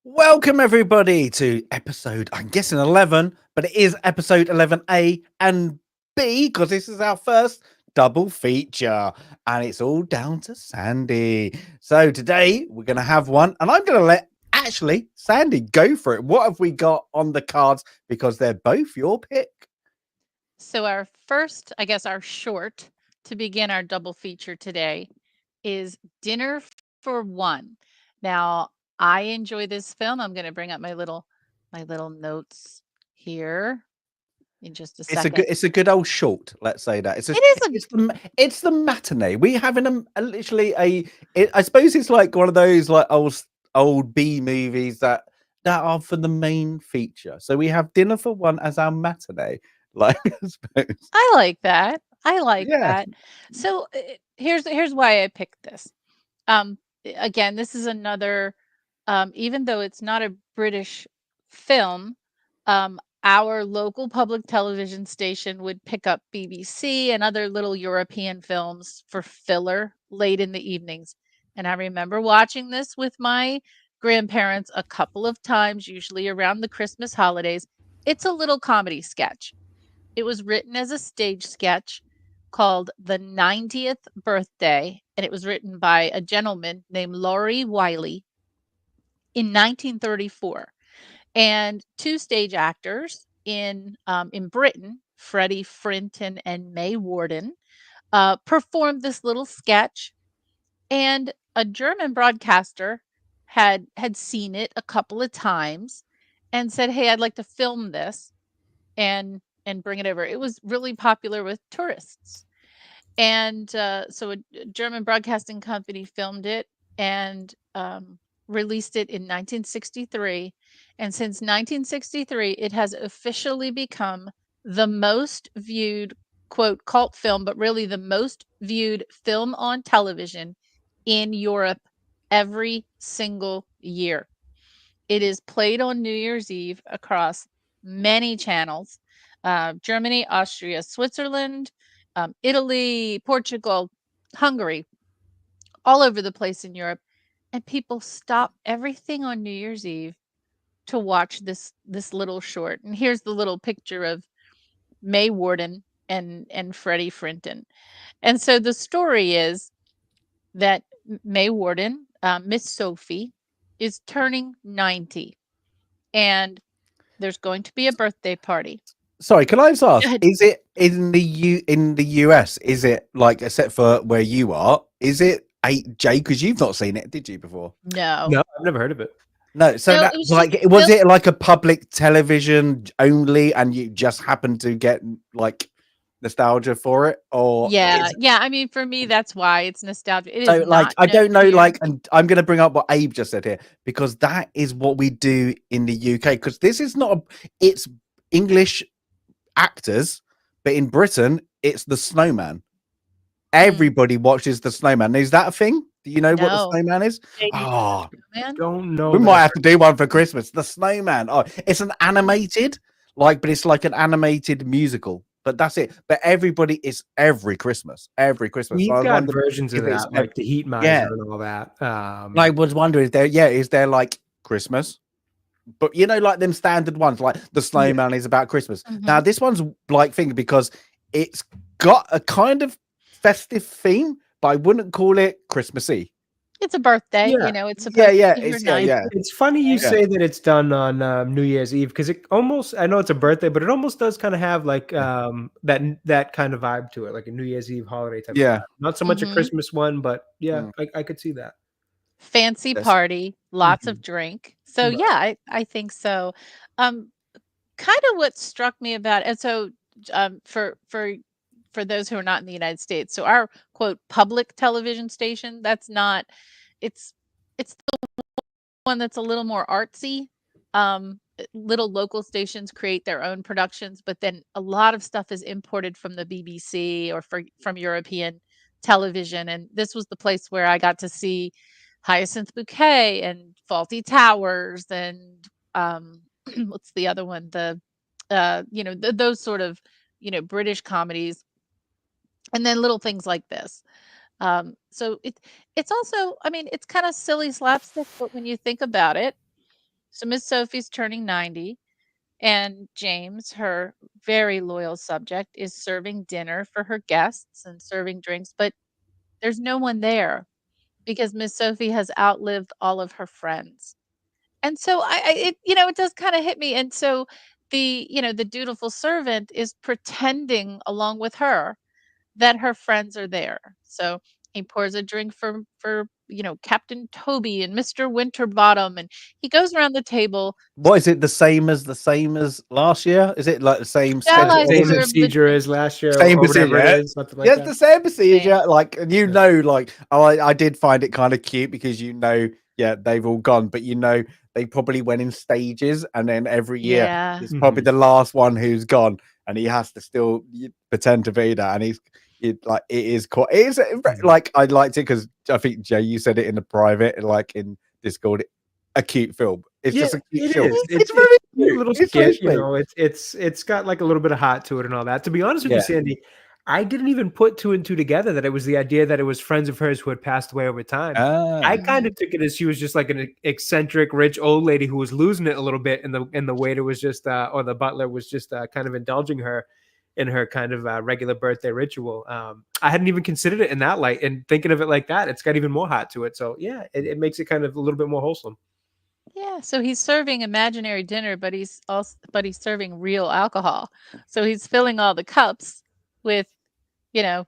Welcome everybody to episode, I'm guessing 11, but it is episode 11A and B because this is our first double feature and it's all down to Sandy. So today we're going to have one and I'm going to let actually Sandy go for it. What have we got on the cards? Because they're both your pick. So our first, I guess our short to begin our double feature today is Dinner for One. Now, I enjoy this film. I'm going to bring up my little notes here in just a second. It's a good old short. Let's say that it's the matinee. We having I suppose it's like one of those like old B movies that are for the main feature. So we have Dinner for One as our matinee. Like I suppose. I like that. I like that. So here's why I picked this. Again, this is another. Even though it's not a British film, our local public television station would pick up BBC and other little European films for filler late in the evenings. And I remember watching this with my grandparents a couple of times, usually around the Christmas holidays. It's a little comedy sketch. It was written as a stage sketch called The 90th Birthday, and it was written by a gentleman named Laurie Wiley in 1934. And two stage actors in Britain, Freddie Frinton and May Warden, performed this little sketch. And a German broadcaster had seen it a couple of times and said, "Hey, I'd like to film this and bring it over." It was really popular with tourists. And so a German broadcasting company filmed it and released it in 1963. And since 1963, it has officially become the most viewed, quote, cult film, but really the most viewed film on television in Europe every single year. It is played on New Year's Eve across many channels. Germany, Austria, Switzerland, Italy, Portugal, Hungary, all over the place in Europe. And people stop everything on New Year's Eve to watch this little short. And here's the little picture of May Warden and Freddie Frinton. And so the story is that May Warden, Miss Sophie, is turning 90. And there's going to be a birthday party. Sorry, can I just ask, is it in the US, is it like, except for where you are, is it 8J? Because you've not seen it, did you, before? No, I've never heard of it. No, so that, was it like a public television only, and you just happened to get like nostalgia for it, or yeah. I mean, for me, that's why it's nostalgia. It so is like not I don't know, here. like, and I'm going to bring up what Abe just said here because that is what we do in the UK. Because this is not it's English actors, but in Britain, it's the Snowman. Everybody watches the Snowman. Is that a thing? Do you know what the Snowman is? Oh, don't know. We might have to do one for Christmas. The Snowman. Oh, it's an animated, but it's like an animated musical. But that's it. But everybody is every Christmas. We've got versions of that, like the Heat Miser and all that. I was wondering, is there like Christmas? But you know, like them standard ones, like the Snowman is about Christmas. Now this one's like thing because it's got a kind of festive theme, but I wouldn't call it Christmassy. It's a birthday, Yeah. it's supposed to be her It's 90th. It's funny you say that it's done on New Year's Eve, because it almost, I know it's a birthday, but it almost does kind of have like that kind of vibe to it, like a New Year's Eve holiday type of vibe. Not so much a Christmas one, but I could see that. Fancy party, lots of drink. So yeah, I think so. Kind of what struck me about, and so for those who are not in the United States, so our quote public television station, that's not, it's the one that's a little more artsy. Little local stations create their own productions, but then a lot of stuff is imported from the BBC or from European television. And this was the place where I got to see Hyacinth Bouquet and Faulty Towers and what's the other one? Those sort of British comedies, and then little things like this. So it's also, I mean, it's kind of silly slapstick, but when you think about it, so Miss Sophie's turning 90, and James, her very loyal subject, is serving dinner for her guests and serving drinks, but there's no one there because Miss Sophie has outlived all of her friends. And so it does kind of hit me. And so the dutiful servant is pretending along with her that her friends are there. So he pours a drink for Captain Toby and Mr. Winterbottom, and he goes around the table. What is it? The same as last year? Is it like the same Shall same procedure as last year? Same or whatever procedure. it is, something like that. The same procedure. Like, and like I did find it kind of cute because they've all gone, but they probably went in stages, and then every year it's probably the last one who's gone, and he has to still pretend to be that, and it is like I liked it because I think Jay, you said it in the private, like in Discord, a cute film. It's just a cute film. It's very cute. Little skit, it's got like a little bit of heart to it and all that. To be honest with you, Sandy, I didn't even put two and two together that it was the idea that it was friends of hers who had passed away over time. I kind of took it as she was just like an eccentric rich old lady who was losing it a little bit, and the waiter was just or the butler was just kind of indulging her in her kind of regular birthday ritual. I hadn't even considered it in that light, and thinking of it like that, it's got even more heart to it. So yeah, it makes it kind of a little bit more wholesome. Yeah, so he's serving imaginary dinner, but he's serving real alcohol. So he's filling all the cups with,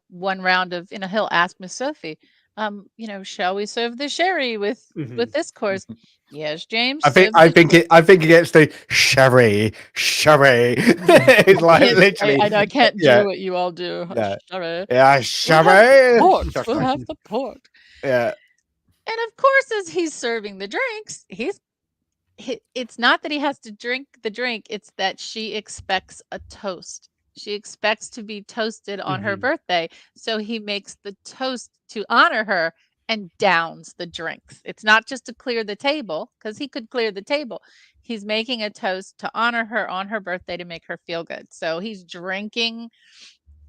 one round of, he'll ask Miss Sophie, shall we serve the sherry with this course? Yes, James. I think it gets to sherry. It's like literally. I can't do what you all do. Sherry. Yeah, sherry. We'll have the port. Yeah. And of course, as he's serving the drinks, it's not that he has to drink the drink, it's that she expects a toast. She expects to be toasted on her birthday. So he makes the toast to honor her and downs the drinks. It's not just to clear the table, because he could clear the table. He's making a toast to honor her on her birthday to make her feel good. So he's drinking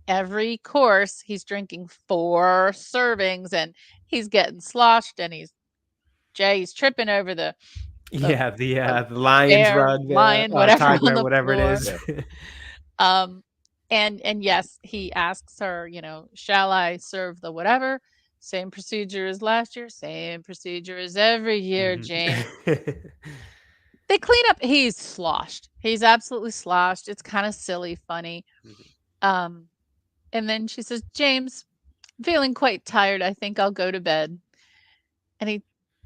every course. He's drinking 4 servings, and he's getting sloshed, and Jay's tripping over the lion's rug, whatever it is. And yes, he asks her, shall I serve the whatever? Same procedure as last year, same procedure as every year, James. They clean up. He's sloshed. He's absolutely sloshed. It's kind of silly, funny. And then she says, James, I'm feeling quite tired. I think I'll go to bed. And he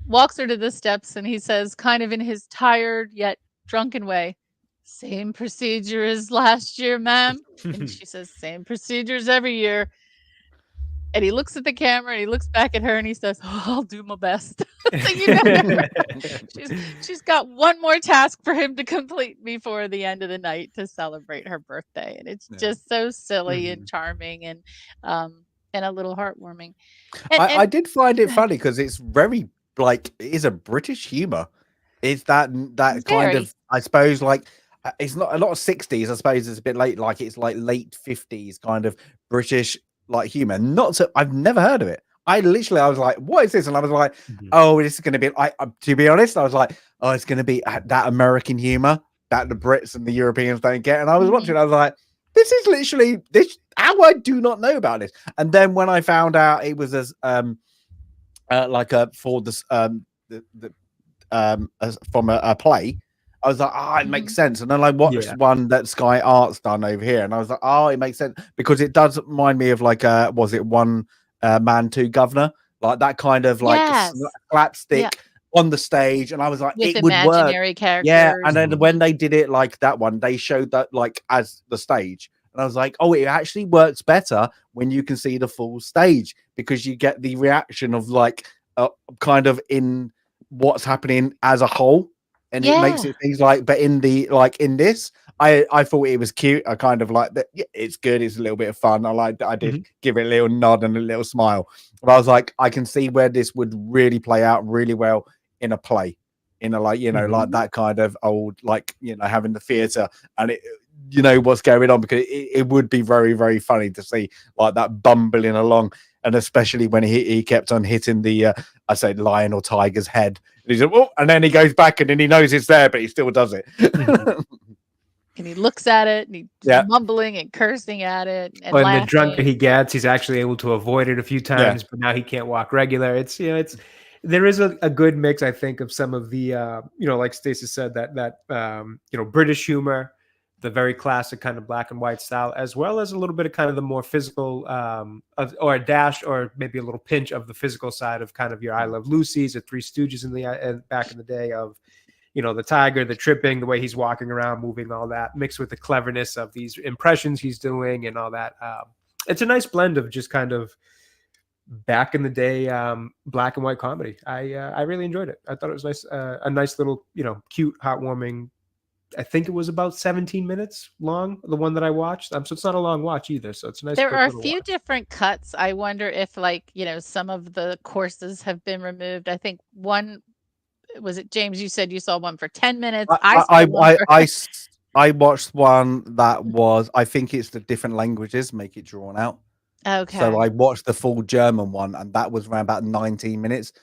walks her to the steps, and he says, kind of in his tired yet drunken way, same procedure as last year, ma'am. And she says, same procedures every year. And he looks at the camera, and he looks back at her, and he says, I'll do my best. So she's got one more task for him to complete before the end of the night to celebrate her birthday. And it's just so silly and charming and a little heartwarming. I did find it funny because it's very it is a British humor. It's that kind of, I suppose, like it's not a lot of 60s. I suppose it's a bit late, like it's like late 50s kind of British like humor. I've never heard of it. I was like, what is this? And I was like, oh, this is going to be, to be honest, I was like, oh, it's going to be that American humor that the Brits and the Europeans don't get. And I was watching, I was like, this is literally how I do not know about this. And then when I found out it was as like for this from a play. I was like, it makes sense. And then I watched one that Sky Art's done over here, and I was like, it makes sense because it does remind me of like was it One Man Two Governor, like that kind of like slapstick on the stage, and I was like, with it would work. Imaginary characters. Yeah, and then when they did it like that one, they showed that like as the stage, and I was like, it actually works better when you can see the full stage because you get the reaction of like kind of in what's happening as a whole. And it makes it things like, but in the like in this, I thought it was cute. I kind of like that. Yeah, it's good. It's a little bit of fun. I liked. I did give it a little nod and a little smile. But I was like, I can see where this would really play out really well in a play, in a like like that kind of old like having the theatre and it what's going on because it would be very very funny to see like that bumbling along, and especially when he kept on hitting the I say lion or tiger's head. He's like, and then he goes back and then he knows it's there, but he still does it. And he looks at it and he's mumbling and cursing at it. And the drunker he gets, he's actually able to avoid it a few times, but now he can't walk regular. It's there is a good mix, I think, of some of the like Stacey said, that British humor, the very classic kind of black and white style, as well as a little bit of kind of the more physical, or a dash, or maybe a little pinch of the physical side of kind of your I Love Lucy's, or Three Stooges in the back in the day of, the tiger, the tripping, the way he's walking around, moving, all that, mixed with the cleverness of these impressions he's doing and all that. It's a nice blend of just kind of back in the day black and white comedy. I really enjoyed it. I thought it was nice, a nice little cute, heartwarming. I think it was about 17 minutes long, the one that I watched. So it's not a long watch either. So it's a nice. There are a few different cuts. I wonder if some of the courses have been removed. I think one, was it James? You said you saw one for 10 minutes. I watched one that was, I think it's the different languages make it drawn out. Okay. So I watched the full German one, and that was around about 19 minutes.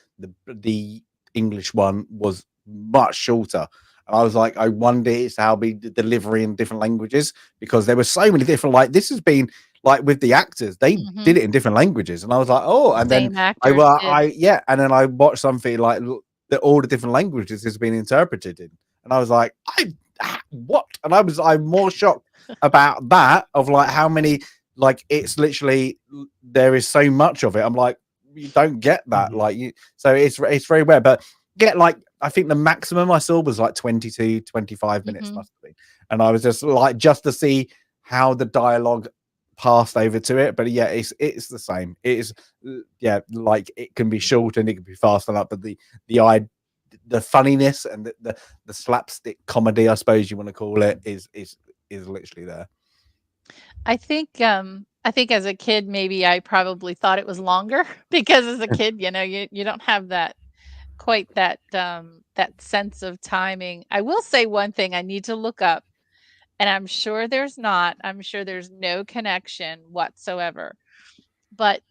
The English one was much shorter. And I was like, I wonder it's how the delivery in different languages, because there were so many different, like this has been like with the actors, they did it in different languages. And I was like, and then and then I watched something like all the different languages has been interpreted in. And I was like, what? And I'm more shocked about that, of like how many, like it's literally, there is so much of it. I'm like, you don't get that. So it's very rare, but like, I think the maximum I saw was like 22, 25 minutes must have been. And I was just like, just to see how the dialogue passed over to it. But yeah, it's the same. It is, like it can be short and it can be fast enough, but the funniness and the slapstick comedy, I suppose you want to call it, is literally there. I think as a kid, maybe I probably thought it was longer because as a kid, you don't have that quite that sense of timing. I will say one thing I need to look up, and I'm sure there's no connection whatsoever, but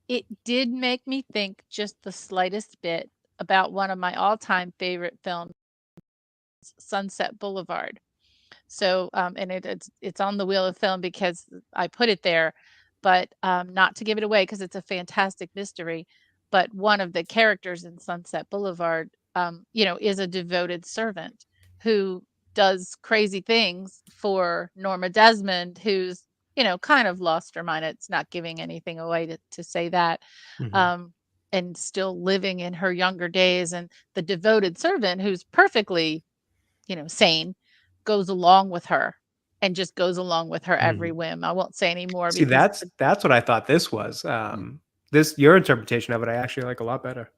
it did make me think just the slightest bit about one of my all-time favorite films, Sunset Boulevard. So and it's on the Wheel of Film because I put it there, but not to give it away because it's a fantastic mystery. But one of the characters in Sunset Boulevard, is a devoted servant who does crazy things for Norma Desmond, who's, kind of lost her mind. It's not giving anything away to say that, and still living in her younger days. And the devoted servant, who's perfectly, sane, goes along with her and just goes along with her every whim. I won't say any more. See, that's what I thought this was. Your interpretation of it, I actually like a lot better.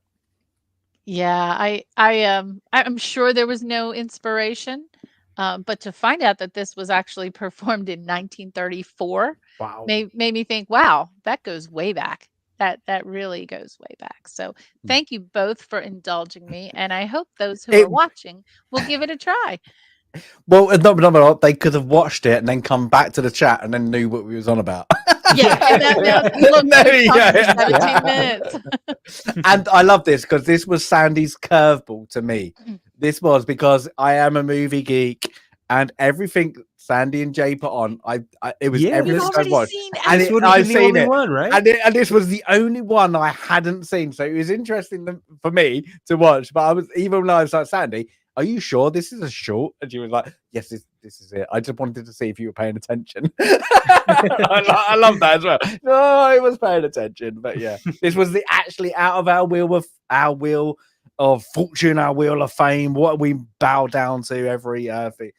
Yeah, I'm sure there was no inspiration, but to find out that this was actually performed in 1934, made me think, wow, that goes way back. That really goes way back. So thank you both for indulging me, and I hope those who are watching will give it a try. Well, no, they could have watched it and then come back to the chat and then knew what we was on about. And then 17 minutes. And I love this because this was Sandy's curveball to me. This was because I am a movie geek, and everything Sandy and Jay put on, it was Yeah, everything You've I already watched, seen and this everything. would have I've been the seen only it, one, right? and this was the only one I hadn't seen, so it was interesting for me to watch. But I was, even when I was like, Sandy, are you sure this is a short? And she was like, yes, this is it. I just wanted to see if you were paying attention. I love that as well. No, I was paying attention, but yeah, this was the actually out of our wheel of fortune, our wheel of fame, what we bow down to every thing.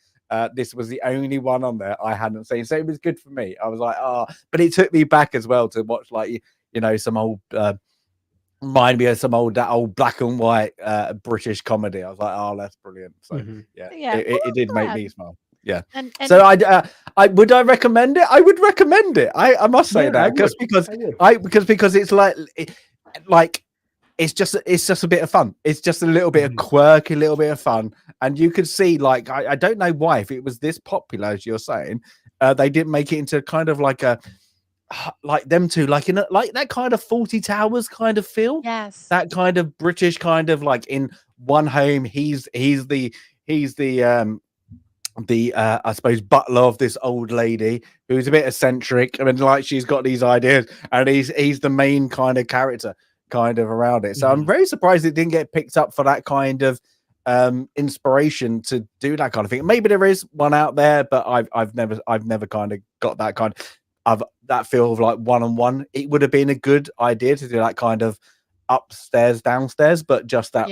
This was the only one on there I hadn't seen, so it was good for me. I was like, oh, but it took me back as well to watch, like, you know, some old remind me of some old black and white British comedy. I was like, oh, that's brilliant. So yeah, it did make me smile. Yeah. And so I would I recommend it? I would recommend it. I must say that because it's like it's just a bit of fun. It's just a little bit of quirky, little bit of fun. And you could see, like, I don't know why, if it was this popular as you're saying, they didn't make it into kind of like a, like them two, like in a, like that kind of 40 Towers kind of feel. Yes. That kind of British kind of, like, in one home, he's the I suppose butler of this old lady who's a bit eccentric. I mean, like, she's got these ideas, and he's the main kind of character kind of around it. So I'm very surprised it didn't get picked up for that kind of inspiration to do that kind of thing. Maybe there is one out there, but I've never kind of got that kind of that feel of like one-on-one. It would have been a good idea to do that kind of upstairs downstairs, but just that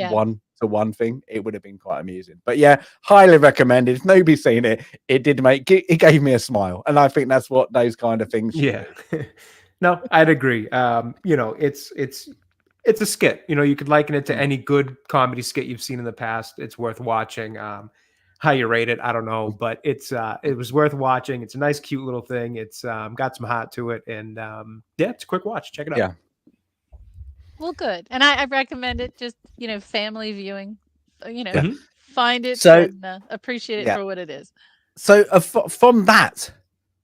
one thing, it would have been quite amusing. But yeah, highly recommended. If nobody's seen it, it gave me a smile, and I think that's what those kind of things should do. No, I'd agree. You know, it's a skit. You know, you could liken it to any good comedy skit you've seen in the past. It's worth watching. How you rate it, I don't know, but it was worth watching. It's a nice, cute little thing. It's got some heart to it, and yeah, it's a quick watch. Check it out. Yeah. Well, good. And I recommend it, just, you know, family viewing, you know, find it and appreciate it for what it is. So from that,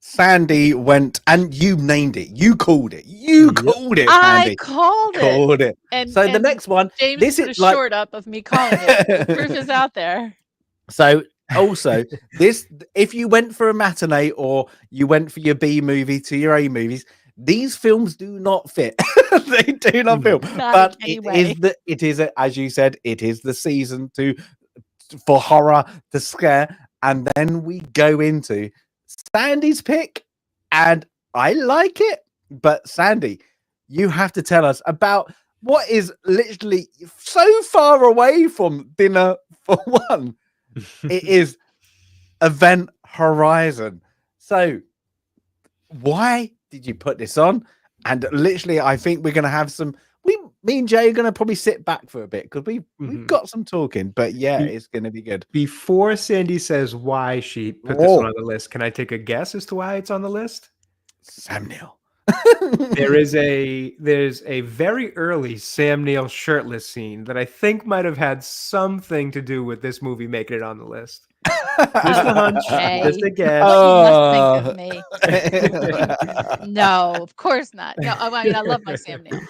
Sandy went, and you named it. You called it. You called it, Sandy. I called it. And so the next one, James this put is a like short up of me calling it. The proof is out there. So also, this, if you went for a matinee or you went for your B movie to your A movies, these films do not fit. They do not fit. But it is as you said, it is the season for horror to scare. And then we go into Sandy's pick, and I like it. But Sandy, you have to tell us about what is literally so far away from Dinner for One. It is Event Horizon. So why did you put this on? And literally, I think we're going to have some, me and Jay are going to probably sit back for a bit because we've got some talking, but yeah, it's going to be good. Before Sandy says why she put this one on the list, can I take a guess as to why it's on the list? Sam Neill. There's a very early Sam Neill shirtless scene that I think might have had something to do with this movie making it on the list. Just a hunch, just a guess. What you must think of me. No, of course not. No, I mean, I love my Sam Neill,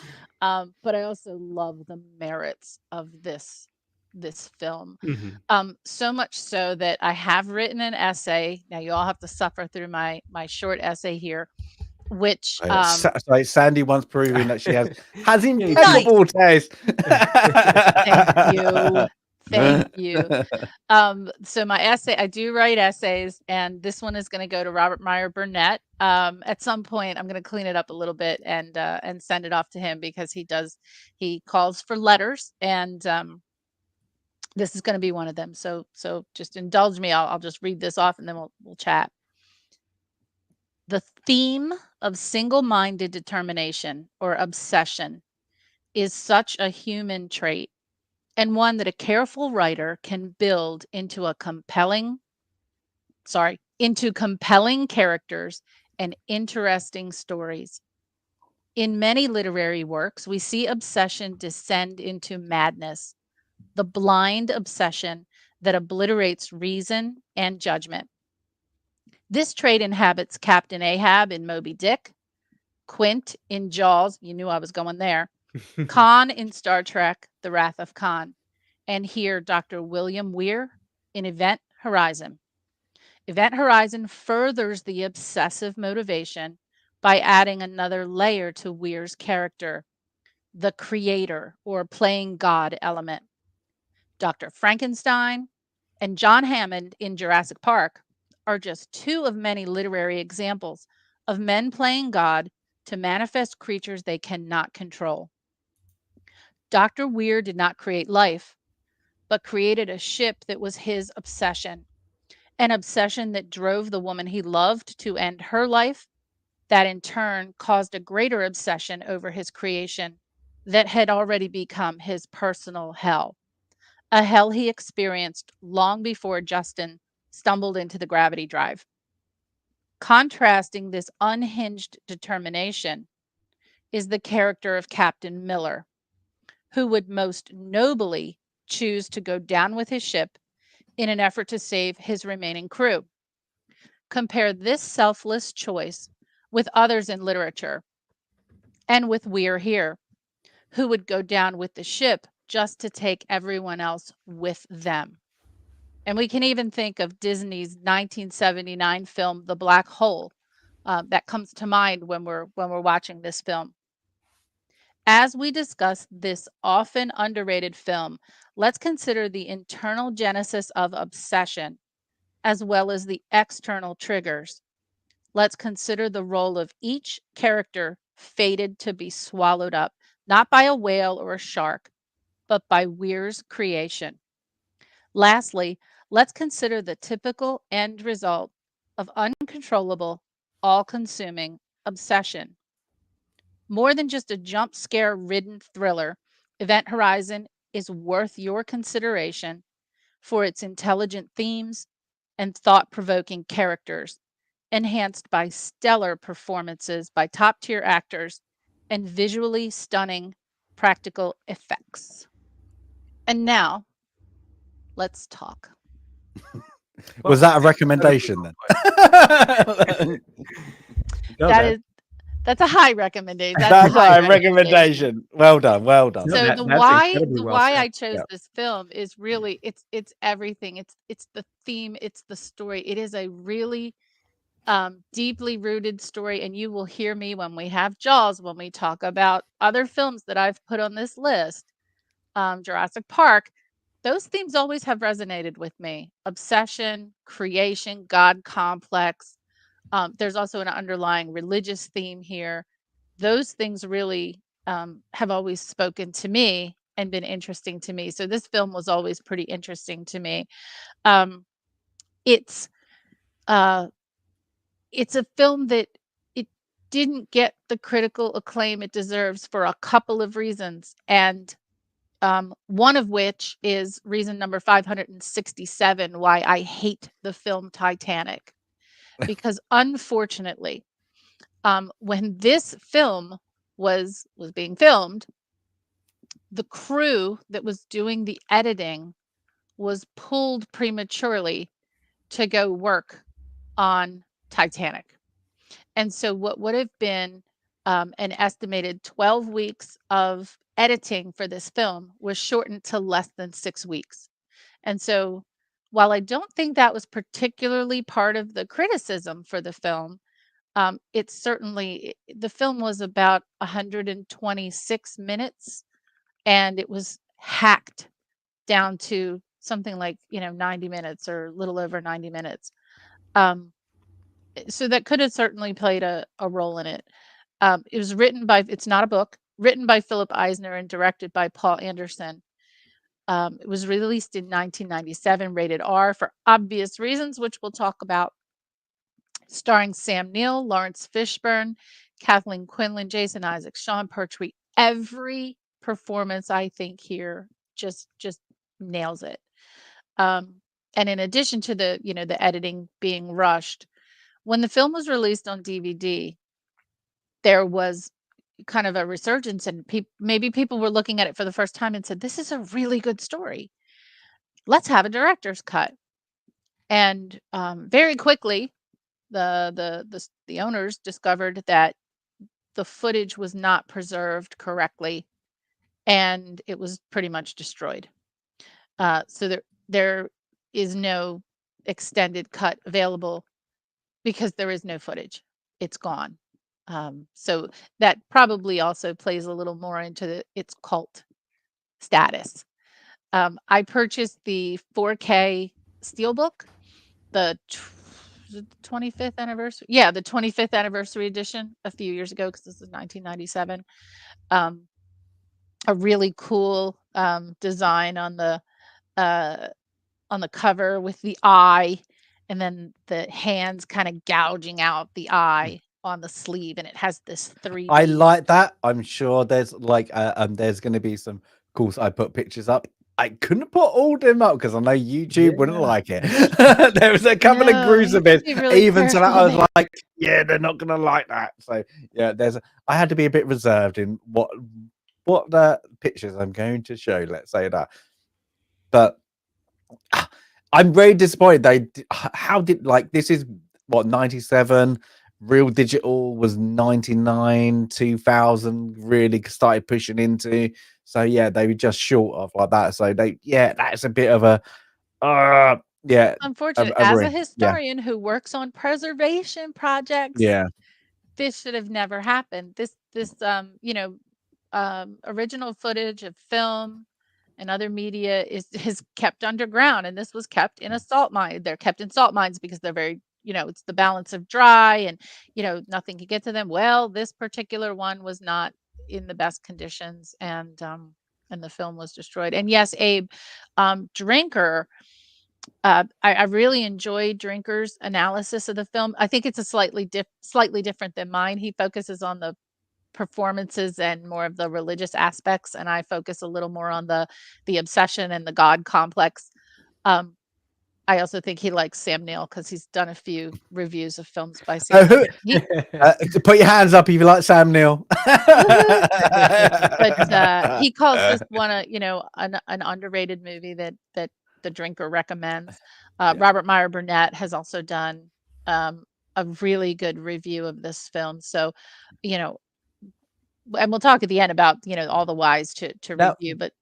but I also love the merits of this film. So much so that I have written an essay. Now you all have to suffer through my short essay here. Which Sandy once proving that she has impeccable taste. Thank you. So my essay, I do write essays, and this one is going to go to Robert Meyer Burnett. At some point, I'm going to clean it up a little bit and send it off to him, because he calls for letters, and this is going to be one of them. So just indulge me. I'll just read this off, and then we'll chat. The theme of single-minded determination or obsession is such a human trait, and one that a careful writer can build into compelling characters and interesting stories. In many literary works, we see obsession descend into madness, the blind obsession that obliterates reason and judgment. This trait inhabits Captain Ahab in Moby Dick, Quint in Jaws, you knew I was going there, Khan in Star Trek, The Wrath of Khan, and here Dr. William Weir in Event Horizon. Event Horizon furthers the obsessive motivation by adding another layer to Weir's character, the creator or playing God element. Dr. Frankenstein and John Hammond in Jurassic Park are just two of many literary examples of men playing God to manifest creatures they cannot control. Dr. Weir did not create life, but created a ship that was his obsession, an obsession that drove the woman he loved to end her life, that in turn caused a greater obsession over his creation that had already become his personal hell, a hell he experienced long before Justin stumbled into the gravity drive. Contrasting this unhinged determination is the character of Captain Miller, who would most nobly choose to go down with his ship in an effort to save his remaining crew. Compare this selfless choice with others in literature and with Weir here, who would go down with the ship just to take everyone else with them. And we can even think of Disney's 1979 film, The Black Hole. That comes to mind when we're watching this film. As we discuss this often underrated film, let's consider the internal genesis of obsession as well as the external triggers. Let's consider the role of each character fated to be swallowed up, not by a whale or a shark, but by Weir's creation. Lastly, let's consider the typical end result of uncontrollable, all-consuming obsession. More than just a jump scare ridden thriller, Event Horizon is worth your consideration for its intelligent themes and thought provoking characters, enhanced by stellar performances by top tier actors and visually stunning practical effects. And now, let's talk. Was that a recommendation then? That's a high recommendation. That's a high recommendation. Well done, well done. So the why I chose this film is really it's everything. It's the theme, it's the story. It is a really deeply rooted story, and you will hear me when we have Jaws, when we talk about other films that I've put on this list, Jurassic Park. Those themes always have resonated with me: obsession, creation, God complex. There's also an underlying religious theme here. Those things really have always spoken to me and been interesting to me. So this film was always pretty interesting to me. It's a film that it didn't get the critical acclaim it deserves for a couple of reasons, and one of which is reason number 567 why I hate the film Titanic. Because unfortunately, when this film was being filmed, the crew that was doing the editing was pulled prematurely to go work on Titanic. And so what would have been an estimated 12 weeks of editing for this film was shortened to less than 6 weeks. And so while I don't think that was particularly part of the criticism for the film, it's certainly the film was about 126 minutes, and it was hacked down to something like 90 minutes or a little over 90 minutes. So that could have certainly played a role in it. It was written by, it's not a book, written by Philip Eisner and directed by Paul Anderson. It was released in 1997, rated R for obvious reasons, which we'll talk about. Starring Sam Neill, Laurence Fishburne, Kathleen Quinlan, Jason Isaacs, Sean Pertwee. Every performance I think here just nails it. And in addition to the the editing being rushed, when the film was released on DVD, there was kind of a resurgence, and maybe people were looking at it for the first time and said, "This is a really good story. Let's have a director's cut." And very quickly, the owners discovered that the footage was not preserved correctly, and it was pretty much destroyed. So there is no extended cut available because there is no footage. It's gone. So that probably also plays a little more into its cult status. I purchased the 4K Steelbook, the 25th anniversary. Yeah, the 25th anniversary edition a few years ago because this is 1997. A really cool design on the cover with the eye, and then the hands kind of gouging out the eye on the sleeve, and it has this 3D. I like that. I'm sure there's like there's going to be some. Of course, I put pictures up. I couldn't put all of them up because I know YouTube wouldn't like it. There was a couple of gruesome bits. Really even so, I was like, yeah, they're not going to like that. So yeah, I had to be a bit reserved in what the pictures I'm going to show. Let's say that, but I'm very disappointed. How did this is what 97. Real digital was 99, 2000 really started pushing into. So yeah, they were just short of like that. So that's a bit of a unfortunate. As a historian who works on preservation projects, this should have never happened. This original footage of film and other media is kept underground, and this was kept in a salt mine. They're kept in salt mines because they're very, it's the balance of dry and, nothing can get to them. Well, this particular one was not in the best conditions, and the film was destroyed. And yes, Abe, Drinker, I really enjoyed Drinker's analysis of the film. I think it's a slightly different than mine. He focuses on the performances and more of the religious aspects, and I focus a little more on the obsession and the God complex. I also think he likes Sam Neill because he's done a few reviews of films by Sam Neill. Put your hands up if you like Sam Neill. But he calls this one an underrated movie that The Drinker recommends. Robert Meyer Burnett has also done a really good review of this film. So, and we'll talk at the end about all the whys to review. But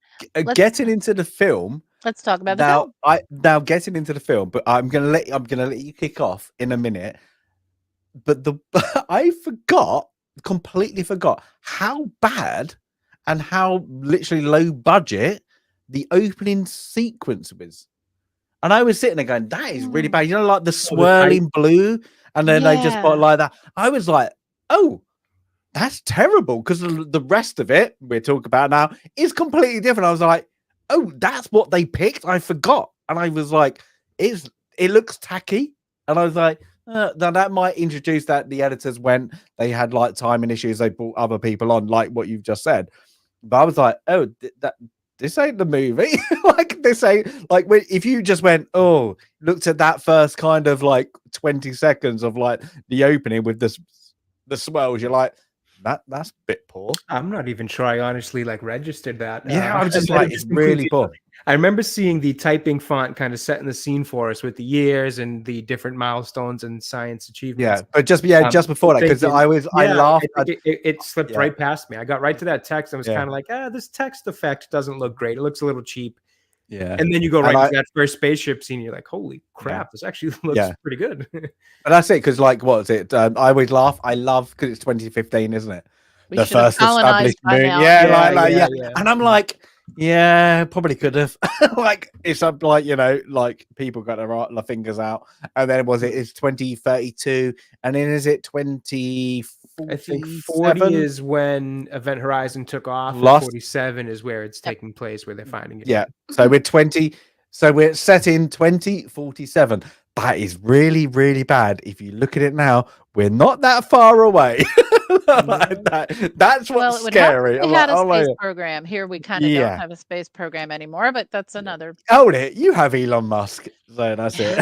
getting into the film, let's talk about the film. Now getting into the film, but I'm gonna let you kick off in a minute. But I completely forgot how bad and how literally low budget the opening sequence was. And I was sitting there going, that is really bad. Like the swirling blue, and then they just put like that. I was like, oh, that's terrible, because the rest of it we're talking about now is completely different. I was like, oh, that's what they picked. I forgot. And I was like, it looks tacky. And I was like, now that might introduce that the editors went, they had like timing issues, they brought other people on, like what you've just said. But I was like, oh, this ain't the movie. Like this ain't like if you just went, oh, looked at that first kind of like 20 seconds of like the opening with the swells, you're like, that's a bit poor. I'm not even sure I honestly registered that. Yeah, I was just like, it's really poor. I remember seeing the typing font kind of setting the scene for us with the years and the different milestones and science achievements. Yeah, but just before that, because I laughed. It slipped right past me. I got right to that text and was kind of like, this text effect doesn't look great. It looks a little cheap. Yeah. And then you go right to that first spaceship scene. You're like, holy crap, this actually looks pretty good. But that's it, because what was it? I always laugh. I love, because it's 2015, isn't it? The first established moon. Yeah. And I'm like, yeah, probably could have. It's like people got their fingers out. And then it's 2032, and then is it 2047? I think 40 is when Event Horizon took off. 47 is where it's taking place, where they're finding it. Yeah. So we're set in 2047. That is really, really bad. If you look at it now, we're not that far away. That's what's scary. We had a space program. Here we kind of don't have a space program anymore, but that's another. Hold it. You have Elon Musk. So that's it.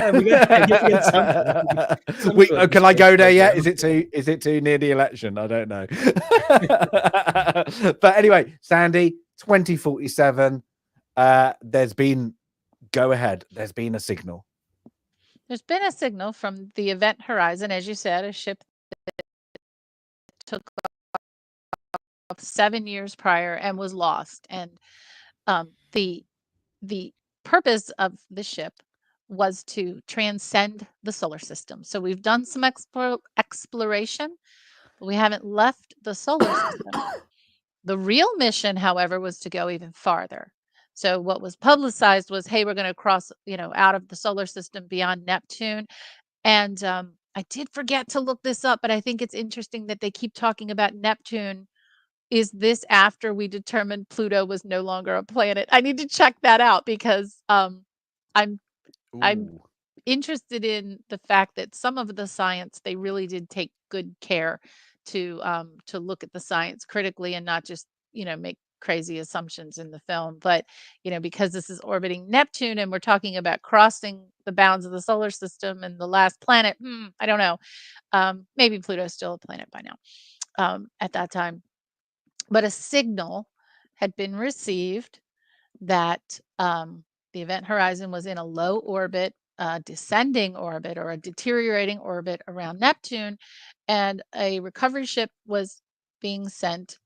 Can I go there yet? Is it too near the election? I don't know. But anyway, Sandy, 2047. There's been a signal. There's been a signal from the Event Horizon, as you said, a ship that took off 7 years prior and was lost. And the purpose of the ship was to transcend the solar system. So we've done some exploration, but we haven't left the solar system. The real mission, however, was to go even farther. So what was publicized was, hey, we're going to cross, out of the solar system beyond Neptune. And I did forget to look this up, but I think it's interesting that they keep talking about Neptune. Is this after we determined Pluto was no longer a planet? I need to check that out because I'm interested in the fact that some of the science, they really did take good care to look at the science critically and not just, make crazy assumptions in the film. But, because this is orbiting Neptune and we're talking about crossing the bounds of the solar system and the last planet, I don't know. Maybe Pluto's still a planet by now at that time. But a signal had been received that the event horizon was in a low orbit, descending orbit, or a deteriorating orbit around Neptune, and a recovery ship was being sent,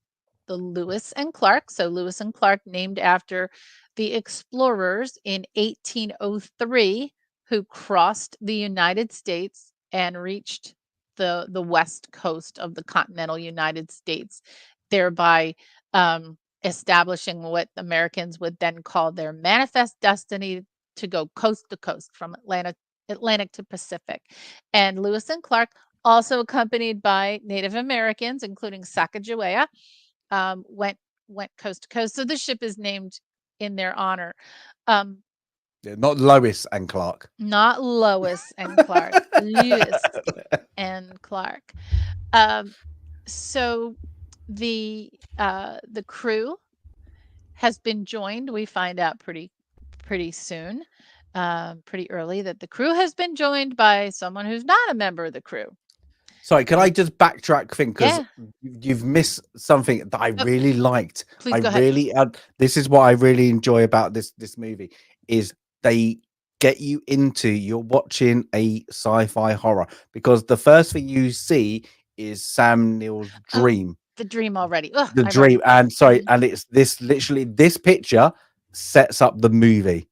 the Lewis and Clark. So Lewis and Clark, named after the explorers in 1803 who crossed the United States and reached the west coast of the continental United States, thereby establishing what Americans would then call their manifest destiny to go coast to coast from Atlantic to Pacific. And Lewis and Clark, also accompanied by Native Americans, including Sacagawea, went coast to coast. So the ship is named in their honor. Not Lois and Clark. Not Lois and Clark. Lewis and Clark. So the crew has been joined. We find out pretty soon, pretty early, that the crew has been joined by someone who's not a member of the crew. Sorry, can I just backtrack thing, because you've missed something that I really liked. Please go ahead. This is what I really enjoy about this movie, is they get you into, you're watching a sci-fi horror, because the first thing you see is Sam Neill's dream. The dream already. The dream. And sorry, and it's this, literally this picture sets up the movie.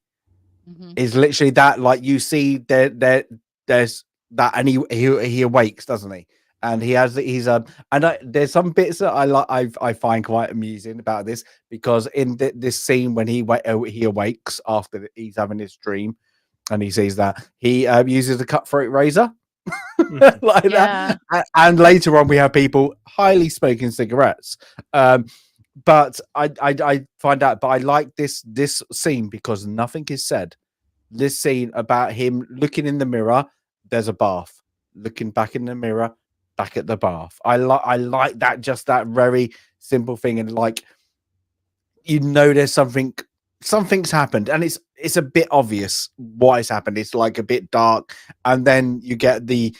Is literally that, like, you see there's that, and he awakes, doesn't he? And there's some bits that I find quite amusing about this, because in this scene when he awakes after he's having his dream, and he sees that, he uses a cutthroat razor like that, and later on we have people highly smoking cigarettes. But I find out, but I like this scene because nothing is said. This scene about him looking in the mirror, there's a bath, looking back in the mirror, back at the bath. I like that, just that very simple thing. And like, there's something's happened, and it's a bit obvious what has happened. It's like a bit dark, and then you get the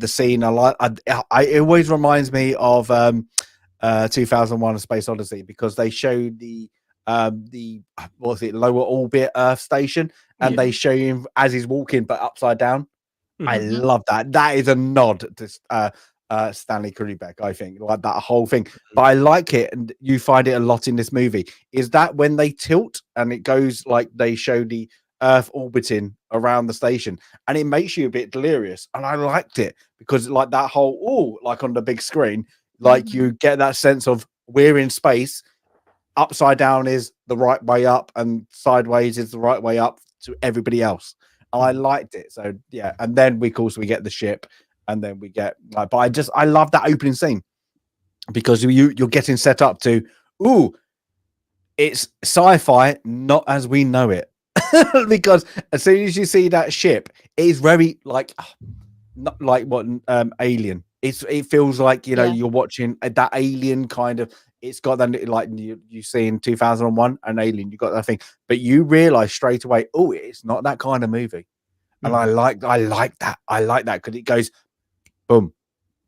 scene. It always reminds me of 2001: A Space Odyssey, because they show the lower orbit Earth station, and they show him as he's walking but upside down. I love that. That is a nod to Stanley Kubrick, I think, like that whole thing. But I like it, and you find it a lot in this movie, is that when they tilt and it goes, like, they show the Earth orbiting around the station, and it makes you a bit delirious. And I liked it because, like, that whole like on the big screen, like you get that sense of we're in space. Upside down is the right way up, and sideways is the right way up to everybody else. And I liked it. So yeah, and then we get the ship, and then we get like, but I love that opening scene, because you're getting set up to, it's sci-fi, not as we know it. Because as soon as you see that ship, it is very like, not like what Alien. It feels like, you're watching that Alien kind of. It's got that, like you see in 2001 an Alien, you got that thing, but you realize straight away, it's not that kind of movie. And I like that because it goes boom,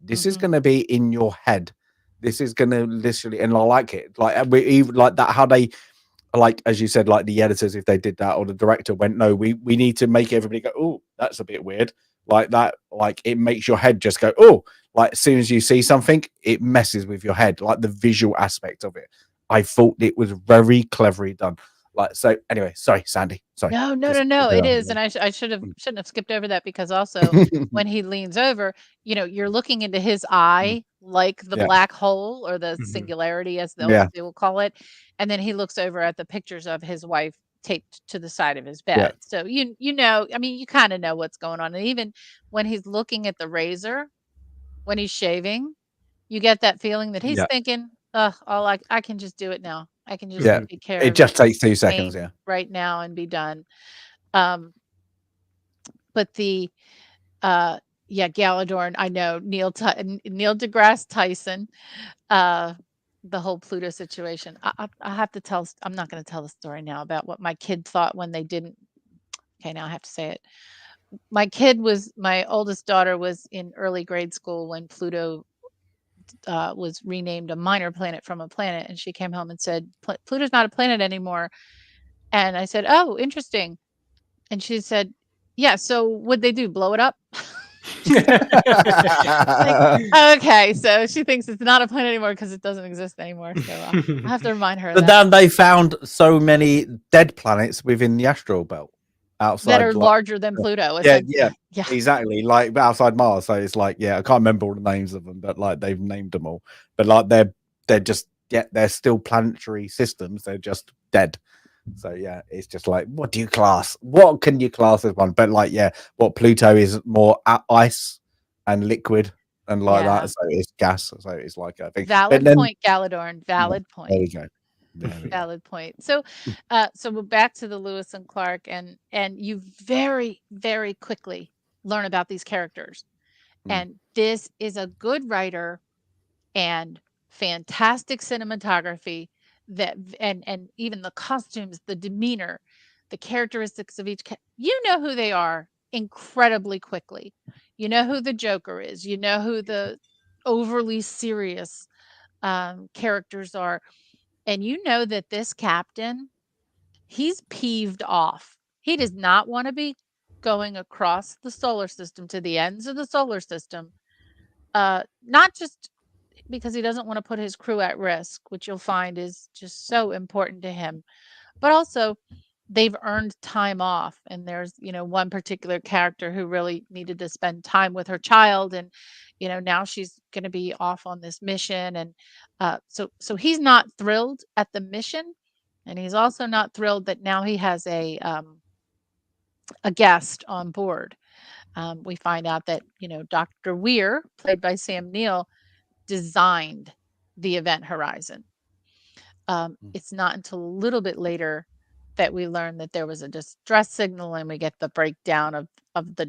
this is going to be in your head, this is going to literally, and I like it, like we even like that, how they, like, as you said, like the editors, if they did that, or the director went, no, we need to make everybody go, that's a bit weird, like that, like it makes your head just go, like as soon as you see something, it messes with your head, like the visual aspect of it. I thought it was very cleverly done. Like, so anyway, sorry, Sandy. Sorry. No. It is, and I shouldn't have skipped over that, because also when he leans over, you're looking into his eye like the black hole or the singularity, as they will call it, and then he looks over at the pictures of his wife taped to the side of his bed. So you kind of know what's going on, and even when he's looking at the razor when he's shaving, you get that feeling that he's thinking, I can just do it now. I can just take care of it. Just takes 2 seconds, right now, and be done. But the Galadorn, I know Neil deGrasse Tyson, the whole Pluto situation. I have to tell. I'm not going to tell the story now about what my kid thought when they didn't. Okay, now I have to say it. My oldest daughter was in early grade school when Pluto was renamed a minor planet from a planet, and she came home and said, Pluto's not a planet anymore. And I said, oh, interesting. And she said, yeah, so what'd they do, blow it up? Okay, so she thinks it's not a planet anymore because it doesn't exist anymore. So I have to remind her of that. Then they found so many dead planets within the asteroid belt outside that are larger than Pluto. Yeah, exactly. Like outside Mars. So it's like, I can't remember all the names of them, but like they've named them all. But like they're just they're still planetary systems. They're just dead. So it's just like, what can you class as one? But like, what Pluto is more ice and liquid and like that. So it's gas. So it's like, I think valid point, Galadorn. Valid point. There we go. Valid point. So we're back to the Lewis and Clark, and you very, very quickly learn about these characters. And this is a good writer and fantastic cinematography and even the costumes, the demeanor, the characteristics of each you know who they are incredibly quickly. You know who the Joker is. You know who the overly serious characters are. And you know that this captain, he's peeved off. He does not want to be going across the solar system to the ends of the solar system. Not just because he doesn't want to put his crew at risk, which you'll find is just so important to him, but also they've earned time off. And there's, one particular character who really needed to spend time with her child. And, now she's going to be off on this mission. And so he's not thrilled at the mission. And he's also not thrilled that now he has a guest on board. We find out that, Dr. Weir, played by Sam Neill, designed the event horizon. It's not until a little bit later that we learn that there was a distress signal, and we get the breakdown of the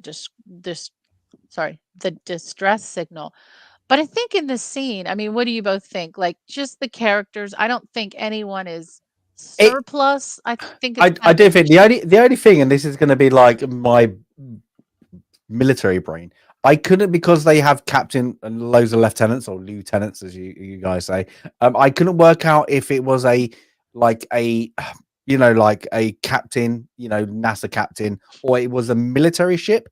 distress signal. But I think in this scene, I mean, what do you both think? Like, just the characters, I don't think anyone is surplus. I think I do think the only thing, and this is going to be like my military brain, I couldn't, because they have captain and loads of lieutenants or lieutenants, as you guys say. I couldn't work out if it was a captain, NASA captain, or it was a military ship,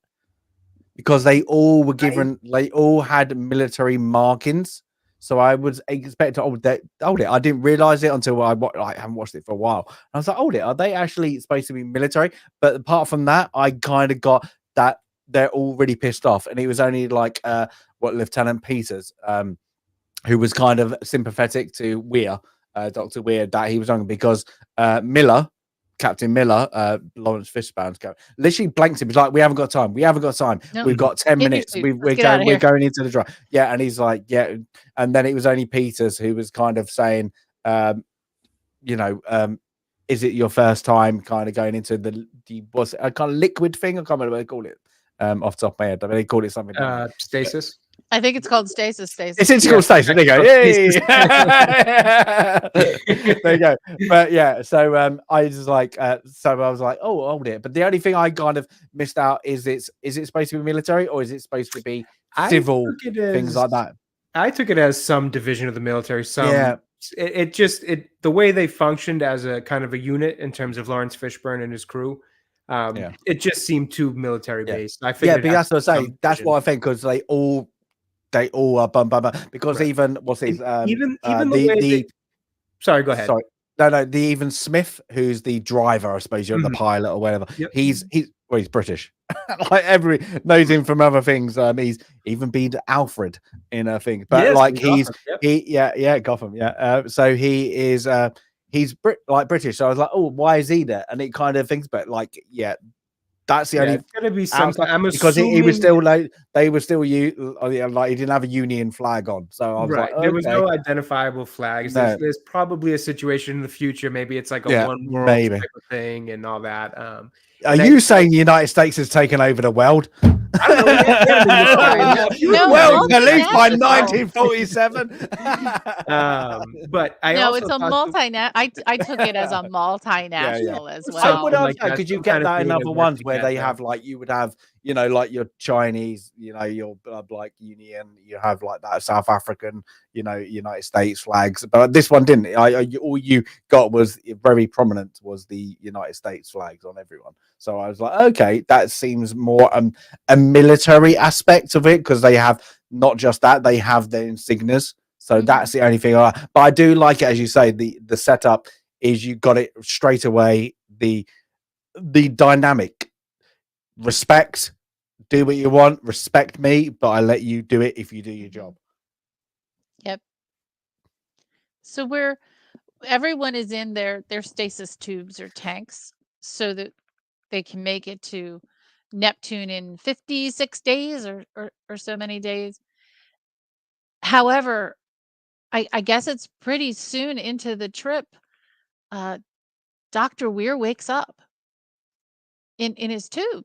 because they all were given, they all had military markings. So I was expecting, I didn't realize it until I haven't watched it for a while. I was like, are they actually supposed to be military? But apart from that, I kind of got that they're all really pissed off, and it was only like Lieutenant Peters, who was kind of sympathetic to Weir, Dr. Weir, that he was on, because Captain Miller, Laurence Fishburne, literally blanked him. He's like, we haven't got time. No. We've got 10 minutes. We're going into the drive. Yeah, and he's like, yeah. And then it was only Peters who was kind of saying, is it your first time kind of going into the what's a kind of liquid thing? I can't remember what they call it. Off the top of my head, I mean, they call it something. Stasis. I think it's called stasis. It's called stasis. There you go. Yay! There you go. But so I was like, so I was like, oh, hold it. But the only thing I kind of missed out is it supposed to be military, or is it supposed to be civil, things like that? I took it as some division of the military. It the way they functioned as a kind of a unit in terms of Laurence Fishburne and his crew. It just seemed too military based. I figured, but that's what I say. That's what I think, because they all are bum. Because even what's his even the way sorry, go ahead. Sorry. No, the even Smith, who's the driver, I suppose you're the pilot or whatever. Yep. He's British. Like every knows him from other things. He's even been Alfred in a thing, but yes, like Gotham, Gotham, so he is he's British. So I was like, oh, why is he there? And it kind of thinks, but like, that's the only. It's gonna be something. I'm because assuming he was still like they were still like he didn't have a Union flag on, so I was like, okay. There was no identifiable flags. No. There's probably a situation in the future. Maybe it's like a one world maybe. type of thing and all that. Are you saying the United States has taken over the world? I don't know. Well, at least by 1947. But it's a multinational. I took it as a multinational as well. So would I could you get that in other ones where they have like you would have like your Chinese, your like Union, you have like that South African, United States flags, but this one didn't. All you got was very prominent was the United States flags on everyone. So I was like, okay, that seems more a military aspect of it because they have not just that, they have their insignias. So that's the only thing. But I do like it, as you say, the setup is you got it straight away. The dynamic, respect, do what you want, respect me, but I let you do it if you do your job. Yep. So everyone is in their stasis tubes or tanks so that they can make it to Neptune in 56 days or so many days. However, I guess it's pretty soon into the trip. Dr. Weir wakes up in his tube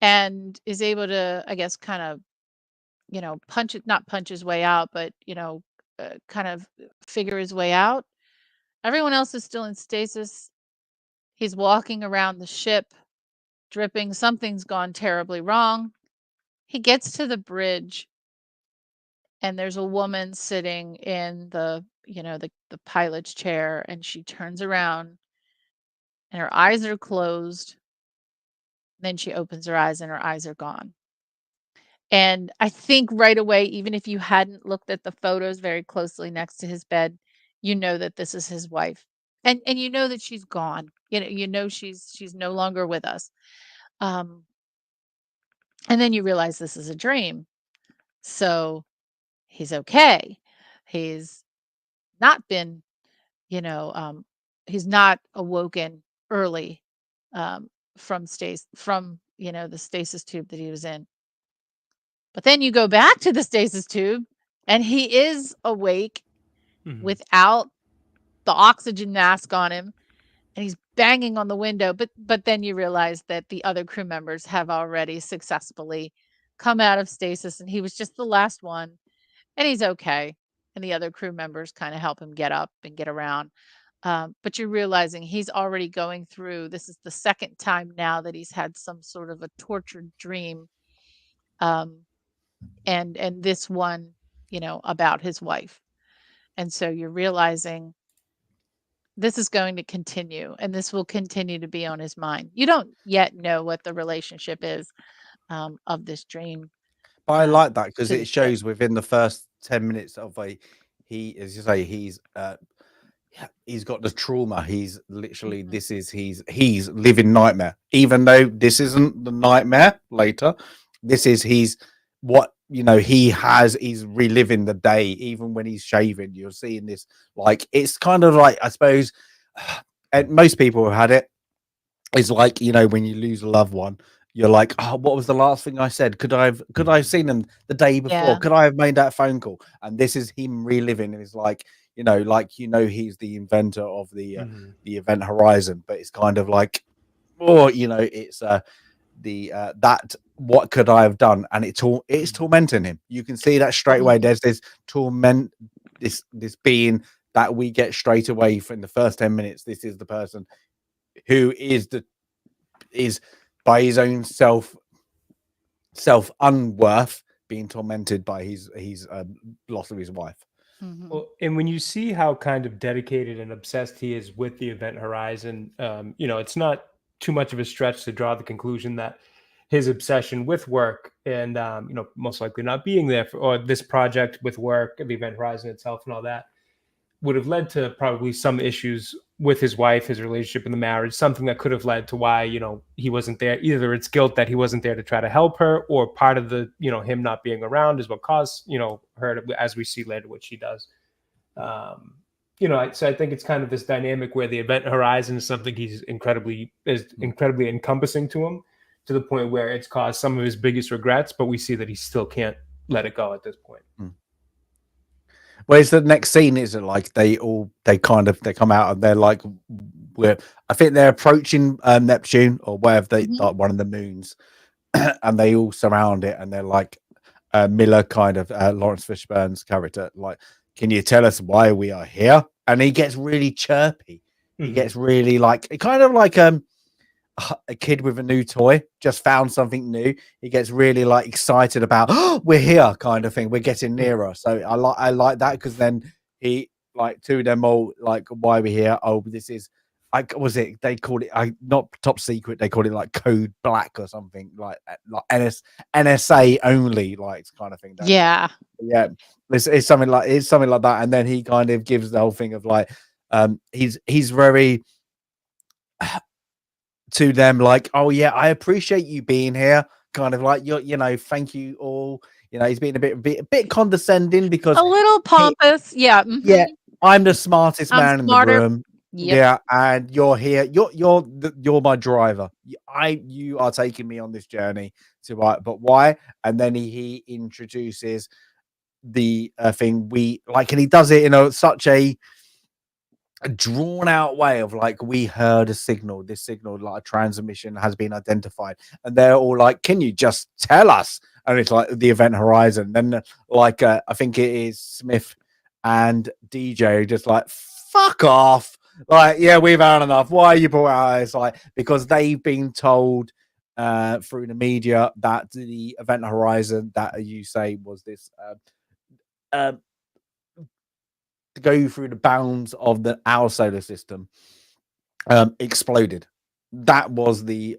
and is able to, I guess, kind of, not punch his way out, but, kind of figure his way out. Everyone else is still in stasis. He's walking around the ship, dripping. Something's gone terribly wrong. He gets to the bridge and there's a woman sitting in the pilot's chair, and she turns around and her eyes are closed. Then she opens her eyes and her eyes are gone. And I think right away, even if you hadn't looked at the photos very closely next to his bed, you know that this is his wife. And you know that she's gone. She's no longer with us. And then you realize this is a dream. So he's okay. He's not been, he's not awoken early from the stasis tube that he was in. But then you go back to the stasis tube and he is awake without the oxygen mask on him, and he's banging on the window. But then you realize that the other crew members have already successfully come out of stasis and he was just the last one, and he's okay. And the other crew members kind of help him get up and get around. But you're realizing he's already going through, this is the second time now that he's had some sort of a tortured dream. And this one, about his wife. And so you're realizing this is going to continue, and this will continue to be on his mind. You don't yet know what the relationship is of this dream. But I like that because it shows within the first 10 minutes of as you say, he's got the trauma. He's literally he's living nightmare. Even though this isn't the nightmare later, he's reliving the day. Even when he's shaving, you're seeing this, like, it's kind of like, I suppose, and most people have had it. It's like, when you lose a loved one, you're like, oh, what was the last thing I said? Could I have seen him the day before? Yeah. Could I have made that phone call? And this is him reliving. And it's like, he's the inventor of the event horizon, but it's kind of like, it's that what could I have done? And it's tormenting him. You can see that straight away. There's this torment, this being that we get straight away from the first 10 minutes. This is the person who is by his own self unworth being tormented by his loss of his wife. Well, and when you see how kind of dedicated and obsessed he is with the event horizon, it's not too much of a stretch to draw the conclusion that his obsession with work and most likely not being there or this project with work, the event horizon itself and all that, would have led to probably some issues with his wife, his relationship in the marriage, something that could have led to why, he wasn't there. Either it's guilt that he wasn't there to try to help her, or part of the, him not being around is what caused, her to, as we see later, what she does. So I think it's kind of this dynamic where the event horizon is something he's incredibly encompassing to him, to the point where it's caused some of his biggest regrets, but we see that he still can't let it go at this point. Whereas the next scene is like they come out and they're like, I think they're approaching Neptune or wherever they like one of the moons, and they all surround it and they're like, Miller, kind of Laurence Fishburne's character, like, can you tell us why we are here? And he gets really chirpy. He gets really like, kind of like a kid with a new toy, just found something new. He gets really like excited about, oh, we're here, kind of thing. We're getting nearer. So I like that, because then he like to them all like, why we're here. Oh, this is they called it not top secret, they called it like code black or something, like NSA only, like kind of thing. Yeah. It's something like that. And then he kind of gives the whole thing of like, he's very to them like, oh yeah, I appreciate you being here, kind of like, thank you all. He's being a bit condescending, because a little pompous. Yeah. I'm the smartest man in the room. Yep. Yeah, and you're here. You're my driver. You are taking me on this journey to but why? And then he introduces the thing and he does it in such a drawn out way of like, we heard a signal. This signal, like a transmission, has been identified, and they're all like, can you just tell us? And it's like the event horizon. Then like I think it is Smith and DJ just like, fuck off. Like, yeah, we've had enough. Why are you brought out? It's like, because they've been told through the media that the event horizon that you say was this to go through the bounds of our solar system exploded. That was the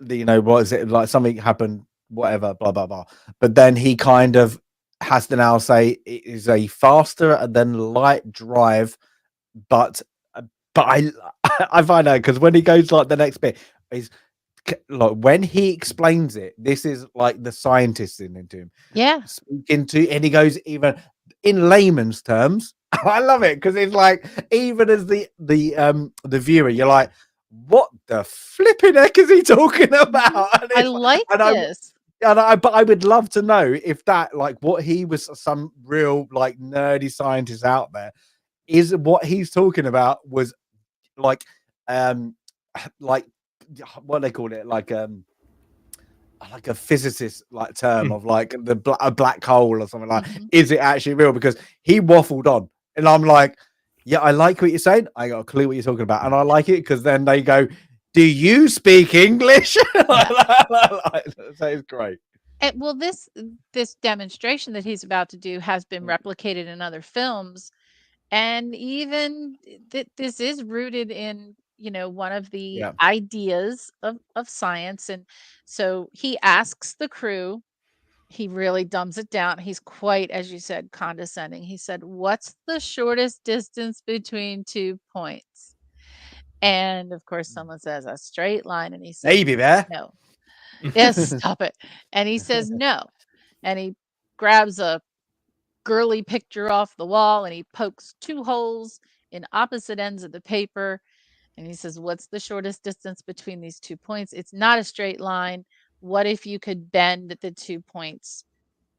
what is it, like something happened, whatever, blah blah blah. But then he kind of has to now say it is a faster than light drive, but I I find out, because when he goes like the next bit is like, when he explains it, this is like the scientist into him, speaking to, and he goes, even in layman's terms. I love it, because it's like, even as the viewer, you're like, what the flipping heck is he talking about? And I like this. But I would love to know if that, like, what he was, some real like nerdy scientist out there, is what he's talking about was like like what they call it, like a physicist like term of like a black hole or something like. Is it actually real? Because he waffled on, and I'm like, yeah, I like what you're saying. I got a clue what you're talking about, and I like it, because then they go, do you speak English? So it's great. Well, this demonstration that he's about to do has been replicated in other films, and even this is rooted in one of the ideas of science. And so he asks the crew, he really dumbs it down. He's quite, as you said, condescending. He said, what's the shortest distance between 2 points? And of course someone says a straight line, and he says, baby bear, no. Yes, stop it. And he says no, and he grabs a girly picture off the wall and he pokes 2 holes in opposite ends of the paper, and he says, what's the shortest distance between these 2 points? It's not a straight line. What if you could bend the 2 points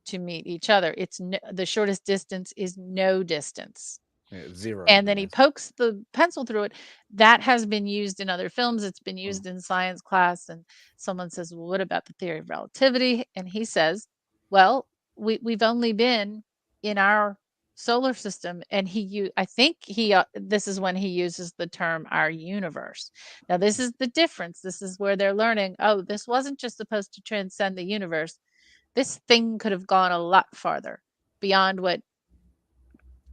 to meet each other? It's the shortest distance is no distance. Zero. And then he pokes the pencil through it. That has been used in other films. It's been used in science class. And someone says, well, what about the theory of relativity? And he says, well, we've only been in our solar system. And I think this is when he uses the term our universe. Now, this is the difference. This is where they're learning, oh, this wasn't just supposed to transcend the universe. This thing could have gone a lot farther beyond what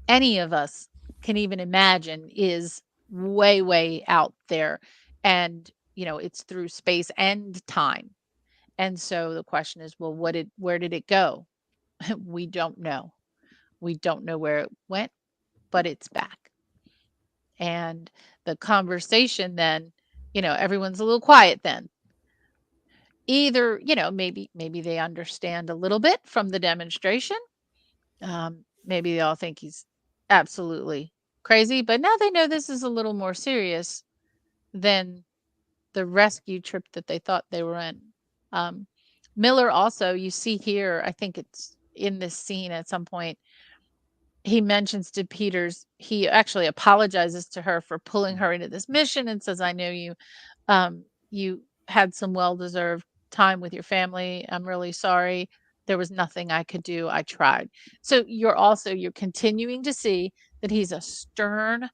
any of us can even imagine, is way, way out there. And, it's through space and time. And so the question is, well, where did it go? We don't know. We don't know where it went. but it's back. And the conversation then, everyone's a little quiet then. Either, maybe they understand a little bit from the demonstration. Maybe they all think he's absolutely crazy, but now they know this is a little more serious than the rescue trip that they thought they were in. Miller also, you see here, I think it's in this scene at some point, he mentions to Peters, he actually apologizes to her for pulling her into this mission and says, I know you had some well-deserved time with your family. I'm really sorry. There was nothing I could do. I tried. So you're continuing to see that he's a stern,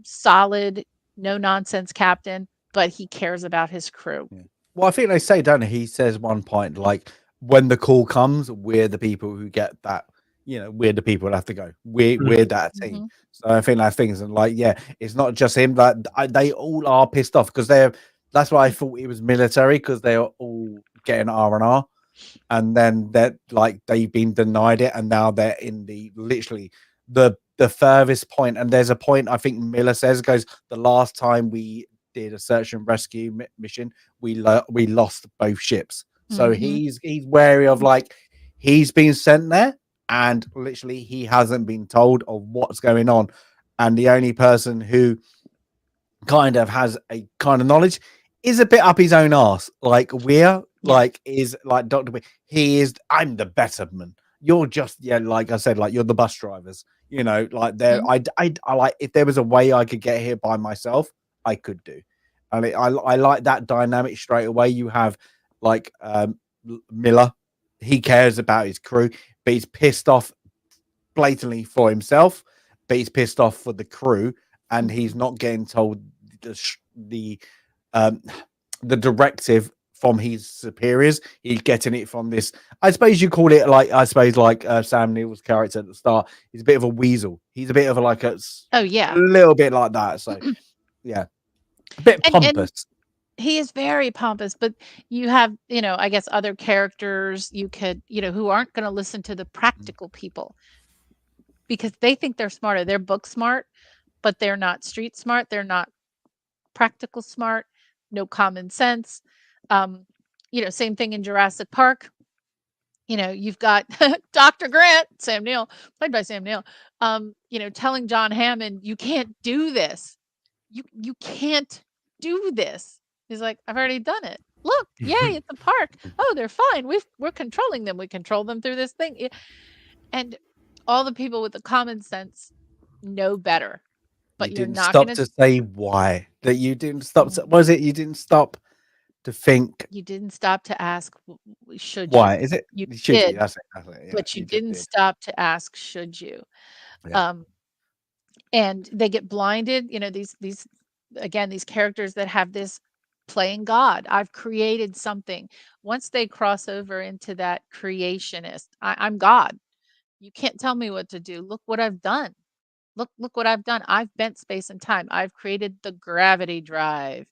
solid, no nonsense captain, but he cares about his crew. Yeah. Well, I think they say, don't they? He says one point, like, when the call comes, we're the people who get that, we're the people that have to go. We're that team. Mm-hmm. So I think that things, and like, yeah, it's not just him. Like, they all are pissed off because that's why I thought it was military, because they are all getting R&R, and then they've been denied it, and now they're in literally the furthest point. And there's a point, I think Miller says, goes, the last time we did a search and rescue mission, we lost both ships. So he's wary of, like, he's been sent there and literally he hasn't been told of what's going on, and the only person who kind of has a kind of knowledge is a bit up his own arse, like is like Dr. B. He is, I'm the better man. You're just, like I said, like, you're the bus drivers, like there. I like, if there was a way I could get here by myself, I could do. And I like that dynamic straight away. You have like Miller, he cares about his crew, but he's pissed off blatantly for himself, but he's pissed off for the crew, and he's not getting told the directive from his superiors. He's getting it from this, I suppose you call it, like, Sam Neill's character at the start. He's a bit of a weasel. He's a bit of a little bit like that. So yeah. A bit pompous. And he is very pompous, but you have, I guess other characters you could, who aren't going to listen to the practical people because they think they're smarter. They're book smart, but they're not street smart. They're not practical smart. No common sense. Same thing in Jurassic Park. You've got Dr. Grant, Sam Neill, played by Sam Neill, telling John Hammond, you can't do this. You can't do this. He's like, I've already done it. Look, yay, it's a park. Oh, they're fine. We're controlling them. We control them through this thing. And all the people with the common sense know better. But you're not going to say why. That you didn't stop. Was it you didn't stop to think? You didn't stop to ask, should you? Why is it? You should did, you? That's it. Yeah, but you didn't stop to ask, should you? Yeah. And they get blinded. These characters that have this playing God. I've created something. Once they cross over into that creationist, I'm God. You can't tell me what to do. Look what I've done. Look what I've done. I've bent space and time. I've created the gravity drive.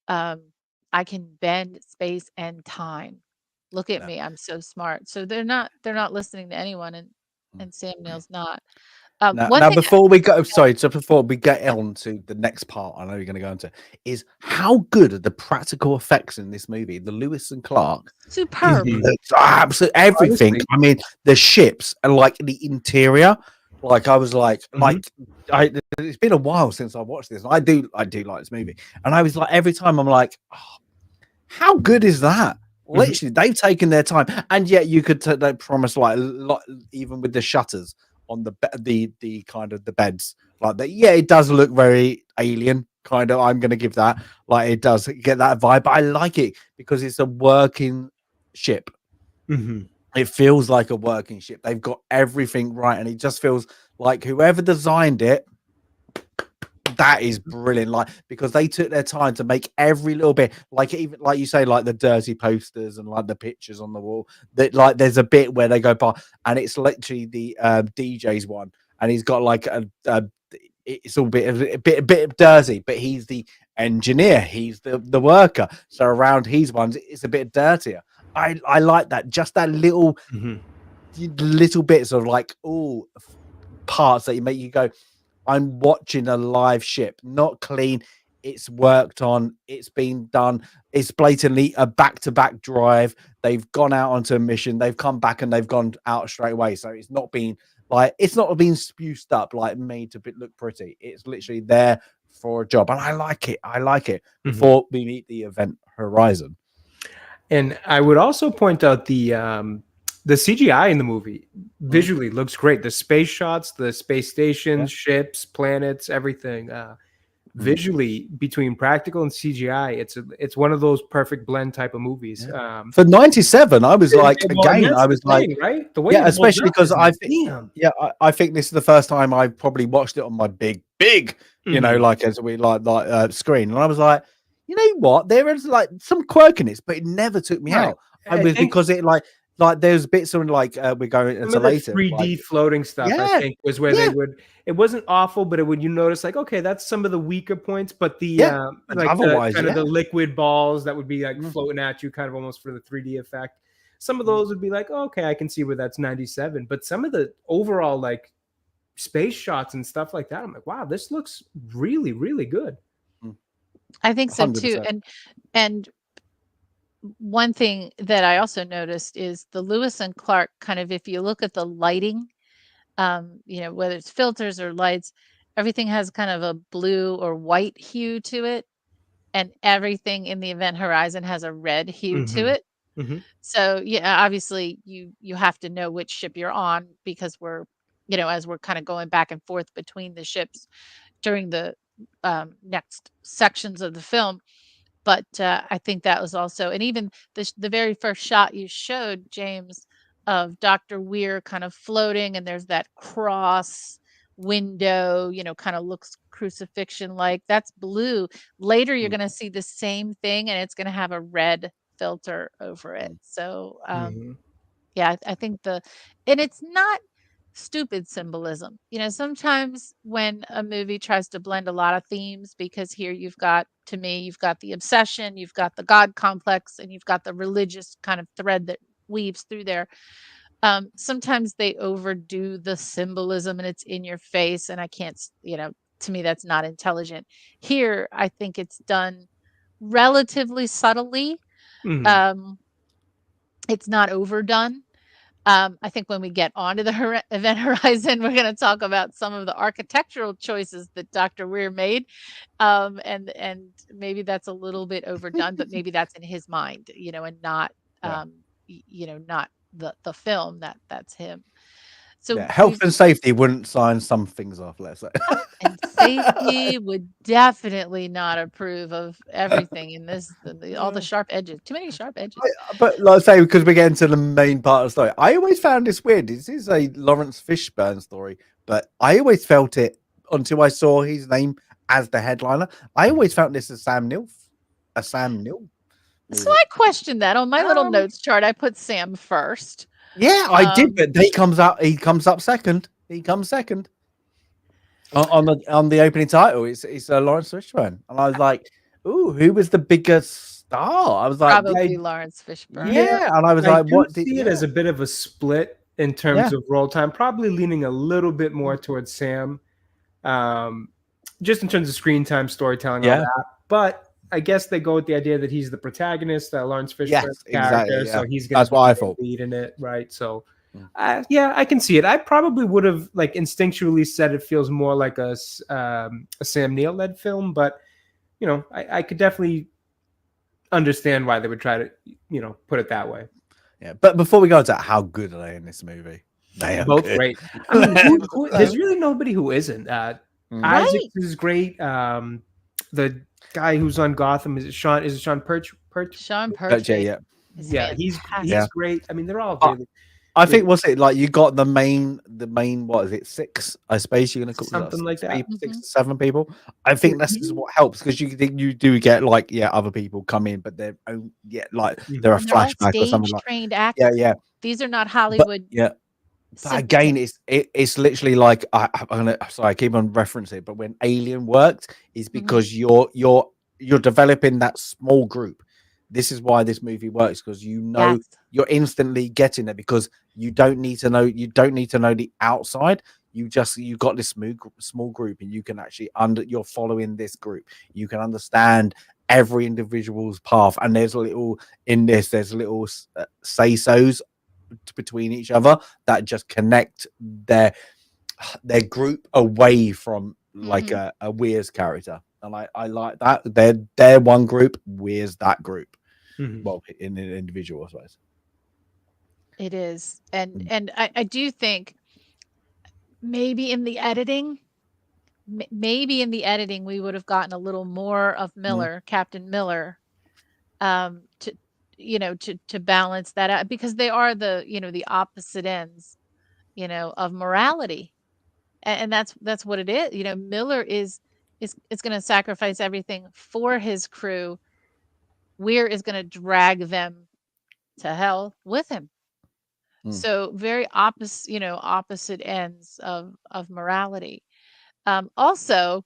I can bend space and time. Look at me. I'm so smart. So they're not listening to anyone, and Sam Neill's not. Now before we go, before we get on to the next part, I know you're going to go into, is how good are the practical effects in this movie? The Lewis and Clark, superb, absolutely everything. I mean, the ships and like the interior. Like I was like, it's been a while since I watched this. I do like this movie, and I was like, every time I'm like, oh, how good is that? Literally, they've taken their time, and yet you could they promise like even with the shutters on the kind of the beds like that. Yeah, it does look very alien kind of. I'm going to give that, like, it does get that vibe, but I like it because it's a working ship. It feels like a working ship. They've got everything right, and it just feels like whoever designed it, that is brilliant. Like, because they took their time to make every little bit, like, even like you say, like the dirty posters and like the pictures on the wall. That, like, there's a bit where they go by, and it's literally the DJ's one, and he's got like it's all a bit dirty, but he's the engineer, he's the worker. So around his ones, it's a bit dirtier. I like that, just that little bits of like, parts that you make you go, I'm watching a live ship, not clean. It's worked on. It's been done. It's blatantly a back-to-back drive. They've gone out onto a mission. They've come back and they've gone out straight away. So it's not been spruced up, like made to look pretty. It's literally there for a job, and I like it. I like it. Before we meet the event horizon. And I would also point out the CGI in the movie visually looks great. The space shots, the space stations, ships, planets, everything. Visually, between practical and CGI, it's one of those perfect blend type of movies. For 97, I was like, I was like, right? The way especially because I think this is the first time I probably watched it on my big, you know, like as we like screen, and I was like, you know what, there is like some quirkiness, but it never took me out. Because it like there's bits of like we're going into later 3D floating stuff. I think was where they would. It wasn't awful, but it would, you notice like, okay, that's some of the weaker points, but the like otherwise the, kind of the liquid balls that would be like floating at you, kind of almost for the 3D effect. Some of those would be like, oh, okay, I can see where that's 97, but some of the overall like space shots and stuff like that, I'm like, wow, this looks really, really good. I think so too. 100%. And one thing that I also noticed is the Lewis and Clark kind of, if you look at the lighting, you know, whether it's filters or lights, everything has kind of a blue or white hue to it. And everything in the event horizon has a red hue to it. So yeah, obviously you have to know which ship you're on, because we're, you know, as we're kind of going back and forth between the ships during the next sections of the film. But I think that was also, and even the very first shot you showed, James, of Dr. Weir kind of floating, and there's that cross window, you know, kind of looks crucifixion like. That's blue. Later, you're going to see the same thing, and it's going to have a red filter over it. So, yeah, I think and it's not stupid symbolism. You know, sometimes when a movie tries to blend a lot of themes, because here you've got the obsession, you've got the God complex, and you've got the religious kind of thread that weaves through there. Sometimes they overdo the symbolism and it's in your face, and I can't, you know, to me, that's not intelligent. Here, I think it's done relatively subtly. It's not overdone. I think when we get onto the event horizon, we're going to talk about some of the architectural choices that Dr. Weir made. And maybe that's a little bit overdone, but maybe that's in his mind, you know, and not, you know, not the film that's him. So health and safety wouldn't sign some things off, let's say. And safety would definitely not approve of everything in this, all the sharp edges. Too many sharp edges. But like I say, because we're getting to the main part of the story, I always found this weird. This is a Laurence Fishburne story, but I always felt it until I saw his name as the headliner. I always felt this as Sam Neill. So I questioned that on my little notes chart. I put Sam first. Yeah, I did, but he comes up second. He comes second on the opening title. It's Laurence Fishburne, and I was like, "Ooh, who was the biggest star?" I was like, probably Laurence Fishburne. Yeah, and I was like, "What?" See it as a bit of a split in terms of role time, probably leaning a little bit more towards Sam, just in terms of screen time, storytelling, all that. But I guess they go with the idea that he's the protagonist, Laurence Fishburne's character, so he's going to be the lead in it, right? So, I can see it. I probably would have like instinctually said it feels more like a Sam Neill led film, but you know, I could definitely understand why they would try to, you know, put it that way. Yeah, but before we go into how good are they in this movie? They are both good. great. I mean, there's really nobody who isn't. Isaac is great. The guy who's on Gotham, is it Sean Perch? Sean Perch, he's great. I mean, they're all really I think what's it like? You got the main. What is it? 6? I suppose you're gonna call something like that. 6 to 7 people. I think that's just what helps, because you do get like other people come in, but they're they're a flashback or something like trained actors. Yeah. These are not Hollywood. But again, it's literally like I keep on referencing it, but when Alien worked is because you're developing that small group. This is why this movie works, because you're instantly getting it, because you don't need to know the outside. you've got this small group, and you can actually you're following this group. You can understand every individual's path, and there's little say-sos between each other that just connect their group away from like a Weir's character. And I like that. They're one group, Weir's that group. Well, in an individual, I suppose. It is. And I do think maybe in the editing we would have gotten a little more of Miller, Captain Miller, to balance that out, because they are the opposite ends, of morality. And that's what it is. Miller is going to sacrifice everything for his crew. Weir is going to drag them to hell with him. So very opposite ends of morality. Also,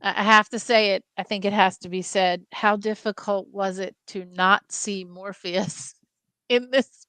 I have to say it. I think it has to be said. How difficult was it to not see Morpheus in this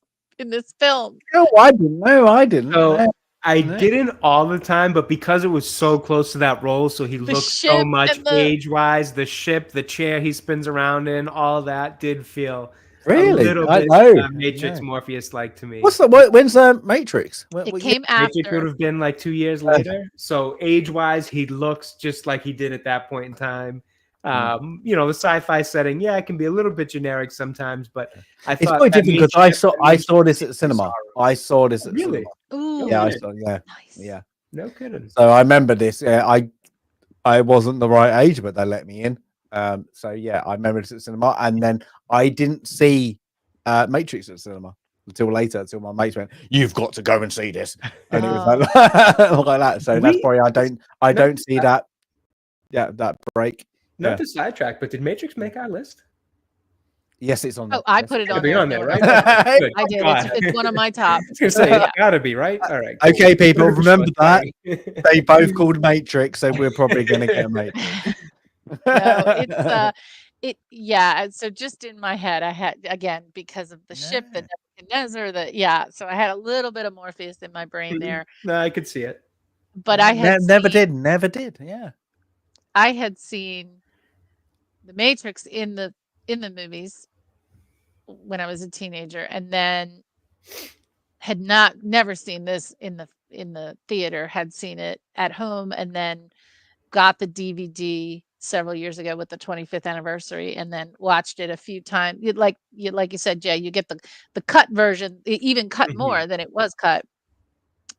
film? No, I didn't know. I didn't all the time, but because it was so close to that role, so he looked so much age-wise. The ship, the chair he spins around in, all that did feel a little bit Matrix Morpheus-like to me. When's Matrix? It came after. Matrix would have been like 2 years later. So age-wise, he looks just like he did at that point in time. The sci-fi setting, it can be a little bit generic sometimes, but I thought it's quite different because I saw this at the cinema. I saw this at the cinema. Ooh, yeah, I saw. Yeah, nice. Yeah. No kidding. So I remember this. Yeah, I wasn't the right age, but they let me in. So yeah, I remember this at the cinema, and then I didn't see Matrix at the cinema until later. Until my mates went, "You've got to go and see this," and it was like that. So that's probably I don't see that. Yeah, that break. Not to sidetrack, but did Matrix make our list? Yes, it's on. Oh, I put it on there, right? I did. It's one of my top. I was gonna say it's gotta be, right? All right. Cool. Okay, people, remember that they both called Matrix, so we're probably gonna get a Matrix. No, it's So just in my head, I had, again, because of the ship, the Nebuchadnezzar, so I had a little bit of Morpheus in my brain there. No, I could see it. But I had never did. Yeah. I had seen the Matrix in the movies when I was a teenager, and then had never seen this in the theater, had seen it at home, and then got the DVD several years ago with the 25th anniversary, and then watched it a few times. Like you said, Jay, you get the cut version, even cut more than it was cut,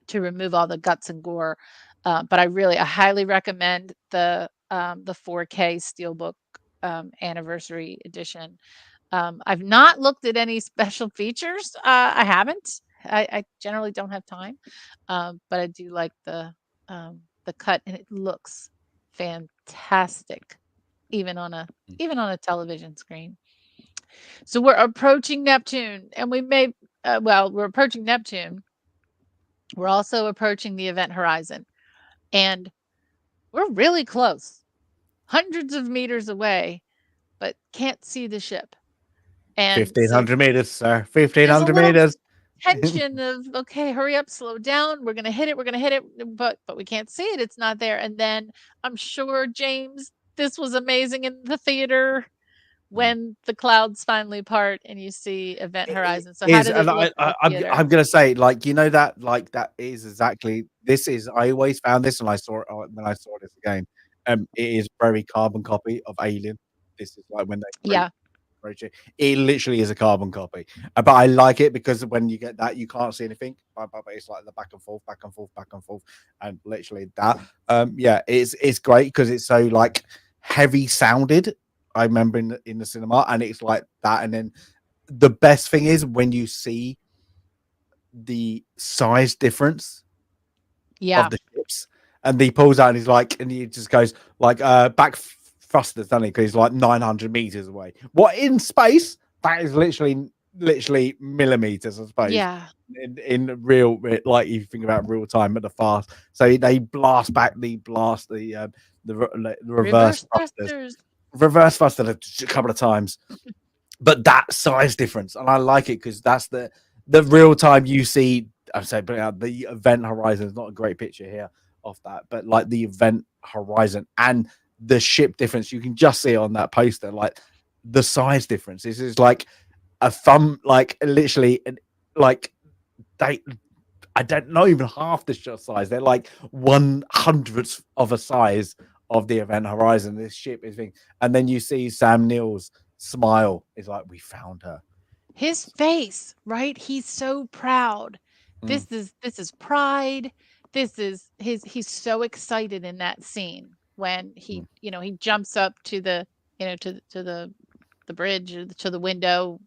to remove all the guts and gore. But I highly recommend the 4K Steelbook anniversary edition. I've not looked at any special features. I haven't. I generally don't have time, but I do like the cut, and it looks fantastic, even on a television screen. So we're approaching Neptune, and we're approaching Neptune. We're also approaching the event horizon, and we're really close, hundreds of meters away, but can't see the ship. And 1,500 meters, sir. 1,500 meters. Tension of, okay, hurry up, slow down. We're gonna hit it, but we can't see it. It's not there. And then I'm sure, James, this was amazing in the theater when the clouds finally part and you see event horizon. So how did it look? I'm gonna say, that is exactly. This is. I always found this, and I saw it when I saw this again. It is very carbon copy of Alien. This is like when they it literally is a carbon copy, but I like it because when you get that, you can't see anything, but it's like the back and forth, and literally that. It's great because it's so like heavy sounded. I remember in the cinema, and it's like that. And then the best thing is when you see the size difference of the ships, and he pulls out and he's like, and he just goes like back thrusters, doesn't he? Because he's like 900 meters away. What in space? That is literally millimeters, I suppose. Yeah. In real, like you think about real time at the fast. So they blast back. The reverse thrusters. Reverse thruster a couple of times, but that size difference, and I like it because that's the real time you see I'm saying, but the event horizon is not a great picture here of that, but like the event horizon and the ship difference, you can just see on that poster, like the size difference. This is like a thumb, like literally, like they. I don't know even half the shot size. They're like 1/100th of a size of the event horizon. This ship is thing, and then you see Sam Neill's smile. It's like, we found her. His face, right? He's so proud. This is pride. This is he's so excited in that scene when he, he jumps up to the, to the bridge or to the window,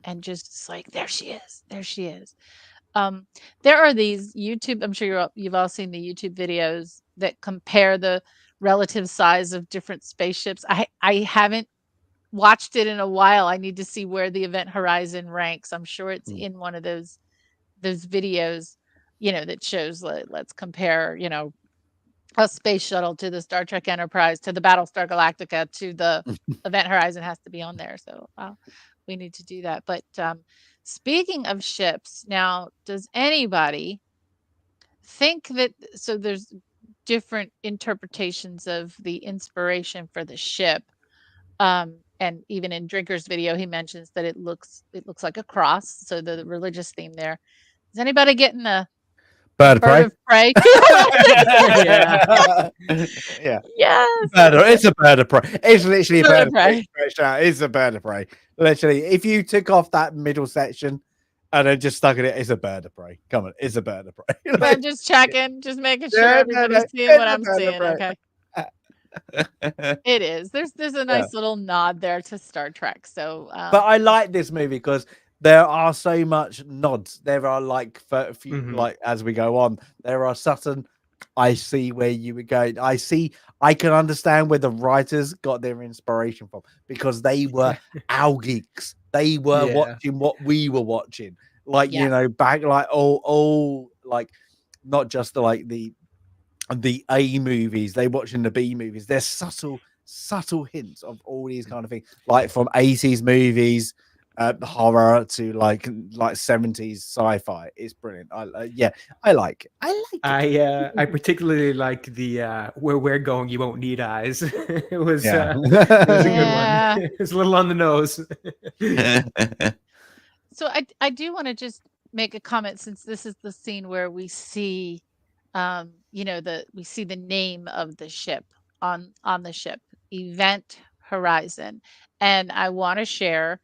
and just like, there she is. There she is. There are these YouTube, I'm sure you've all seen the YouTube videos that compare the relative size of different spaceships. I haven't watched it in a while. I need to see where the Event Horizon ranks. I'm sure it's in one of those videos, that shows, let's compare, a space shuttle to the Star Trek Enterprise to the Battlestar Galactica to the Event Horizon has to be on there. So we need to do that. But speaking of ships, now, does anybody think that, so there's different interpretations of the inspiration for the ship. And even in Drinker's video, he mentions that it looks like a cross. So the religious theme there. Is anybody getting a bird of prey? Yeah. Yes. It's a bird of prey. It's literally a bird of prey. It's a bird of prey. Literally, if you took off that middle section and then just stuck it's a bird of prey. Come on, it's a bird of prey. I'm just checking, just making sure everybody's seeing what I'm seeing. Okay. It is. There's a nice little nod there to Star Trek. So, but I like this movie because there are so much nods. There are like a few, like as we go on, there are certain. I see where you were going. I can understand where the writers got their inspiration from because they were our geeks. They were watching what we were watching, like back like all like not just the A movies, they watching the B movies. There's subtle hints of all these kind of things, like from 80s movies, horror to like 70s sci-fi. It's brilliant. I like it. I particularly like the where we're going, you won't need eyes. It was a good one. It's a little on the nose. So I do want to just make a comment, since this is the scene where we see we see the name of the ship on the ship, Event Horizon. And I want to share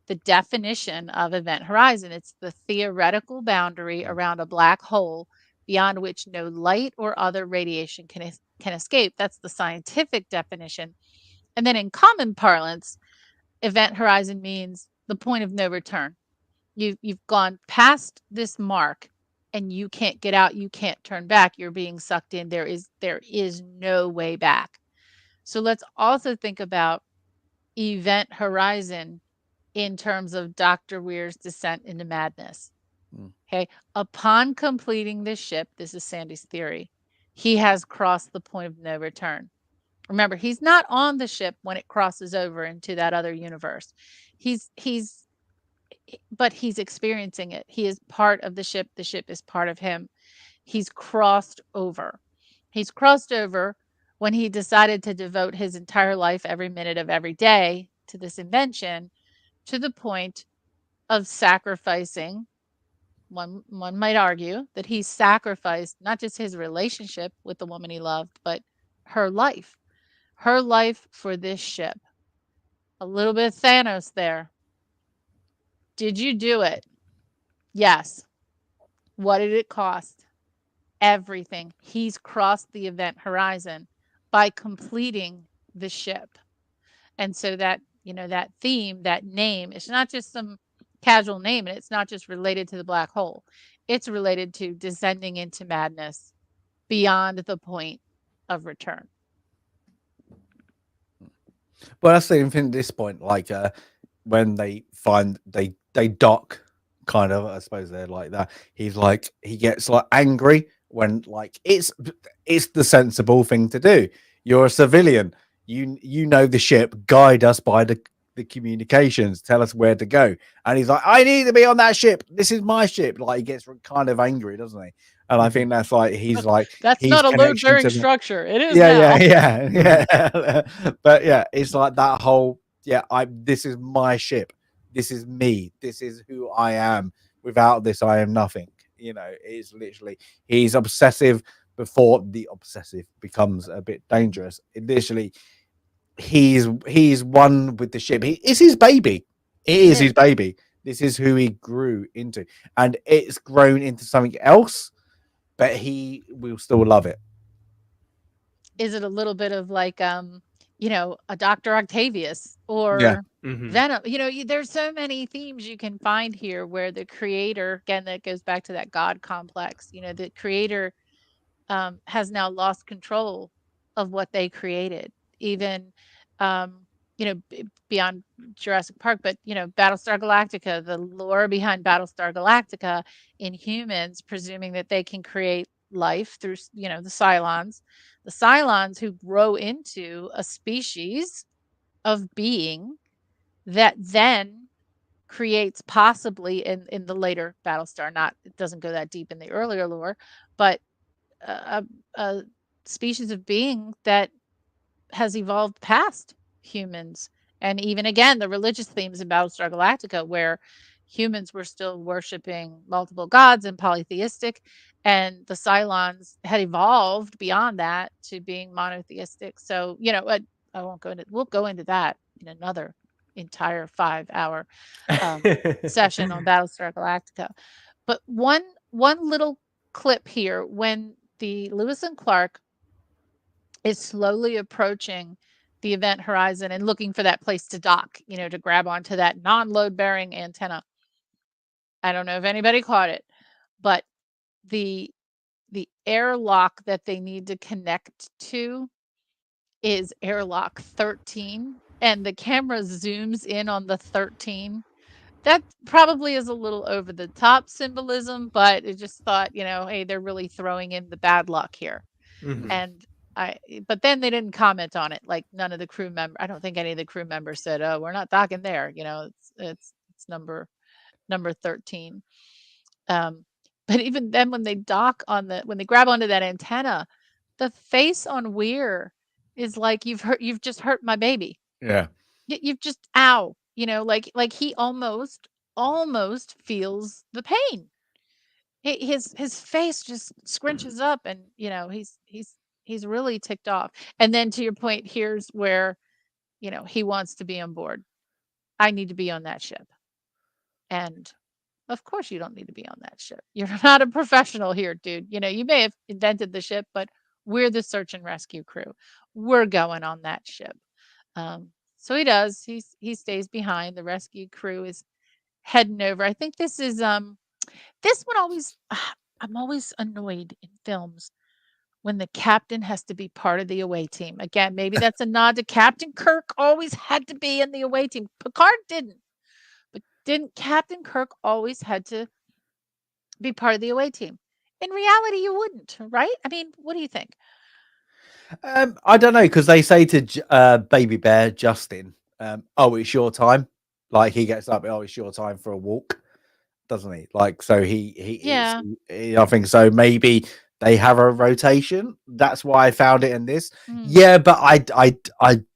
the definition of Event Horizon. It's the theoretical boundary around a black hole beyond which no light or other radiation can escape. That's the scientific definition. And then in common parlance, Event Horizon means the point of no return. You've gone past this mark and you can't get out, you can't turn back, you're being sucked in. There is no way back. So let's also think about Event Horizon in terms of Dr. Weir's descent into madness. Okay. Upon completing this ship, this is Sandy's theory, he has crossed the point of no return. Remember, he's not on the ship when it crosses over into that other universe. But he's experiencing it. He is part of the ship. The ship is part of him. He's crossed over. He's crossed over when he decided to devote his entire life, every minute of every day, to this invention, to the point of sacrificing. One might argue that he sacrificed not just his relationship with the woman he loved, but her life for this ship. A little bit of Thanos there. Did you do it? Yes. What did it cost? Everything. He's crossed the Event Horizon by completing the ship. And so that, that theme, that name, it's not just some casual name, and it's not just related to the black hole. It's related to descending into madness beyond the point of return. Well, that's the thing at this point, like when they dock, kind of, I suppose they're like that. He gets like angry when like it's the sensible thing to do. You're a civilian. You know the ship. Guide us by the communications, tell us where to go. And he's like, I need to be on that ship. This is my ship. Like, he gets kind of angry, doesn't he? And I think that's like, he's like, that's not a load bearing structure. It is now. Yeah. But yeah, it's like that whole, this is my ship. This is me. This is who I am. Without this, I am nothing. It's literally, he's obsessive before the obsessive becomes a bit dangerous. Initially, he's one with the ship. It's his baby. It is his baby. This is who he grew into, and it's grown into something else, but he will still love it. Is it a little bit of like a Dr. Octavius or Venom? There's so many themes you can find here where the creator, again, that goes back to that God complex, the creator has now lost control of what they created, even beyond Jurassic Park, but Battlestar Galactica, the lore behind Battlestar Galactica in humans, presuming that they can create life through the Cylons who grow into a species of being that then creates, possibly in the later Battlestar, it doesn't go that deep in the earlier lore, but a species of being that has evolved past humans. And even again, the religious themes in Battlestar Galactica, where humans were still worshiping multiple gods and polytheistic, and the Cylons had evolved beyond that to being monotheistic. So, I won't go into, we'll go into that in another entire 5-hour session on Battlestar Galactica. But one little clip here, when the Lewis and Clark is slowly approaching the event horizon and looking for that place to dock, to grab onto that non-load bearing antenna. I don't know if anybody caught it, but the airlock that they need to connect to is airlock 13, and the camera zooms in on the 13. That probably is a little over the top symbolism, but it just thought, hey, they're really throwing in the bad luck here. And but then they didn't comment on it. Like, none of the crew member, I don't think any of the crew members said, oh, we're not docking there. It's number 13. But even then, when they dock when they grab onto that antenna, the face on Weir is like, you've just hurt my baby. Yeah. You've just, ow, like he almost feels the pain. His face just scrunches up, and he's really ticked off. And then, to your point, here's where he wants to be on board. I need to be on that ship. And of course you don't need to be on that ship. You're not a professional here, dude. You may have invented the ship, but we're the search and rescue crew. We're going on that ship. So he does. He stays behind. The rescue crew is heading over. I think this is this one always, I'm always annoyed in films when the captain has to be part of the away team. Again, maybe that's a nod to Captain Kirk always had to be in the away team. Picard didn't. But didn't Captain Kirk always had to be part of the away team? In reality, you wouldn't, right? I mean, what do you think? I don't know, because they say to Baby Bear, Justin, oh, it's your time. Like, he gets up, oh, it's your time for a walk, doesn't he? Like, so Yeah. I think so. Maybe they have a rotation. That's why I found it in this. Yeah, but I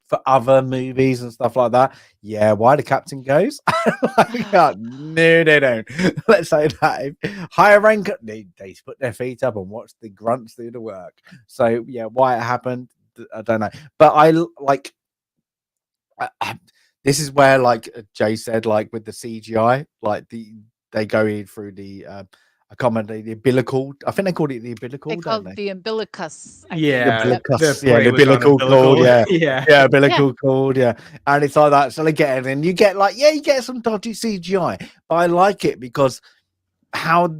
for other movies and stuff like that, yeah, why the captain goes? No. Let's say that higher rank, they put their feet up and watch the grunts do the work. So yeah, why it happened, I don't know. But I like, this is where, like Jay said, like with the CGI, like they go in through the I can't remember the umbilical. I think they called it the umbilical. They called it the umbilicus. Yeah, the umbilical cord. Yeah, umbilical cord. Yeah, and it's like that. So they get it, and you get like, you get some dodgy CGI, but I like it because how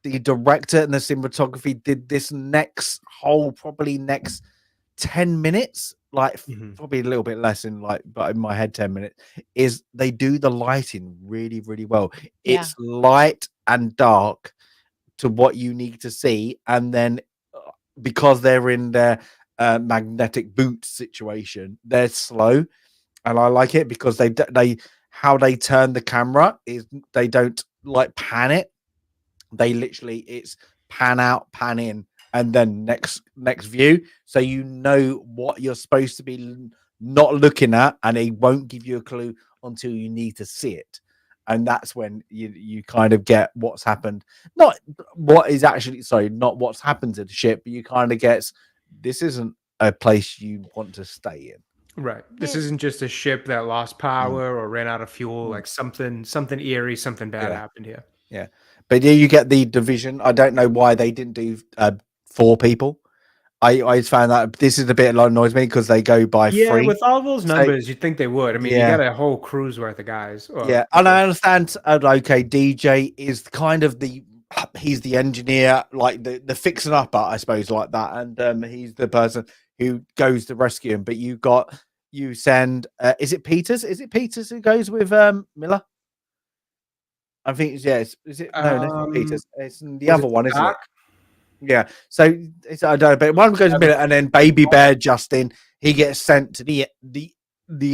the director and the cinematography did this probably next 10 minutes, like probably a little bit less but in my head 10 minutes, is they do the lighting really, really well. It's light and dark to what you need to see, and then because they're in their magnetic boot situation, they're slow, and I like it because they how they turn the camera is they don't like pan it. They literally it's pan out, pan in, and then next view, so you know what you're supposed to be not looking at, and it won't give you a clue until you need to see it. And that's when you kind of get what's happened, not what is actually, sorry, not what's happened to the ship, but you kind of get this isn't a place you want to stay in. Right. This isn't just a ship that lost power or ran out of fuel. Like something eerie, something bad happened here. Yeah, but yeah, you get the division. I don't know why they didn't do 4 people. I found that this is a bit annoys me because they go by 3. With all those numbers, you'd think they would. I mean, you got a whole crew's worth of guys. And I understand. Okay, DJ is kind of he's the engineer, like the fixing upper, I suppose, like that, and he's the person who goes to rescue him. But you send. Is it Peters? Is it Peters who goes with Miller? I think is it? No, not Peters. It's the other one, isn't it? Yeah. So it's I don't know, but one goes a minute, and then Baby Bear Justin, he gets sent to the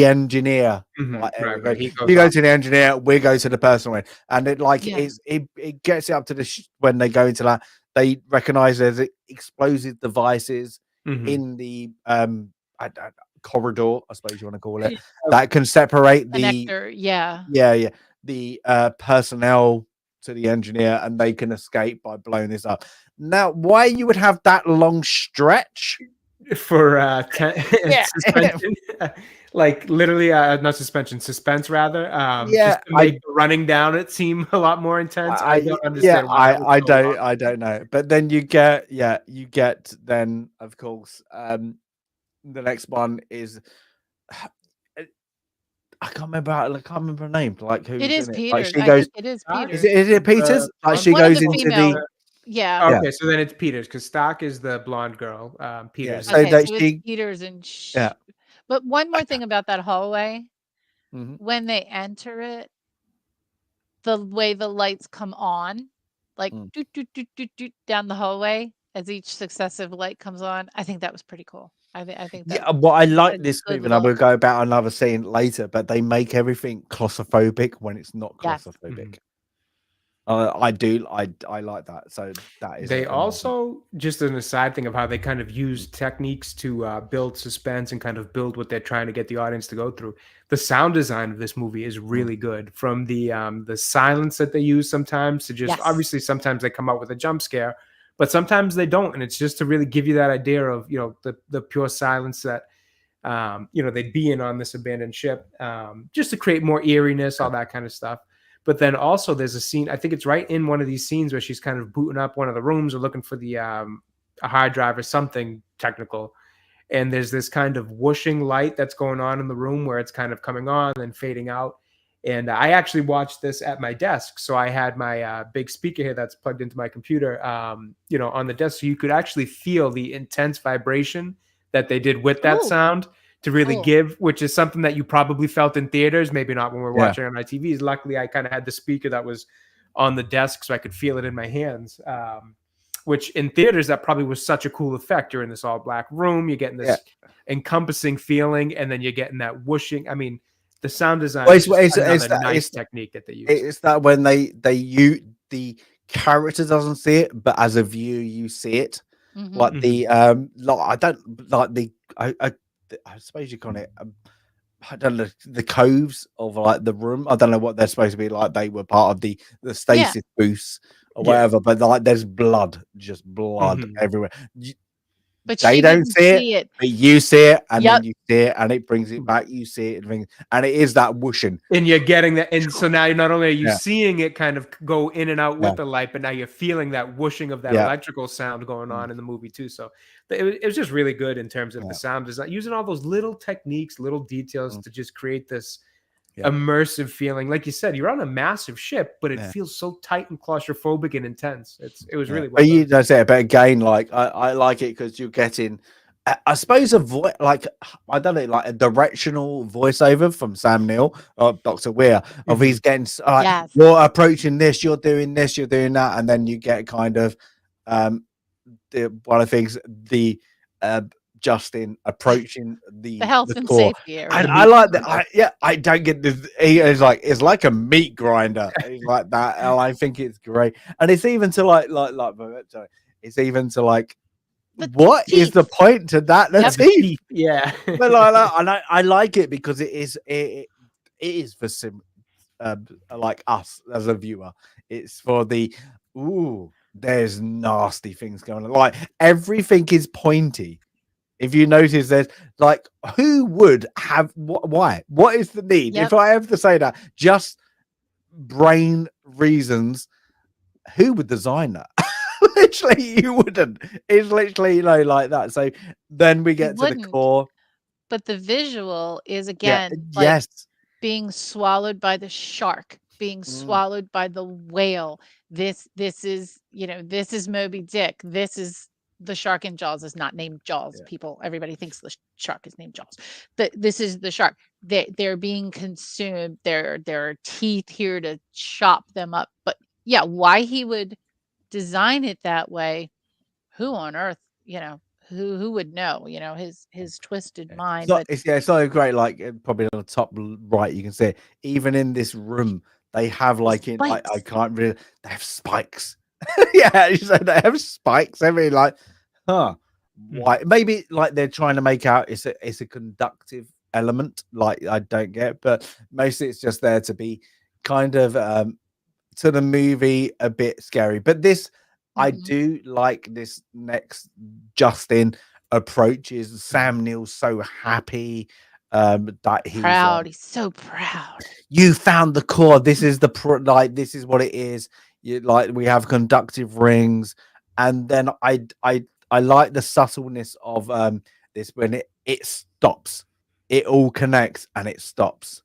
engineer. Like, he goes to the engineer, we go to the personal one, and it it gets it up to when they go into that, they recognize there's explosive devices in the corridor, I suppose you want to call it, that can separate the personnel to the engineer, and they can escape by blowing this up. Now, why you would have that long stretch for suspension, like literally not suspension, suspense rather, just to make running down it seem a lot more intense. I don't understand. I don't know. But then you get then, of course, the next one is I can't remember her name. Like who? It is Peters. Like she goes. It is Peters. Is it Peters? Like she goes into the. Yeah. Okay, so then it's Peters because Stock is the blonde girl. Peters. So it's Peters and But one more thing about that hallway, when they enter it, the way the lights come on, like doot, doot, doot, doot, doot, down the hallway as each successive light comes on, I think that was pretty cool. I think that well, I like this movie, and I will go about another scene later, but they make everything claustrophobic when it's not claustrophobic. I do. I like that. So that is. They also, just an aside thing of how they kind of use techniques to build suspense and kind of build what they're trying to get the audience to go through. The sound design of this movie is really good. From the silence that they use sometimes to just obviously sometimes they come out with a jump scare, but sometimes they don't, and it's just to really give you that idea of the pure silence that they'd be in on this abandoned ship, just to create more eeriness, all that kind of stuff. But then also there's a scene, I think it's right in one of these scenes where she's kind of booting up one of the rooms or looking for the a hard drive or something technical. And there's this kind of whooshing light that's going on in the room where it's kind of coming on and fading out. And I actually watched this at my desk. So I had my big speaker here that's plugged into my computer, on the desk. So you could actually feel the intense vibration that they did with that sound to really give, which is something that you probably felt in theaters, maybe not when we're watching on my TVs. Luckily, I kind of had the speaker that was on the desk so I could feel it in my hands, which in theaters, that probably was such a cool effect. You're in this all black room, you're getting this encompassing feeling, and then you're getting that whooshing. I mean, the sound design is another nice technique that they use. It's that when the character doesn't see it, but as a viewer, you see it. Like I suppose you call it. I don't know the coves of like the room. I don't know what they're supposed to be like. They were part of the stasis booths or whatever. But like, there's just blood everywhere. But they don't see it, but you see it, and then you see it, and it brings it back. You see it, and it is that whooshing, and you're getting that. And so now, not only are you seeing it kind of go in and out with the light, but now you're feeling that whooshing of that electrical sound going on in the movie too. So it was just really good in terms of the sound design, using all those little techniques, little details to just create this immersive feeling. Like you said, you're on a massive ship, but it feels so tight and claustrophobic and intense. It was really well done. That's it. But again, like I like it because you're getting, I suppose, like I don't know, like a directional voiceover from Sam Neill or Dr. Weir of he's getting you're approaching this, you're doing this, you're doing that, and then you get kind of one of the things Justin approaching the health and core. safety area. And I like that. I don't get this. It's like a meat grinder. It's like that. And I think it's great. And it's even to like it's even to like, what is the point to that? The teeth. Yeah. But I like it because it is for like us as a viewer. It's for the there's nasty things going on. Like everything is pointy. If you notice, there's like, who would have why? What is the need? If I have to say that, just brain reasons, who would design that? Literally, you wouldn't. It's literally like that. So then we get to the core. But the visual is again like being swallowed by the shark, being swallowed by the whale. This is, this is Moby Dick. This is the shark in Jaws is not named Jaws. Everybody thinks the shark is named Jaws, but this is the shark. They're being consumed. There are teeth here to chop them up. But yeah, why he would design it that way, who on earth, who would know, his twisted mind. It's so great. Like probably on the top right, you can see it. Even in this room, they have like I can't really. They have spikes. Yeah, so they have spikes. I mean, like, why? Maybe like they're trying to make out it's a conductive element. Like I don't get, but mostly it's just there to be kind of to the movie a bit scary. But this, I do like this next Justin approach. Is Sam Neill's so happy that he's proud. He's so proud. You found the core. This is this is what it is. We have conductive rings, and then I like the subtleness of this when it stops, it all connects and it stops,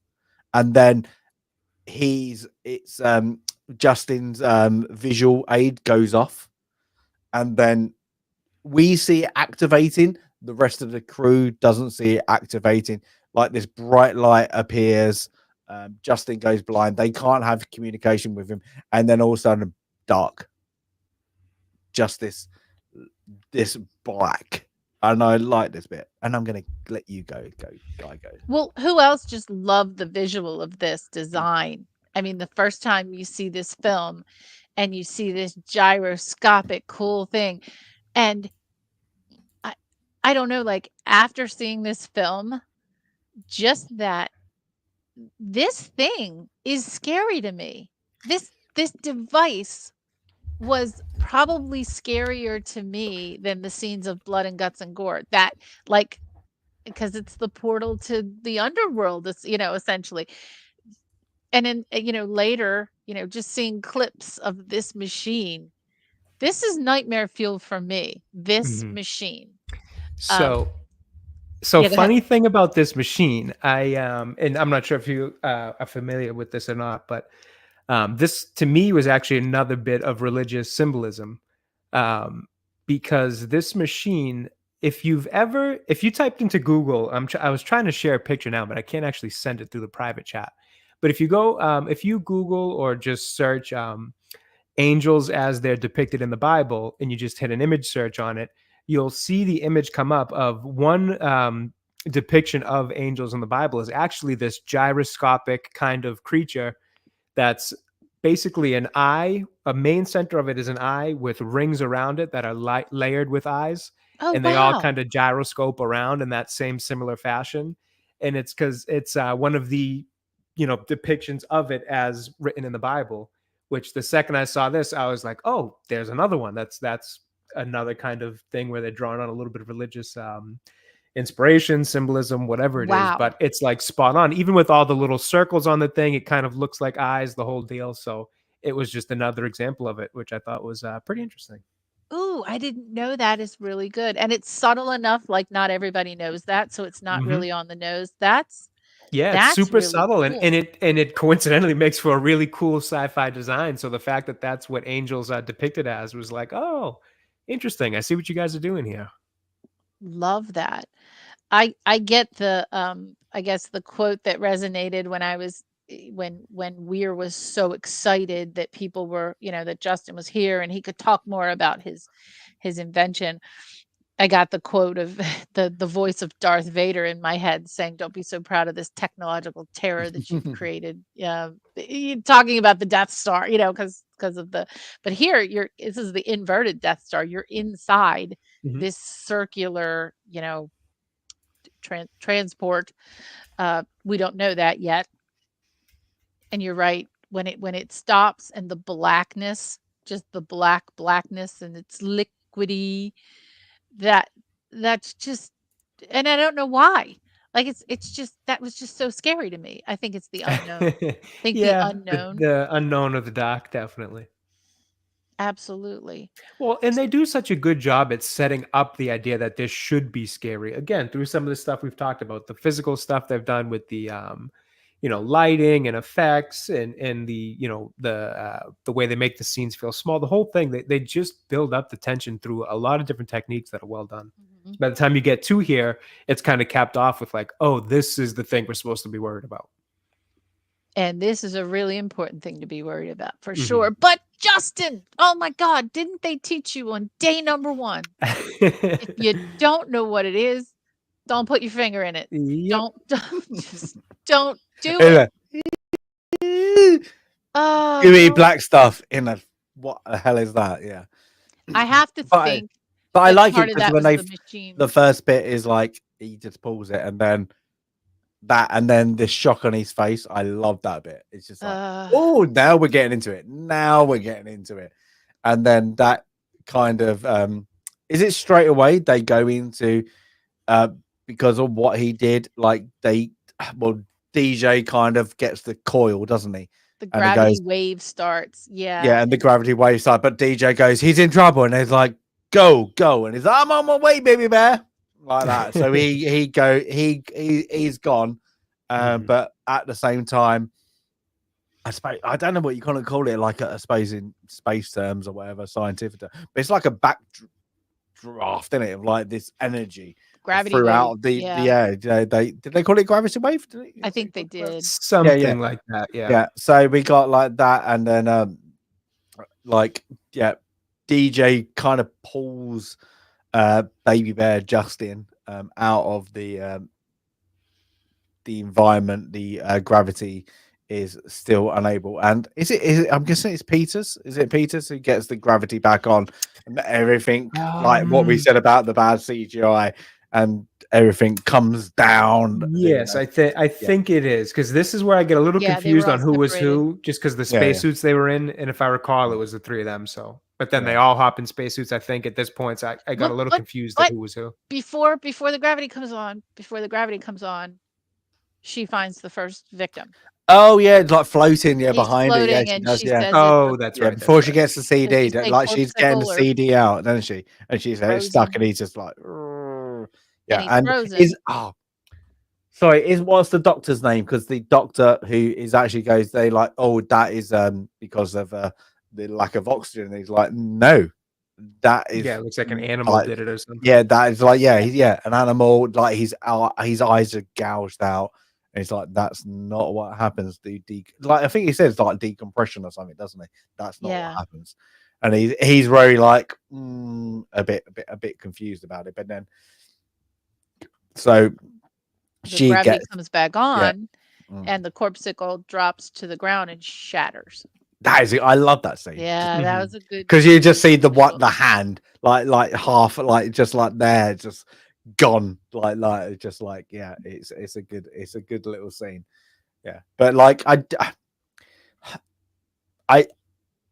and then Justin's visual aid goes off, and then we see it activating. The rest of the crew doesn't see it activating. Like this bright light appears. Justin goes blind. They can't have communication with him, and then all of a sudden, dark. Just this black, and I like this bit. And I'm gonna let you go. Well, who else just loved the visual of this design? I mean, the first time you see this film, and you see this gyroscopic cool thing, and I don't know, like after seeing this film, just that. This thing is scary to me. This device was probably scarier to me than the scenes of blood and guts and gore. That, like, because it's the portal to the underworld, it's, essentially. And then, later, just seeing clips of this machine, this is nightmare fuel for me. This machine. So funny thing about this machine, and I'm not sure if you are familiar with this or not, but this to me was actually another bit of religious symbolism, because this machine, if you typed into Google, I was trying to share a picture now, but I can't actually send it through the private chat. But if you go, if you Google or just search angels as they're depicted in the Bible, and you just hit an image search on it, you'll see the image come up of one depiction of angels in the Bible is actually this gyroscopic kind of creature that's basically an eye. A main center of it is an eye with rings around it that are layered with eyes. And they all kind of gyroscope around in that same similar fashion. And it's because it's one of the, depictions of it as written in the Bible, which the second I saw this, I was like, oh, there's another one. That's another kind of thing where they're drawing on a little bit of religious inspiration, symbolism, whatever it is, but it's like spot on. Even with all the little circles on the thing, it kind of looks like eyes, the whole deal. So it was just another example of it, which I thought was pretty interesting. Ooh, I didn't know that. Is really good. And it's subtle enough, like not everybody knows that, so it's not really on the nose. That's it's super really subtle, cool. and it coincidentally makes for a really cool sci-fi design. So the fact that that's what angels are depicted as was like, oh, interesting. I see what you guys are doing here. Love that. I get the I guess the quote that resonated when I was when Weir was so excited that people were, that Justin was here and he could talk more about his invention. I got the quote of the voice of Darth Vader in my head saying, "Don't be so proud of this technological terror that you've created." Yeah, talking about the Death Star, because of the. But here, this is the inverted Death Star. You're inside this circular, transport. We don't know that yet. And you're right. When it stops and the blackness, just the blackness, and it's liquidy. That that's just and I don't know why. Like, it's just that was just so scary to me. I think it's the unknown. I think the Yeah, unknown. the unknown of the dark, definitely. Absolutely. Well, and they do such a good job at setting up the idea that this should be scary. Again, through some of the stuff we've talked about, the physical stuff they've done with the lighting and effects and the way they make the scenes feel small. The whole thing, they just build up the tension through a lot of different techniques that are well done. Mhm. By the time you get to here, it's kind of capped off with like, oh, this is the thing we're supposed to be worried about. And this is a really important thing to be worried about for sure. But Justin, oh my God, didn't they teach you on day number 1? If you don't know what it is, don't put your finger in it. Yep. Just don't do it. Oh, Give me no. black stuff in a. What the hell is that? Yeah. I have to think. But I like it part of because that when was they the machine. the first bit is like he just pulls it and then this shock on his face. I love that bit. It's just like, oh, now we're getting into it. And then that kind of is it straight away they go into because of what he did, like DJ kind of gets the coil, doesn't he? The And he gravity goes, wave starts. Yeah. yeah, and the gravity wave side, but DJ goes, he's in trouble, and he's like, go, and he's like, I'm on my way, baby bear, like that. So he's gone, but at the same time, I suppose I don't know what you kind of call it, like I suppose in space terms or whatever, scientific term, but it's like a backdraft, isn't it, of like this energy Gravity throughout wave. they did they call it gravity wave? I think they did. Something like that. Yeah. So we got like that, and then DJ kind of pulls baby bear Justin out of the environment. The gravity is still unable, and is it I'm guessing it's Peters. Is it Peters who gets the gravity back on and everything, like what we said about the bad CGI, and everything comes down? Yes, I think it is, because this is where I get a little confused on who was who, just because the spacesuits they were in, and if I recall, it was the 3 of them. So, but then they all hop in spacesuits. I think at this point, so I got a little confused at who was who. Before the gravity comes on, she finds the first victim. Oh yeah, it's like floating, He's behind it. Yeah, and does, she says, "Oh, that's right." Before she gets the CD, say like she's getting the corpsicle or- CD out, doesn't she? And she's stuck, and he's just like, yeah, he's and frozen. sorry, what's the doctor's name? Because the doctor who is actually goes, they like, oh, that is because of the lack of oxygen. And he's like, no, that is it looks like an animal did it or something. Yeah, that is like, an animal, like his eyes are gouged out. And it's like, that's not what happens. Like I think he says like decompression or something, doesn't he? That's not what happens. And he's very like a bit confused about it. But then so the gravity comes back on, and the corpsicle drops to the ground and shatters. That is it. I love that scene. Yeah, that was a good, because you just see the hand like half, like just like there, just gone, like just like it's a good little scene. Yeah, but like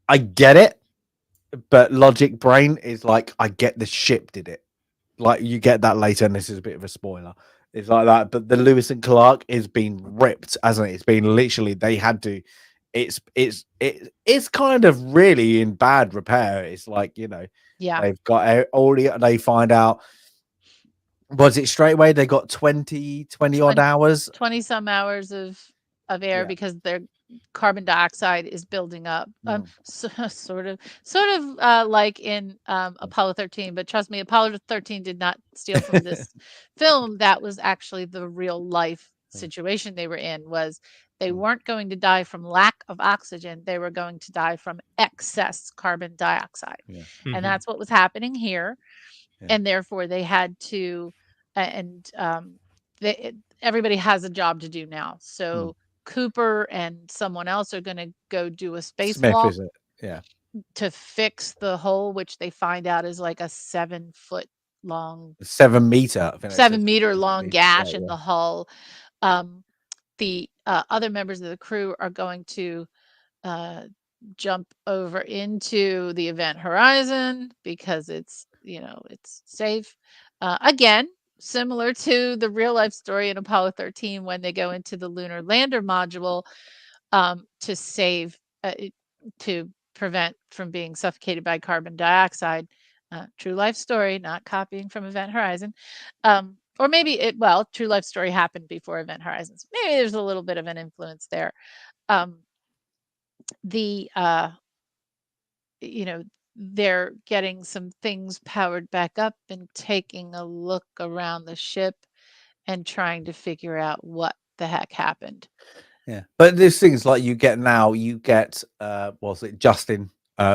I get it, but logic brain is like, I get the ship did it. Like you get that later, and this is a bit of a spoiler. It's like that, but the Lewis and Clark is being ripped, hasn't it? It's been literally, they had to. It's kind of really in bad repair. It's like, they've got they find out. Was it straight away? They got 20 odd hours, 20 some hours of air because their carbon dioxide is building up. Sort of like in Apollo 13, but trust me, Apollo 13 did not steal from this film. That was actually the real life situation they were in. Was they weren't going to die from lack of oxygen. They were going to die from excess carbon dioxide. And that's what was happening here. and therefore they had to, and everybody has a job to do now. So Cooper and someone else are going to go do a Smith, spacewalk is it? Yeah. to fix the hole, which they find out is like a 7-foot long, 7 meter, I think 7-meter long 7 meters, gash in the hull. The other members of the crew are going to jump over into the event horizon because it's, it's safe. Again, similar to the real life story in Apollo 13 when they go into the lunar lander module to save, to prevent from being suffocated by carbon dioxide. True life story, not copying from Event Horizon. Or maybe true life story happened before Event Horizons. Maybe there's a little bit of an influence there. They're getting some things powered back up and taking a look around the ship and trying to figure out what the heck happened. Yeah, but there's things like you get what's it, Justin,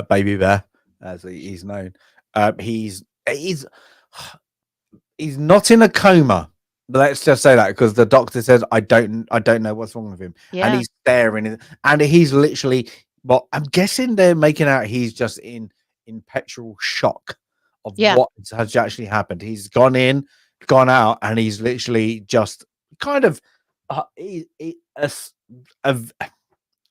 Baby Bear, as he's known. He's not in a coma. Let's just say that, because the doctor says I don't know what's wrong with him, and he's staring, and he's literally. Well, I'm guessing they're making out he's just in perpetual shock of what has actually happened. He's gone in, gone out, and he's literally just kind of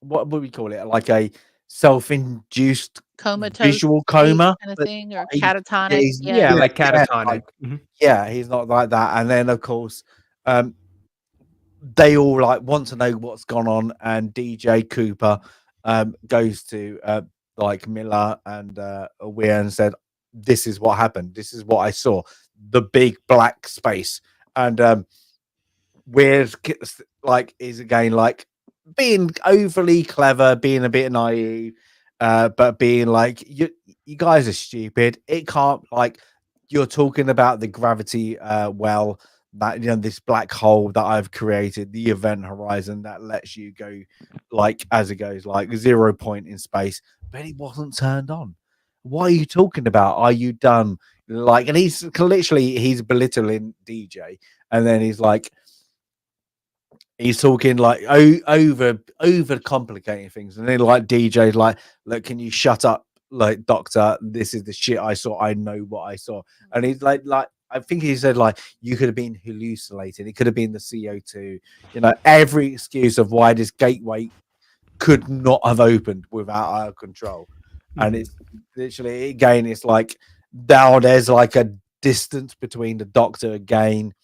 what would we call it? Like a self-induced comatose visual coma kind of thing, or catatonic. Like catatonic. He's not like that. And then of course, they all like want to know what's gone on, and DJ Cooper goes to like Miller and Weir and said, "This is what happened. This is what I saw. The big black space." And Weir like is again like being overly clever, being a bit naive, but being like, you guys are stupid. It can't, like, you're talking about the gravity well, that, this black hole that I've created, the event horizon that lets you go like as it goes, like 0 point in space, but it wasn't turned on. What are you talking about? Are you done? Like, and he's belittling DJ, and then he's like, he's talking like over complicating things, and then like DJ's like, "Look, can you shut up, like, doctor? This is the shit I saw. I know what I saw." And he's like I think he said like, "You could have been hallucinating. It could have been the CO2." Every excuse of why this gateway could not have opened without our control. And it's literally, again, it's like now there's like a distance between the doctor again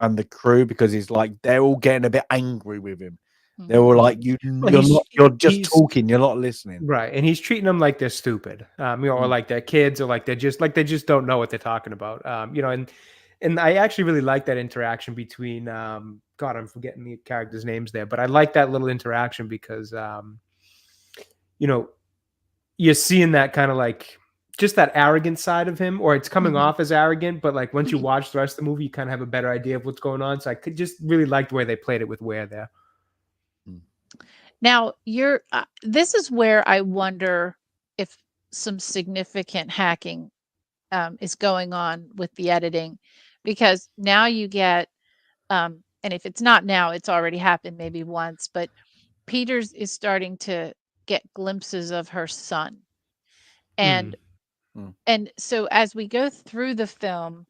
and the crew, because he's like, they're all getting a bit angry with him. They were like, you're just talking, you're not listening. Right. And he's treating them like they're stupid, or like they're kids, or like they just don't know what they're talking about. And I actually really like that interaction between God, I'm forgetting the characters' names there, but I like that little interaction because you're seeing that kind of like just that arrogant side of him, or it's coming off as arrogant, but like once you watch the rest of the movie, you kind of have a better idea of what's going on. So I could just really like the way they played it with Weir there. Now this is where I wonder if some significant hacking is going on with the editing, because now you get, and if it's not now, it's already happened maybe once, but Peters is starting to get glimpses of her son. And so as we go through the film,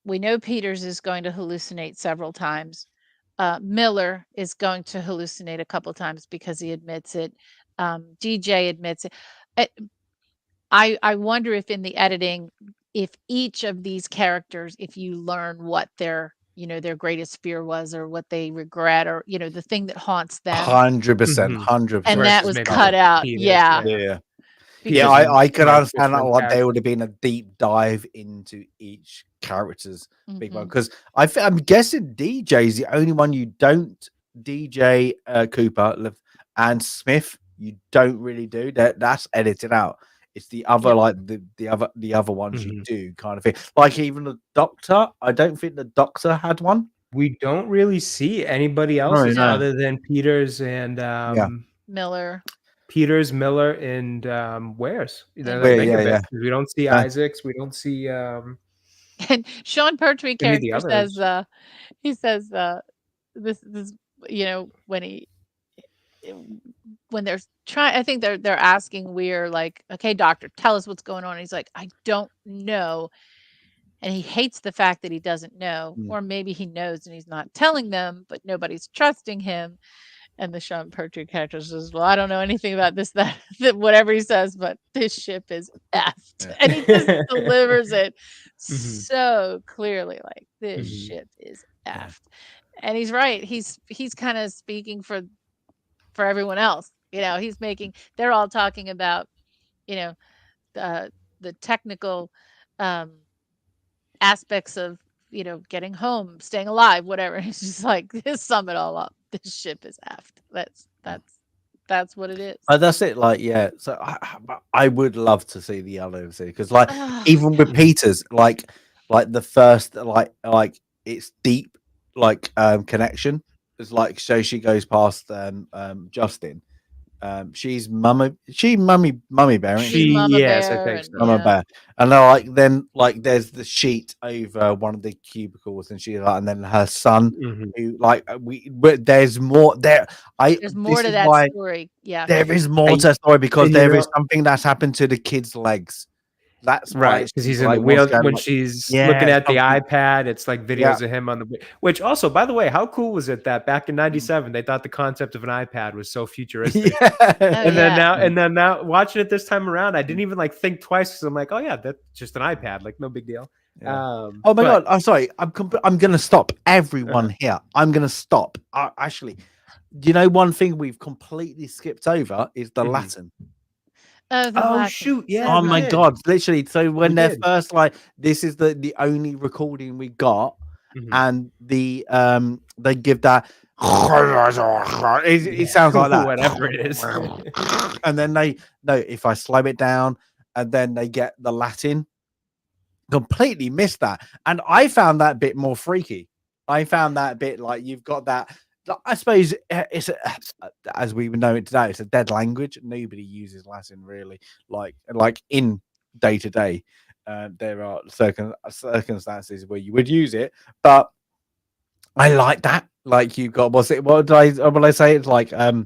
we know Peters is going to hallucinate several times. Miller is going to hallucinate a couple times because he admits it. DJ admits it. I wonder if in the editing, if each of these characters, if you learn what their greatest fear was, or what they regret, or the thing that haunts them. 100%. And that was cut out. Yeah. I could understand that. Like, there would have been a deep dive into each character's big one, because I'm guessing DJ is the only one you don't. DJ Cooper and Smith, you don't really do that. That's edited out. It's the other like the other ones you do, kind of thing. Like even the Doctor, I don't think the Doctor had one. We don't really see anybody else other than Peters and Miller. Peters, Miller, and Wares. They're Where, like yeah. We don't see Isaacs. We don't see. And Sean Pertwee any of the character others. says, he says, this, you know, when they're trying, I think they're asking Weir, like, okay, doctor, tell us what's going on. He's like, I don't know. And he hates the fact that he doesn't know, or maybe he knows and he's not telling them, but nobody's trusting him. And the Sean Pertwee character says, well, I don't know anything about this, that whatever he says, but this ship is effed. Yeah. And he just delivers it so clearly, like, this ship is effed. And he's right. He's kind of speaking for everyone else. You know, they're all talking about, you know, the technical aspects of, you know, getting home, staying alive, whatever. He's just like, just sum it all up. This ship is effed. That's what it is. That's it. Like, yeah. So I would love to see the other scene, because, like, even with Peters, like the first, like it's deep, like connection. It's like, so she goes past Justin. She's mummy bear. Mama bear. And then there's the sheet over one of the cubicles, and she's like, and then her son, who, like, but there's more there. There's more to that story. Yeah, there is more to that story, because there is something that's happened to the kid's legs. That's right, because he's in the wheel when she's looking at the iPad. It's like videos of him on the. Which also, by the way, how cool was it that back in '97 they thought the concept of an iPad was so futuristic? And then now watching it this time around, I didn't even like think twice, because I'm like, oh yeah, that's just an iPad, like no big deal. Oh my god, I'm sorry, I'm gonna stop everyone here. I'm gonna stop. Actually, you know, one thing we've completely skipped over is the Latin. Oh shoot! Yeah. Oh my god! Literally. So when they're first, like, this is the only recording we got, and the they give that. It sounds like that. Whatever it is. And then if I slow it down, and then they get the Latin. Completely missed that, and I found that bit more freaky. I found that bit, like, you've got that. I suppose it's as we know it today, it's a dead language. Nobody uses Latin really, like in day to day. There are circumstances where you would use it, but I like that. Like, you've got, what did I say? It's like because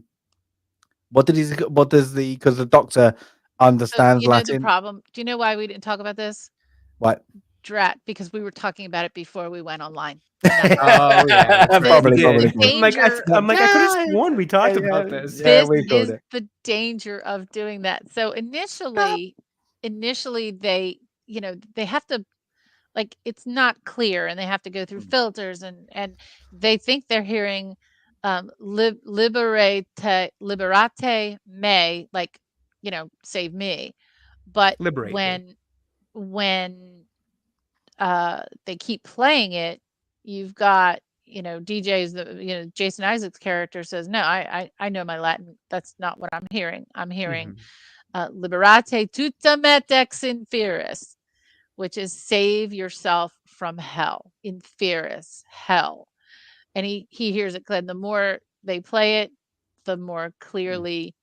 the doctor understands Latin. The problem. Do you know why we didn't talk about this? What? Drat, because we were talking about it before we went online. Oh yeah, probably. I'm like, I could have sworn we talked about this. This is the danger of doing that. So initially they, you know, they have to, like, it's not clear, and they have to go through filters, and they think they're hearing liberate me, like, you know, save me. But liberate when they keep playing it, you've got, you know, DJ's, Jason Isaacs' character says, no, I know my Latin. That's not what I'm hearing. I'm hearing liberate tutta metex inferis, which is save yourself from hell. Inferis, hell. And he hears it clear. The more they play it, the more clearly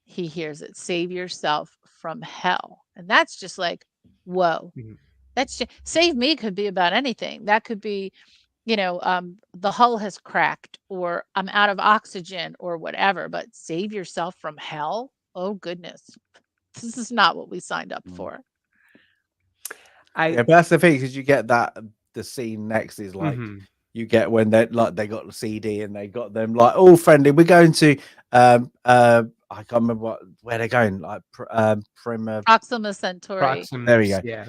he hears it. Save yourself from hell. And that's just like, whoa. That's just, save me could be about anything. That could be, you know, the hull has cracked, or I'm out of oxygen, or whatever. But save yourself from hell? Oh goodness, this is not what we signed up for. But that's the thing, because you get that the scene next is like you get when they got the CD and they got them like all friendly. We're going to I can't remember where they're going, like Proxima Centauri. There we go. Yeah.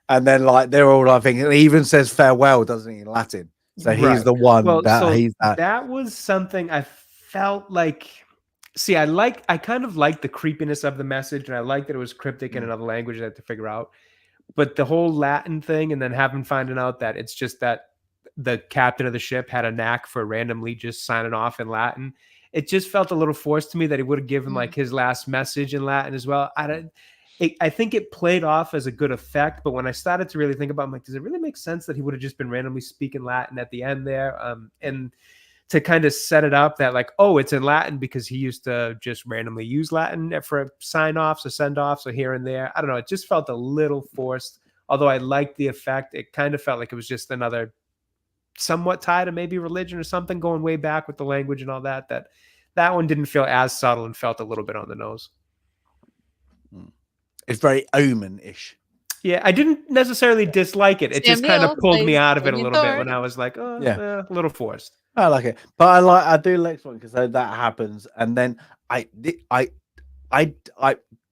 And then, like, they're all, I think, it even says farewell, doesn't he, in Latin? So he's the one that was something I felt like. See, I kind of like the creepiness of the message, and I like that it was cryptic in another language I had to figure out. But the whole Latin thing, and then finding out that it's just that the captain of the ship had a knack for randomly just signing off in Latin. It just felt a little forced to me that he would have given like his last message in Latin as well. I think it played off as a good effect, but when I started to really think about it, I'm like, does it really make sense that he would have just been randomly speaking Latin at the end there? And to kind of set it up that like, oh, it's in Latin because he used to just randomly use Latin for sign-offs or send-offs or here and there. I don't know. It just felt a little forced. Although I liked the effect, it kind of felt like it was just another somewhat tied to maybe religion or something going way back with the language and all that. That one didn't feel as subtle and felt a little bit on the nose. It's very Omen-ish. Yeah, I didn't necessarily dislike it. It just kind of pulled me out of it a little bit when I was like, oh, yeah, a little forced. I like it, but I do like one because that happens, and then I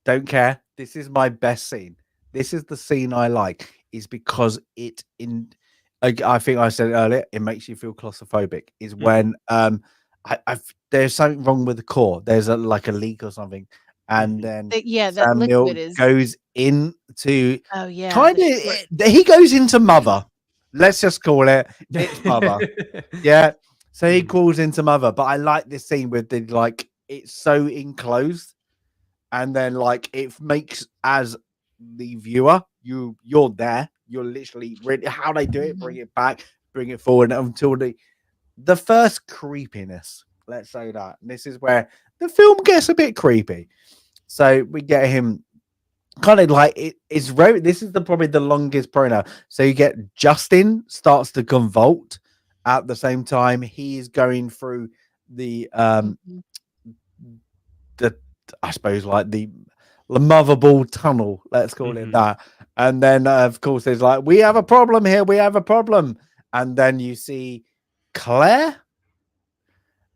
don't care. This is my best scene. This is the scene I like, is because I think I said earlier, it makes you feel claustrophobic. Is when there's something wrong with the core. There's a leak or something. And then that liquid goes into he goes into Mother. Let's just call it's Mother. Yeah. So he crawls into Mother. But I like this scene with the it's so enclosed, and then it makes, as the viewer, you're there. You're literally ready. How they do it, bring it back, bring it forward until the first creepiness. Let's say that. And this is where the film gets a bit creepy. So we get him kind of it's very, this is probably the longest promo. So you get Justin starts to convulse at the same time he is going through the I suppose the motherboard tunnel, let's call it that. And then of course there's we have a problem here, we have a problem. And then you see Claire,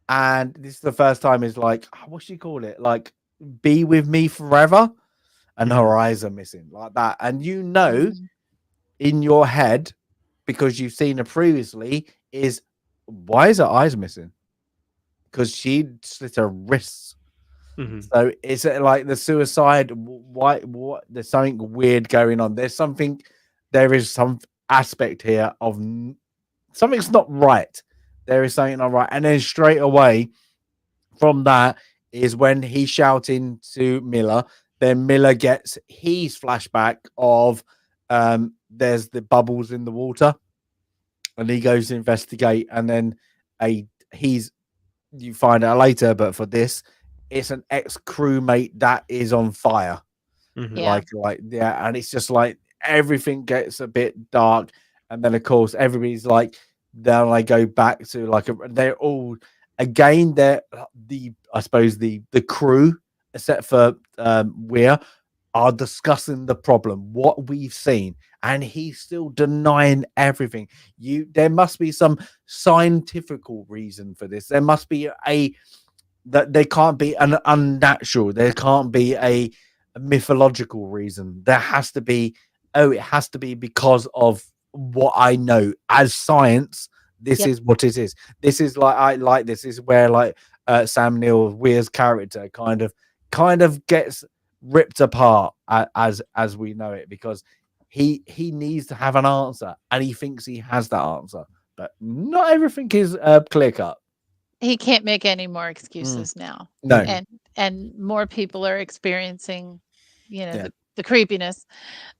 and this is the first time is what she call it, be with me forever, and her eyes are missing like that. And in your head, because you've seen her previously, is why is her eyes missing? Because she slit her wrists. So it's the suicide. Why? What? There's something weird going on. There is some aspect here of something's not right. There is something not right. And then straight away from that is when he's shouting to Miller. Then Miller gets his flashback of there's the bubbles in the water, and he goes to investigate. And then you find out later, but for this, it's an ex-crewmate that is on fire. And it's just everything gets a bit dark. And then of course everybody's then I go back to they're all again, they're I suppose the crew, except for Weir, are discussing the problem, what we've seen, and he's still denying everything. There must be some scientific reason for this. There must be that they can't be an unnatural. There can't be a mythological reason. There has to be. It has to be because of what I know as science. This is what it is. This is I like this. This is where Sam Neill, Weir's character, kind of gets ripped apart as we know it, because he needs to have an answer, and he thinks he has that answer, but not everything is clear cut. He can't make any more excuses now. No, and more people are experiencing, the creepiness.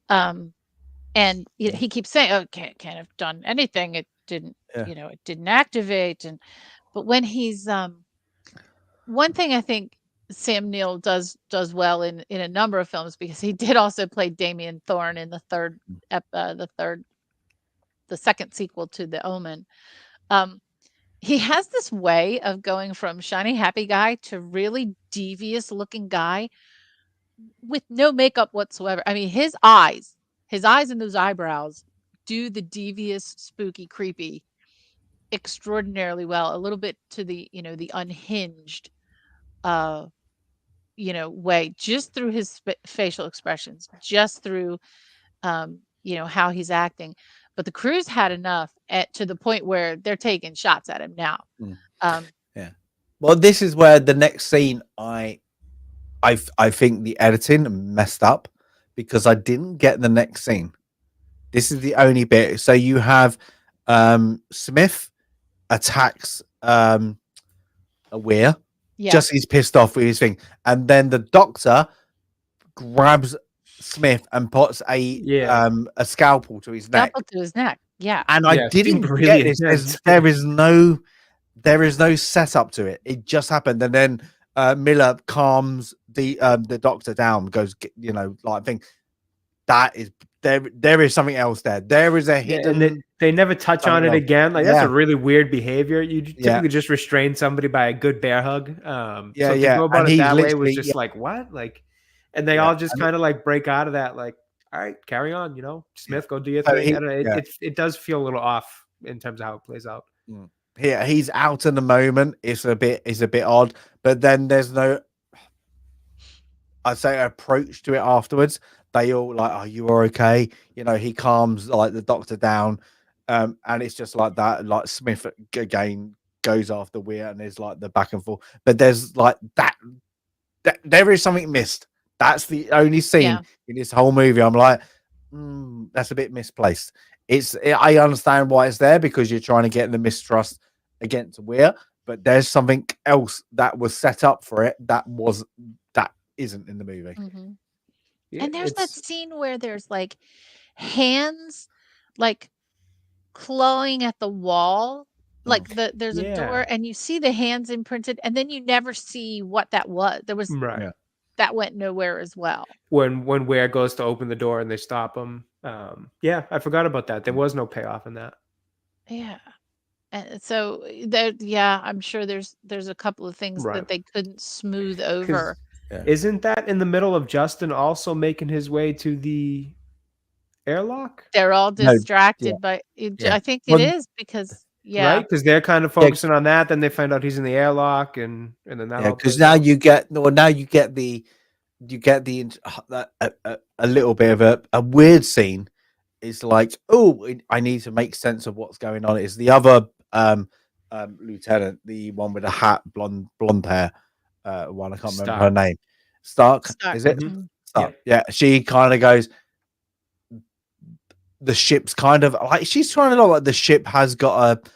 And he keeps saying, "Oh, can't have done anything. It didn't, it didn't activate." But when he's one thing I think Sam Neill does well in a number of films, because he did also play Damien Thorne in the second sequel to The Omen. He has this way of going from shiny happy guy to really devious looking guy with no makeup whatsoever. I mean, his eyes and those eyebrows do the devious, spooky, creepy extraordinarily well. A little bit to the the unhinged way, just through his facial expressions, just through how he's acting. But the crew's had enough to the point where they're taking shots at him now. Well, this is where the next scene I think the editing messed up, because I didn't get the next scene. This is the only bit. So you have Smith attacks Weir. Just he's pissed off with his thing, and then the doctor grabs Smith and puts a scalpel to his neck. Yeah. And I didn't really get this. There is no there is no setup to it. It just happened, and then Miller calms the doctor down, goes, like thing. That is there is something else there. There is a hidden. And they never touch on it again. Like that's a really weird behavior. You typically just restrain somebody by a good bear hug. So to go about it that way was just like what? Like, and they all just kind of like break out of that. Like, all right, carry on. Smith, go do your thing. It does feel a little off in terms of how it plays out. Yeah, he's out in the moment. It's a bit odd, but then there's no, I'd say, approach to it afterwards. They all like, "Oh, you are okay." He calms like the doctor down, and it's just like that. Like Smith again goes after Weir, and there's like the back and forth. But there's like that there is something missed. That's the only scene in this whole movie. I'm like, that's a bit misplaced. I understand why it's there because you're trying to get the mistrust against Weir, but there's something else that was set up for it that isn't in the movie. And there's that scene where there's like hands like clawing at the wall, like there's a door and you see the hands imprinted, and then you never see what that was. There was that went nowhere as well. When Weir goes to open the door and they stop him. I forgot about that. There was no payoff in that. Yeah. And so I'm sure there's a couple of things that they couldn't smooth over. Isn't that in the middle of Justin also making his way to the airlock? They're all distracted by I think it is because right, because they're kind of focusing on that. Then they find out he's in the airlock, and then that because now you get a little bit of a weird scene. It's like, I need to make sense of what's going on. It's the other lieutenant, the one with the hat, blonde hair. One, I can't remember her name. Stark. Is it? Stark. Yeah, she kind of goes, the ship's kind of like, she's trying to look like the ship has got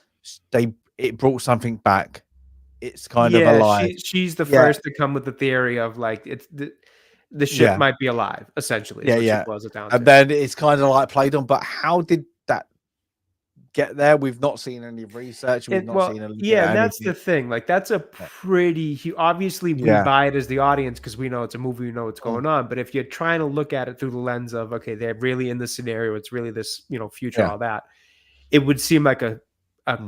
it brought something back. It's kind of alive. She's the first to come with the theory of like it's the ship might be alive, essentially. She boils it down to. And then it's kind of like played on, but how did that get there? We've not seen any research. We've not seen that's the thing. Like that's a pretty obviously we buy it as the audience because we know it's a movie, we know what's going on. But if you're trying to look at it through the lens of they're really in this scenario, it's really this future, all that, it would seem like a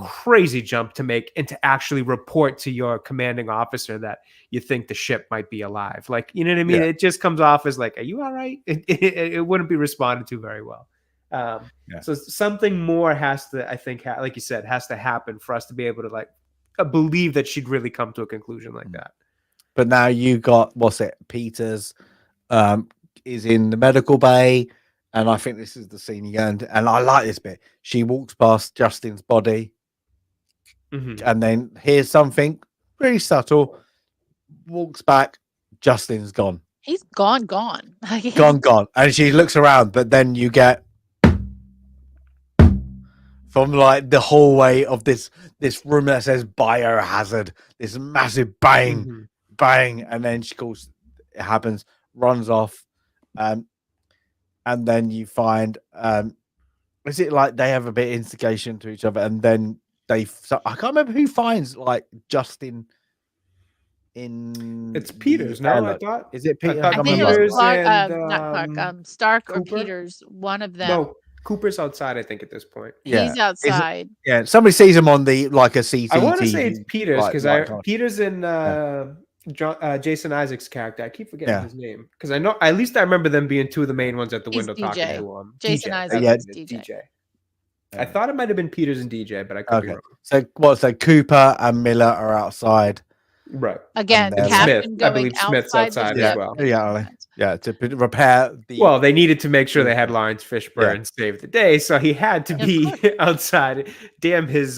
crazy jump to make and to actually report to your commanding officer that you think the ship might be alive. Like, you know what I mean? It just comes off as like, are you all right? It wouldn't be responded to very well. So something more has to, I think, like you said, has to happen for us to be able to like believe that she'd really come to a conclusion like that. But now you got, Peters is in the medical bay. And I think this is the scene again. And I like this bit. She walks past Justin's body and then hears something pretty subtle, walks back, Justin's gone. He's gone. Gone. And she looks around, but then you get from like the hallway of this room that says biohazard, this massive bang, and then she calls, it happens, runs off. And then you find, is it like they have a bit of instigation to each other, and then I can't remember who finds like Justin in. It's Peters. No, I thought. Is it Peters? I think it was Clark, not Clark, Stark Cooper? Or Peters. One of them. No, Cooper's outside. I think at this point. He's outside. Somebody sees him on the like a CCTV. I want to say it's Peters because Peters in. Jason Isaacs' character. I keep forgetting his name because I know at least I remember them being two of the main ones at the window talking to him. Jason Isaacs, DJ. I thought it might have been Peters and DJ, but I could be wrong. So Cooper and Miller are outside, right? Again, Captain Smith, going I believe Smith's outside as well. To repair the. Well, they needed to make sure they had Laurence Fishburne save the day, so he had to be outside. Damn his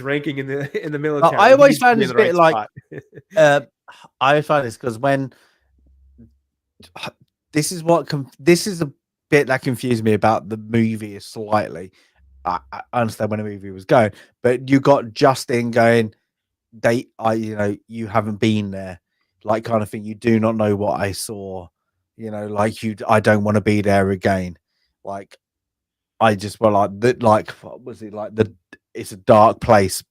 ranking in the military. I always find this bit like. I find this because when this is a bit that confused me about the movie slightly. I understand when the movie was going, but you got Justin going, you haven't been there, like kind of thing. You do not know what I saw, like I don't want to be there again. Like I just what was it like it's a dark place.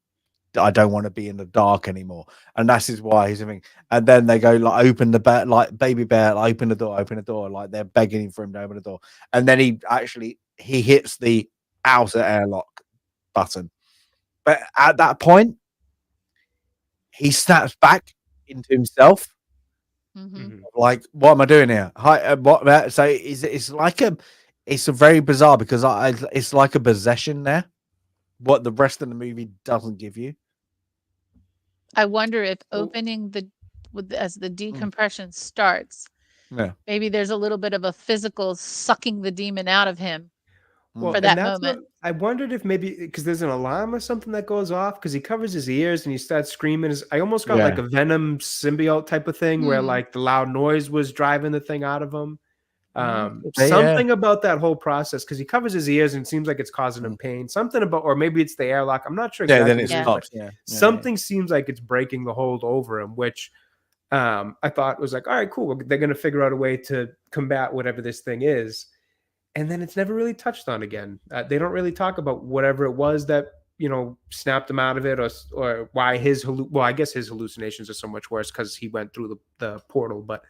I don't want to be in the dark anymore, and that is why he's having. And then they go like, open the bear, like baby bear, like, open the door, like they're begging him for him to open the door, and then he hits the outer airlock button, but at that point he snaps back into himself. Like, what am I doing here? Hi, what? So it's a very bizarre, because it's like a possession there. What the rest of the movie doesn't give you. I wonder if opening as the decompression starts, maybe there's a little bit of a physical sucking the demon out of him for that moment. I wondered if maybe because there's an alarm or something that goes off, because he covers his ears and he starts screaming. I almost got like a Venom symbiote type of thing where like the loud noise was driving the thing out of him. Something about that whole process, because he covers his ears and it seems like it's causing him pain. Something about, or maybe it's the airlock. I'm not sure exactly. Then it stops. Something seems like it's breaking the hold over him, which I thought was like, all right, cool. They're going to figure out a way to combat whatever this thing is. And then it's never really touched on again. They don't really talk about whatever it was that, snapped him out of it, or why I guess his hallucinations are so much worse because he went through the portal, but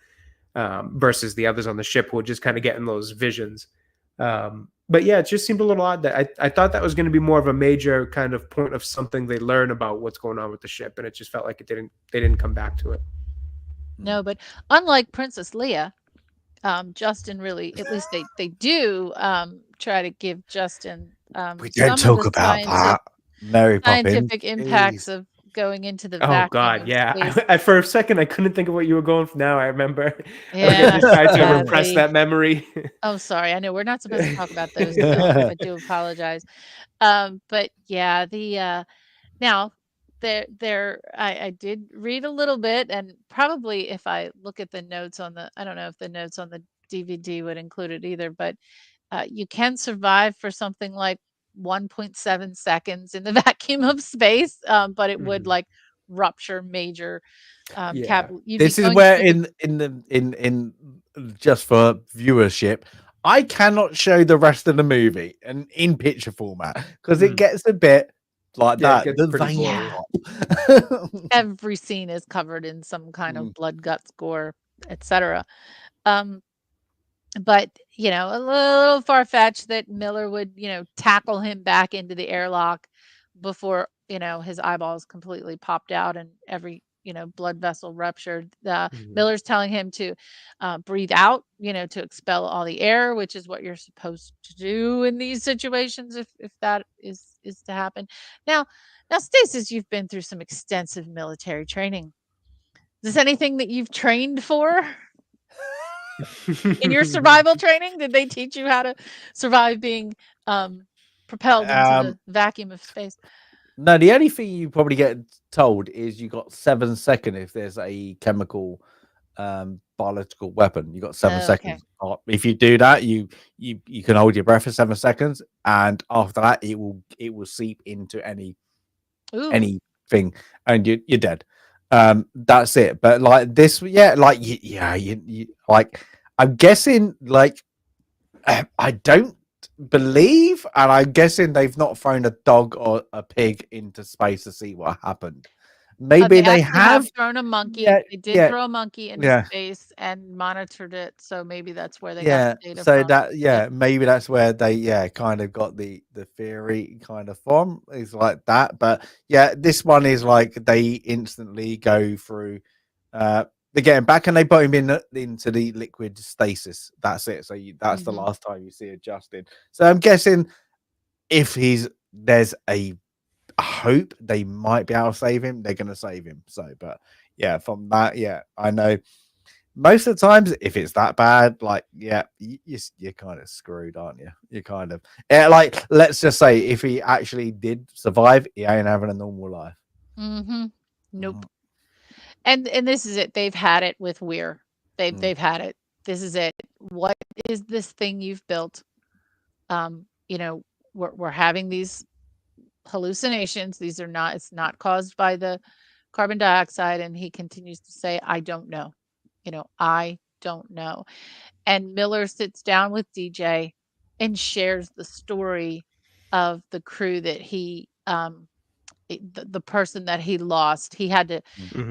versus the others on the ship who were just kind of getting those visions. But yeah, it just seemed a little odd that I thought that was going to be more of a major kind of point of something they learn about what's going on with the ship, and it just felt like they didn't come back to it. No, but unlike Princess Leia, Justin really, at least they do try to give Justin we don't talk about that. Mary Poppins. Scientific impacts of going into the vacuum. Oh God, yeah. For a second, I couldn't think of what you were going for. Now I remember. Yeah, I tried to repress that memory. Oh, sorry. I know we're not supposed to talk about those. I do apologize. But yeah, now I did read a little bit, and probably if I look at the notes I don't know if the notes on the DVD would include it either, but you can survive for something like 1.7 seconds in the vacuum of space, but it would like rupture major this is where in just for viewership, I cannot show the rest of the movie and in picture format because it gets a bit like that. Every scene is covered in some kind of blood, guts, gore, etc. But a little far-fetched that Miller would tackle him back into the airlock before his eyeballs completely popped out and every blood vessel ruptured. Miller's telling him to breathe out, to expel all the air, which is what you're supposed to do in these situations if that is to happen. Now Stasis, you've been through some extensive military training. Is this anything that you've trained for? In your survival training, did they teach you how to survive being propelled into the vacuum of space? No, the only thing you probably get told is you got 7 seconds if there's a chemical biological weapon. You got 7 seconds. Okay. If you do that, you can hold your breath for 7 seconds, and after that, it will seep into anything, and you're dead. That's it. But like this, you like. I'm guessing, like, I don't believe, and I'm guessing they've not thrown a dog or a pig into space to see what happened. Maybe they have thrown a monkey. Yeah, they did throw a monkey into space and monitored it. So maybe that's where they got the data so from. That maybe that's where they kind of got the theory kind of from. It's like that, but this one is like they instantly go through. They're getting back and they put him into the liquid stasis. That's it. So that's the last time you see it, Justin. So I'm guessing if there's a hope they might be able to save him, they're going to save him. So, but from that, I know most of the times if it's that bad, like, you're kind of screwed, aren't you? You're kind of like, let's just say if he actually did survive, he ain't having a normal life. Nope. And this is it. They've had it with Weir. They've had it. This is it. What is this thing you've built? We're having these hallucinations. It's not caused by the carbon dioxide. And he continues to say, I don't know. I don't know. And Miller sits down with DJ and shares the story of the crew that he the person that he lost. He had to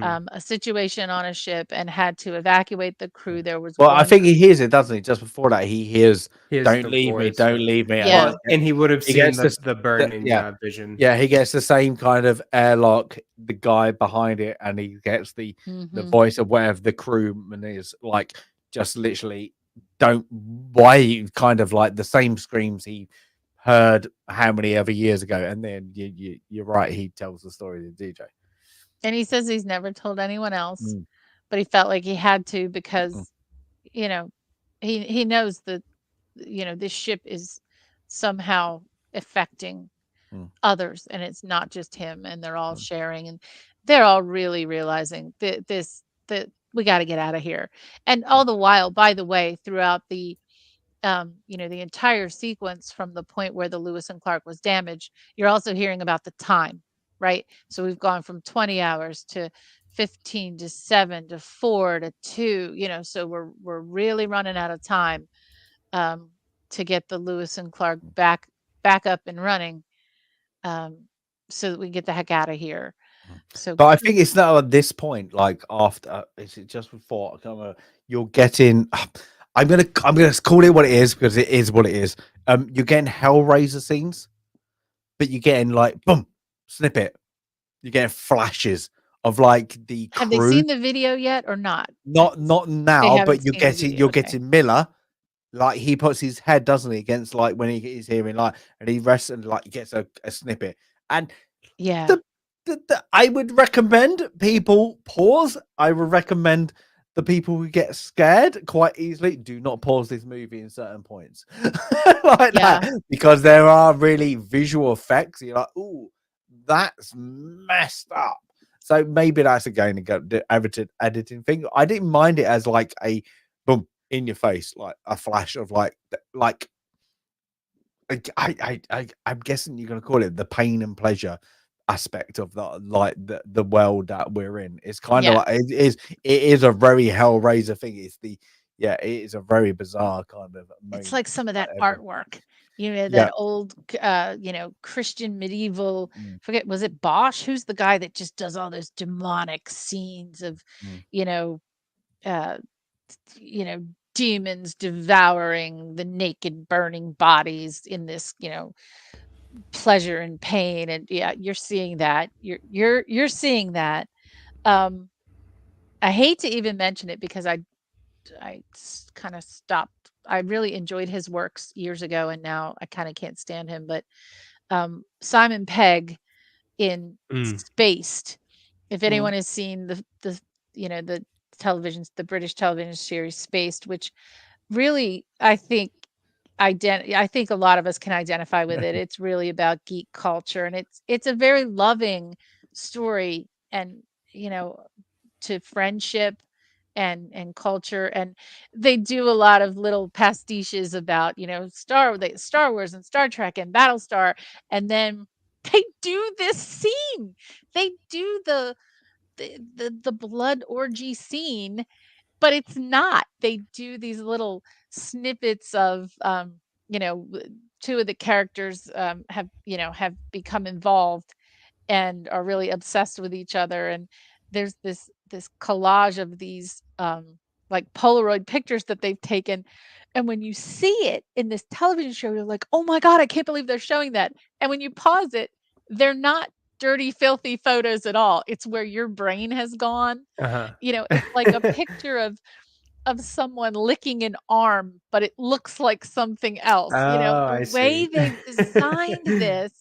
a situation on a ship and had to evacuate the crew. There was Well, I one. think he hears it, doesn't he? Just before that, he hears Here's "Don't the leave me, voice, don't leave me." Yeah. Well, and he would have he seen gets the burning vision. yeah, he gets the same kind of airlock. The guy behind it, and he gets the voice of whatever the crewman is like. Just literally, don't. Why? Kind of like the same screams he heard how many other years ago, and then you're right. He tells the story to DJ, and he says he's never told anyone else, but he felt like he had to because you know he knows that this ship is somehow affecting others, and it's not just him, and they're all sharing, and they're all really realizing that we got to get out of here. And all the while, by the way, throughout the the entire sequence from the point where the Lewis and Clark was damaged, you're also hearing about the time, right? So we've gone from 20 hours to 15 to 7 to 4 to 2, so we're really running out of time to get the Lewis and Clark back up and running, so that we can get the heck out of here. So, but I think it's not at this point. Like after, is it just before? You're getting. I'm gonna call it what it is because it is what it is. You're getting Hellraiser scenes, but you're getting like boom, snippet. You're getting flashes of like the crew. Have they seen the video yet or not? Not now, but you're Okay. getting Miller. Like he puts his head, doesn't he, against like when he's hearing like, and he rests and like gets a snippet. And yeah, I would recommend people pause. I would recommend the people who get scared quite easily do not pause this movie in certain points like that, because there are really visual effects. You're like, ooh, that's messed up. So maybe that's again the editing thing. I didn't mind it as like a boom in your face, like a flash of like I'm guessing you're gonna call it the pain and pleasure aspect of the world that we're in. It's kind of like it is a very Hellraiser thing. It is a very bizarre kind of moment. It's like some of that artwork, that old Christian medieval, forget, was it Bosch? Who's the guy that just does all those demonic scenes of uh demons devouring the naked burning bodies in this pleasure and pain, and you're seeing that. You're seeing that. I hate to even mention it because I kind of stopped. I really enjoyed his works years ago, and now I kind of can't stand him. But Simon Pegg in Spaced. If anyone has seen the the British television series Spaced, which really I think a lot of us can identify with it. It's really about geek culture, and it's a very loving story, and to friendship and culture, and they do a lot of little pastiches about Star Wars and Star Trek and Battlestar, and then they do this scene. They do the blood orgy scene, but it's not. They do these little snippets of two of the characters have become involved and are really obsessed with each other, and there's this collage of these like Polaroid pictures that they've taken, and when you see it in this television show, you're like, oh my god, I can't believe they're showing that. And when you pause it, they're not dirty filthy photos at all. It's where your brain has gone. It's like a picture of someone licking an arm, but it looks like something else. The way they've designed this,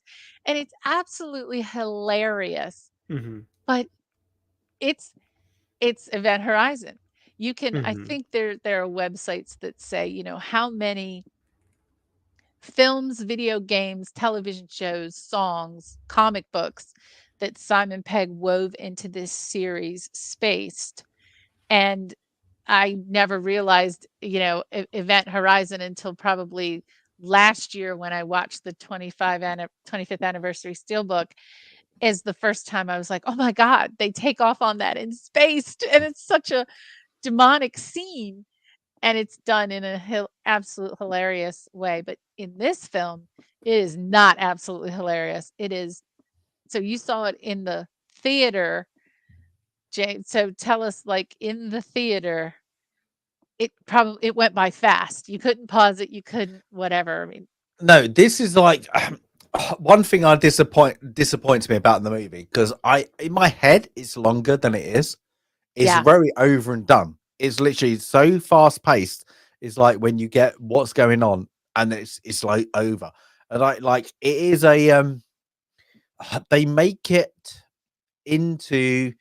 and it's absolutely hilarious. But it's Event Horizon. You can I think there are websites that say, how many films, video games, television shows, songs, comic books that Simon Pegg wove into this series Spaced. And I never realized, Event Horizon until probably last year when I watched the 25th anniversary Steelbook, is the first time I was like, oh my God, they take off on that in Spaced. And it's such a demonic scene. And it's done in an absolute hilarious way. But in this film, it is not absolutely hilarious. It is So you saw it in the theater, Jane. So tell us, like, in the theater, it went by fast. You couldn't pause it. You couldn't whatever. I mean, No, this is like one thing disappoints me about the movie, because in my head it's longer than it is. It's yeah. very over and done. It's literally so fast paced. It's like when you get what's going on, and it's like over. And like it is they make it into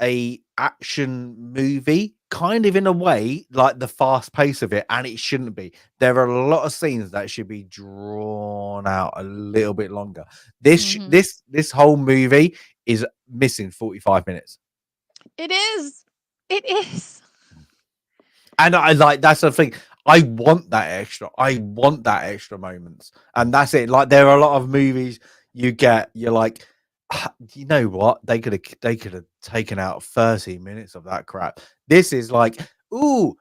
a action movie, kind of, in a way, like the fast pace of it, and it shouldn't be. There are a lot of scenes that should be drawn out a little bit longer. Mhm. This whole movie is missing 45 minutes. It is. It is. And I like, that's the thing. I want that extra. I want that extra moments. And that's it. Like, there are a lot of movies you're like, you know what? They could have taken out 30 minutes of that crap. This is like, ooh,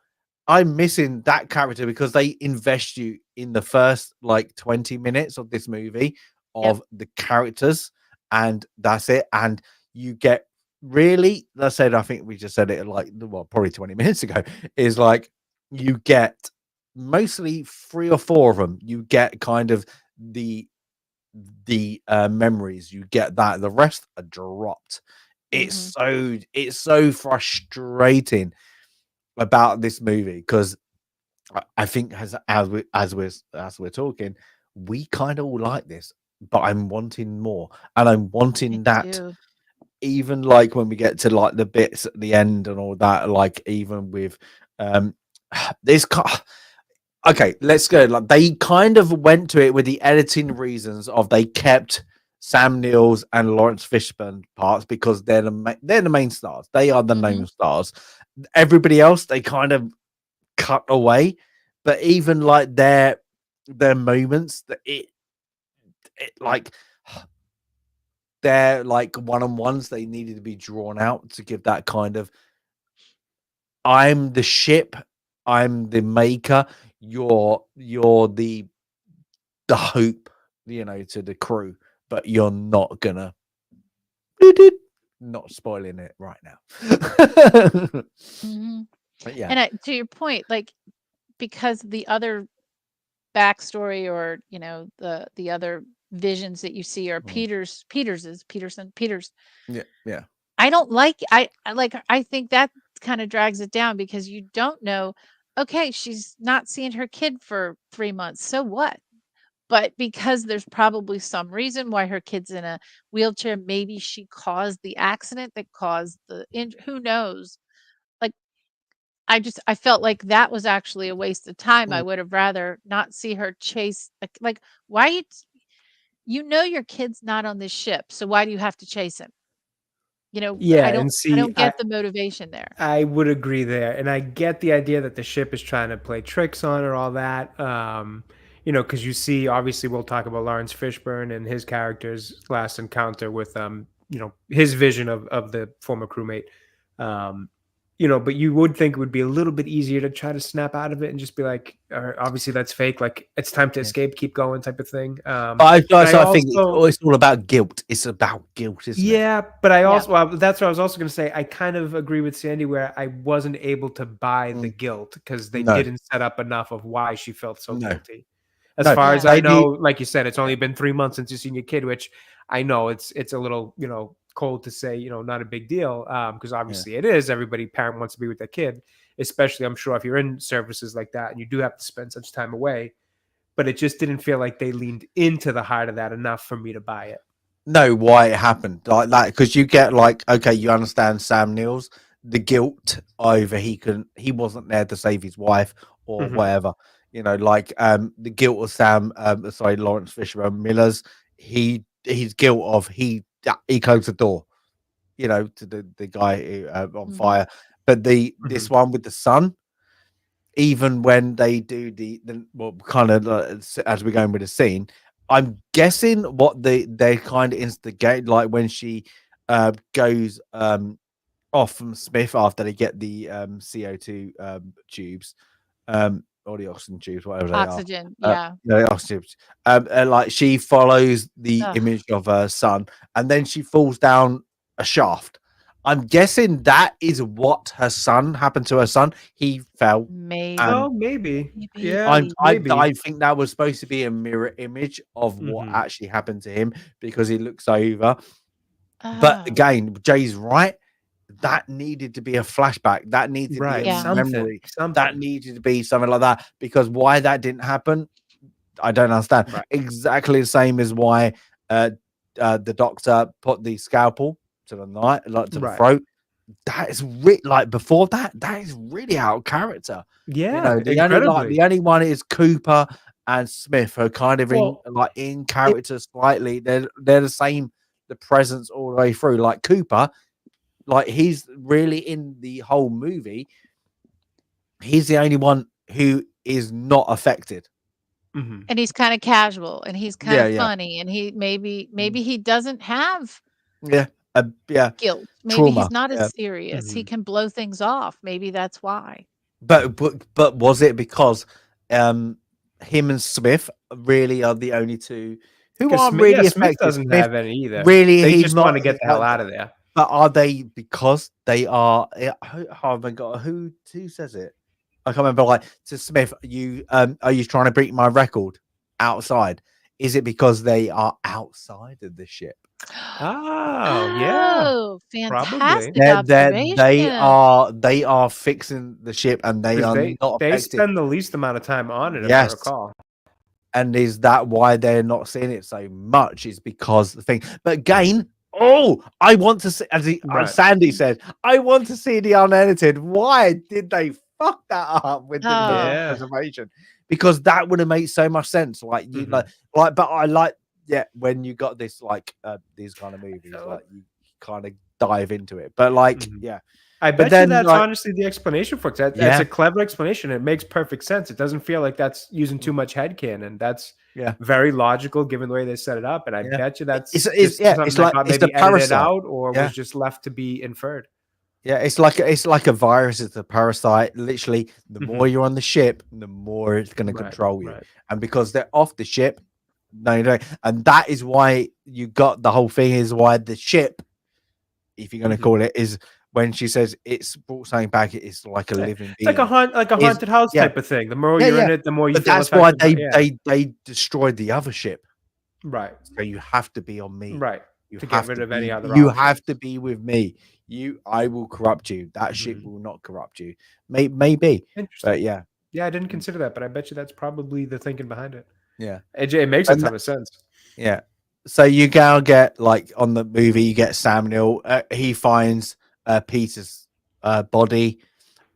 I'm missing that character, because they invest you in the first like 20 minutes of this movie Yep. of the characters, and that's it. And you get really, let's say, I think we just said it like, well, probably 20 minutes ago, is like you get mostly 3 or 4 of them. You get kind of the memories, you get that, the rest are dropped. It's so frustrating about this movie, because I think as we're talking, we kind of all like this, but I'm wanting more, and I'm wanting Me that. too. Even like when we get to like the bits at the end and all that, like even with this okay, let's go. Like, they kind of went to it with the editing reasons of, they kept Sam Neill's and Laurence Fishburne parts because they're the main stars. They are the known stars. Everybody else they kind of cut away, but even like their moments, that it like they're like one-on-ones, they needed to be drawn out to give that kind of, I'm the ship, I'm the maker, you're the hope, to the crew, but you're not gonna not spoiling it right now. But yeah. And to your point, like, because the other backstory, or the other visions that you see are Peter's. Yeah. I don't like I think that kind of drags it down, because you don't know, okay, she's not seeing her kid for 3 months. So what? But because there's probably some reason why her kid's in a wheelchair, maybe she caused the accident that caused who knows? Like, I felt like that was actually a waste of time. I would have rather not see her chase, like, why your kid's not on this ship, so why do you have to chase him? Yeah, I and see, don't get the motivation there. I would agree there, and I get the idea that the ship is trying to play tricks on her, all that. Because you see, obviously, we'll talk about Laurence Fishburne and his character's last encounter with, his vision of the former crewmate. But you would think it would be a little bit easier to try to snap out of it and just be like, obviously that's fake. Like, it's time to escape, keep going, type of thing. But I think it's all about guilt. It's about guilt, isn't it? Yeah, but I also, well, that's what I was also going to say. I kind of agree with Sandy, where I wasn't able to buy the guilt, because they didn't set up enough of why she felt so guilty. As far as I know, like you said, it's only been 3 months since you've seen your kid, which I know it's a little, cold to say, not a big deal, because obviously it is. Parent wants to be with their kid, especially, I'm sure, if you're in services like that and you do have to spend such time away. But it just didn't feel like they leaned into the heart of that enough for me to buy it. Know why it happened like that, because you get like, okay, you understand Sam Neill's the guilt over he wasn't there to save his wife or whatever, like the guilt of Laurence Fishburne Miller's, his guilt of he closed the door, to the guy who, on fire. But this one with the son, even when they do the well, kind of as we're going with the scene, I'm guessing what they kind of instigate, like when she goes off from Smith after they get the CO2 tubes, or the oxygen tubes, whatever they Oxygen, are. yeah. The oxygen tubes. Like she follows the image of her son, and then she falls down a shaft. I'm guessing that is what her son happened to her son. He fell. Maybe. Maybe. Yeah. I think that was supposed to be a mirror image of what actually happened to him because he looks over. But again, Jay's right. That needed to be a flashback. That needed to be a memory. That needed to be something like that. Because why that didn't happen, I don't understand. Right. Exactly the same as why the doctor put the scalpel to the night, like to the throat. That is like before that. That is really out of character. Yeah, the only one is Cooper and Smith are kind of in character slightly. They're the same. The presence all the way through. Like Cooper, like he's really in the whole movie. He's the only one who is not affected. And he's kind of casual, and he's kind of funny, and he maybe he doesn't have guilt. Maybe trauma. He's not as serious. He can blow things off. Maybe that's why. But was it because him and Smith really are the only two who aren't really affected? Smith doesn't have any either. Really, they just want to get the hell out of there. But are they because they are? Oh my god, who says it? I can't remember. Like to Smith, are you trying to break my record outside? Is it because they are outside of the ship? Oh yeah, fantastic probably. They are fixing the ship, and they are not they affected. spend the least amount of time on it. If I recall. And is that why they're not seeing it so much? Is because the thing. But again, I want to see, as Sandy said, I want to see the unedited. Why did they fuck that up with the preservation? Because that would have made so much sense. Like you but I like when you got this like these kind of movies, like you kind of dive into it. But like I bet you that's honestly the explanation for it. That's a clever explanation. It makes perfect sense. It doesn't feel like that's using too much headcanon. That's very logical given the way they set it up. And I bet you that's it's like maybe edited out or was just left to be inferred. Yeah, it's like a virus. It's a parasite. Literally, the more you're on the ship, the more it's going to control you. And because they're off the ship, no, and that is why you got the whole thing. Is why the ship, if you're going to call it, is when she says it's brought something back. It's like a living being. Like a haunted house type of thing. The more you're in it, the more you. But feel that's why they destroyed the other ship. Right. So you have to be on me. Right. You to have get rid to of any other. You have to be with me. I will corrupt you. That ship will not corrupt you. Maybe. Interesting. But yeah. Yeah, I didn't consider that, but I bet you that's probably the thinking behind it. Yeah. It makes a ton of sense. Yeah. So you get like on the movie, you get Sam Neill. He finds Peter's body,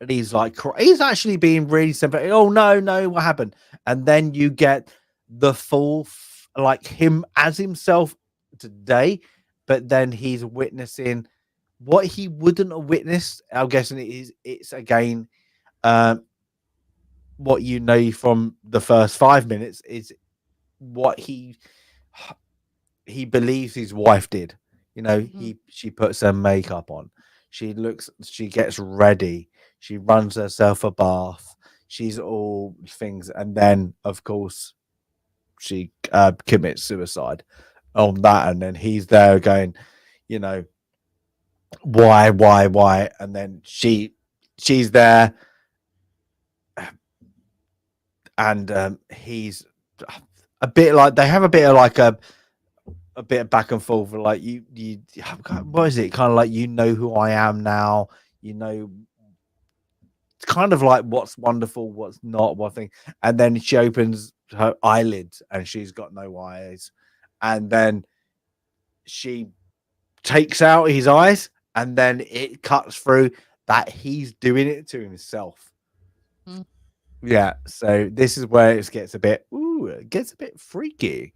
and he's like, he's actually being really sympathetic. Oh no, what happened? And then you get the full like him as himself today, but then he's witnessing what he wouldn't have witnessed. I'm guessing it's again what you know from the first 5 minutes is what he believes his wife did. You know, she puts her makeup on, she gets ready, she runs herself a bath, she's all things, and then of course she commits suicide on that, and then he's there going, you know, why, and then she's there, and he's a bit like they have a bit of like a bit of back and forth, like you what is it, kind of like, you know who I am now, you know, it's kind of like what's wonderful, what's not, what thing. And then she opens her eyelids and she's got no eyes, and then she takes out his eyes, and then it cuts through that he's doing it to himself. Yeah, so this is where it gets a bit freaky.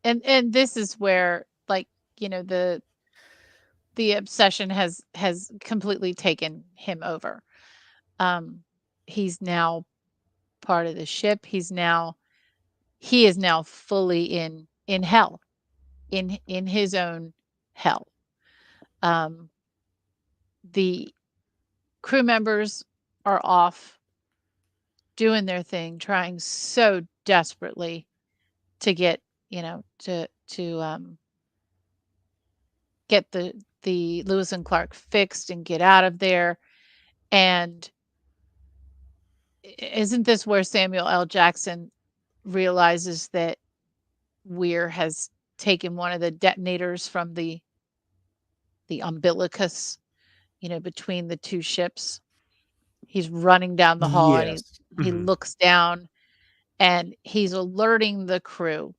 and this is where, like, you know, the obsession has completely taken him over. He's now part of the ship. He is now fully in hell, in his own hell. The crew members are off doing their thing, trying so desperately to get, to get the Lewis and Clark fixed and get out of there. And isn't this where Samuel L. Jackson realizes that Weir has taken one of the detonators from the umbilicus, between the two ships? He's running down the hall and he looks down and he's alerting the crew.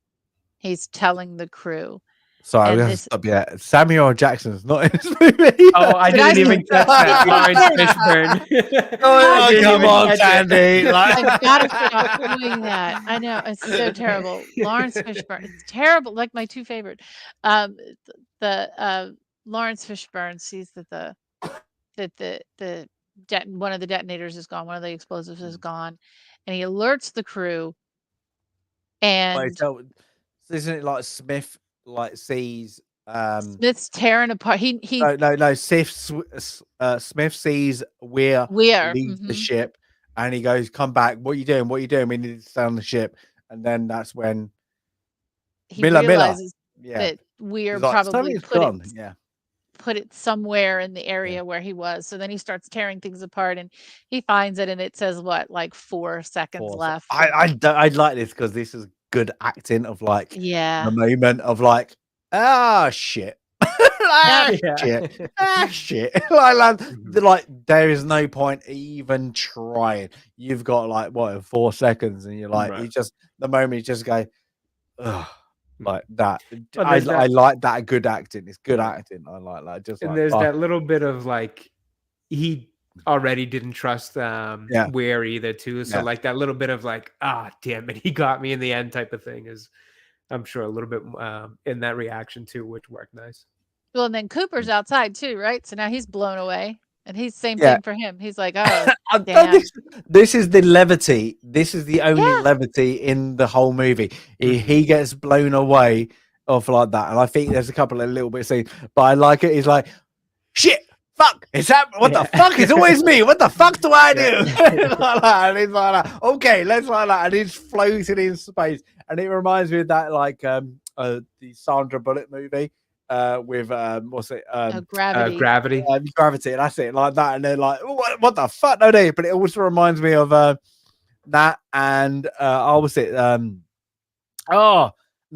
He's telling the crew. Sorry, I'm gonna stop. Yeah, Samuel L. Jackson's not in this movie. Oh, I didn't even catch that. Laurence Fishburne. Oh, come on, Sandy! I've got to stop doing that. I know, it's so terrible. Laurence Fishburne. It's terrible. Like my two favorite. Laurence Fishburne sees that one of the detonators is gone. One of the explosives is gone, and he alerts the crew. And wait, so isn't it like Smith sees Smith's tearing apart? No. Smith sees Weir leaves the ship, and he goes, "Come back! What are you doing? What are you doing? We need to stay on the ship." And then that's when he realizes that Weir probably put it somewhere in the area where he was. So then he starts tearing things apart, and he finds it, and it says what, like 4 seconds left. I like this because this is good acting of like the moment of like, shit. Shit. Like there is no point even trying. You've got like what, 4 seconds, and you're like, you just the moment you just go, ugh. Like that. I like that good acting. It's good acting. I like that. Just and there's that little bit of like he already didn't trust Weir either too. So like that little bit of like, damn it, he got me in the end type of thing is, I'm sure, a little bit in that reaction too, which worked nice. Well, and then Cooper's outside too, right? So now he's blown away. And he's same thing for him. He's like, oh, damn. This is the levity. This is the only levity in the whole movie. He gets blown away off like that. And I think there's a couple of little bits scenes, but I like it. He's like, shit, fuck, is that what the fuck? It's always me. What the fuck do I do? Like that. And he's like, okay, let's like that. And he's floating in space. And it reminds me of that like the Sandra Bullock movie. With what's it? Gravity. Gravity. Gravity. That's it, like that. And they're like, what the fuck? No, but it also reminds me of that and was it? The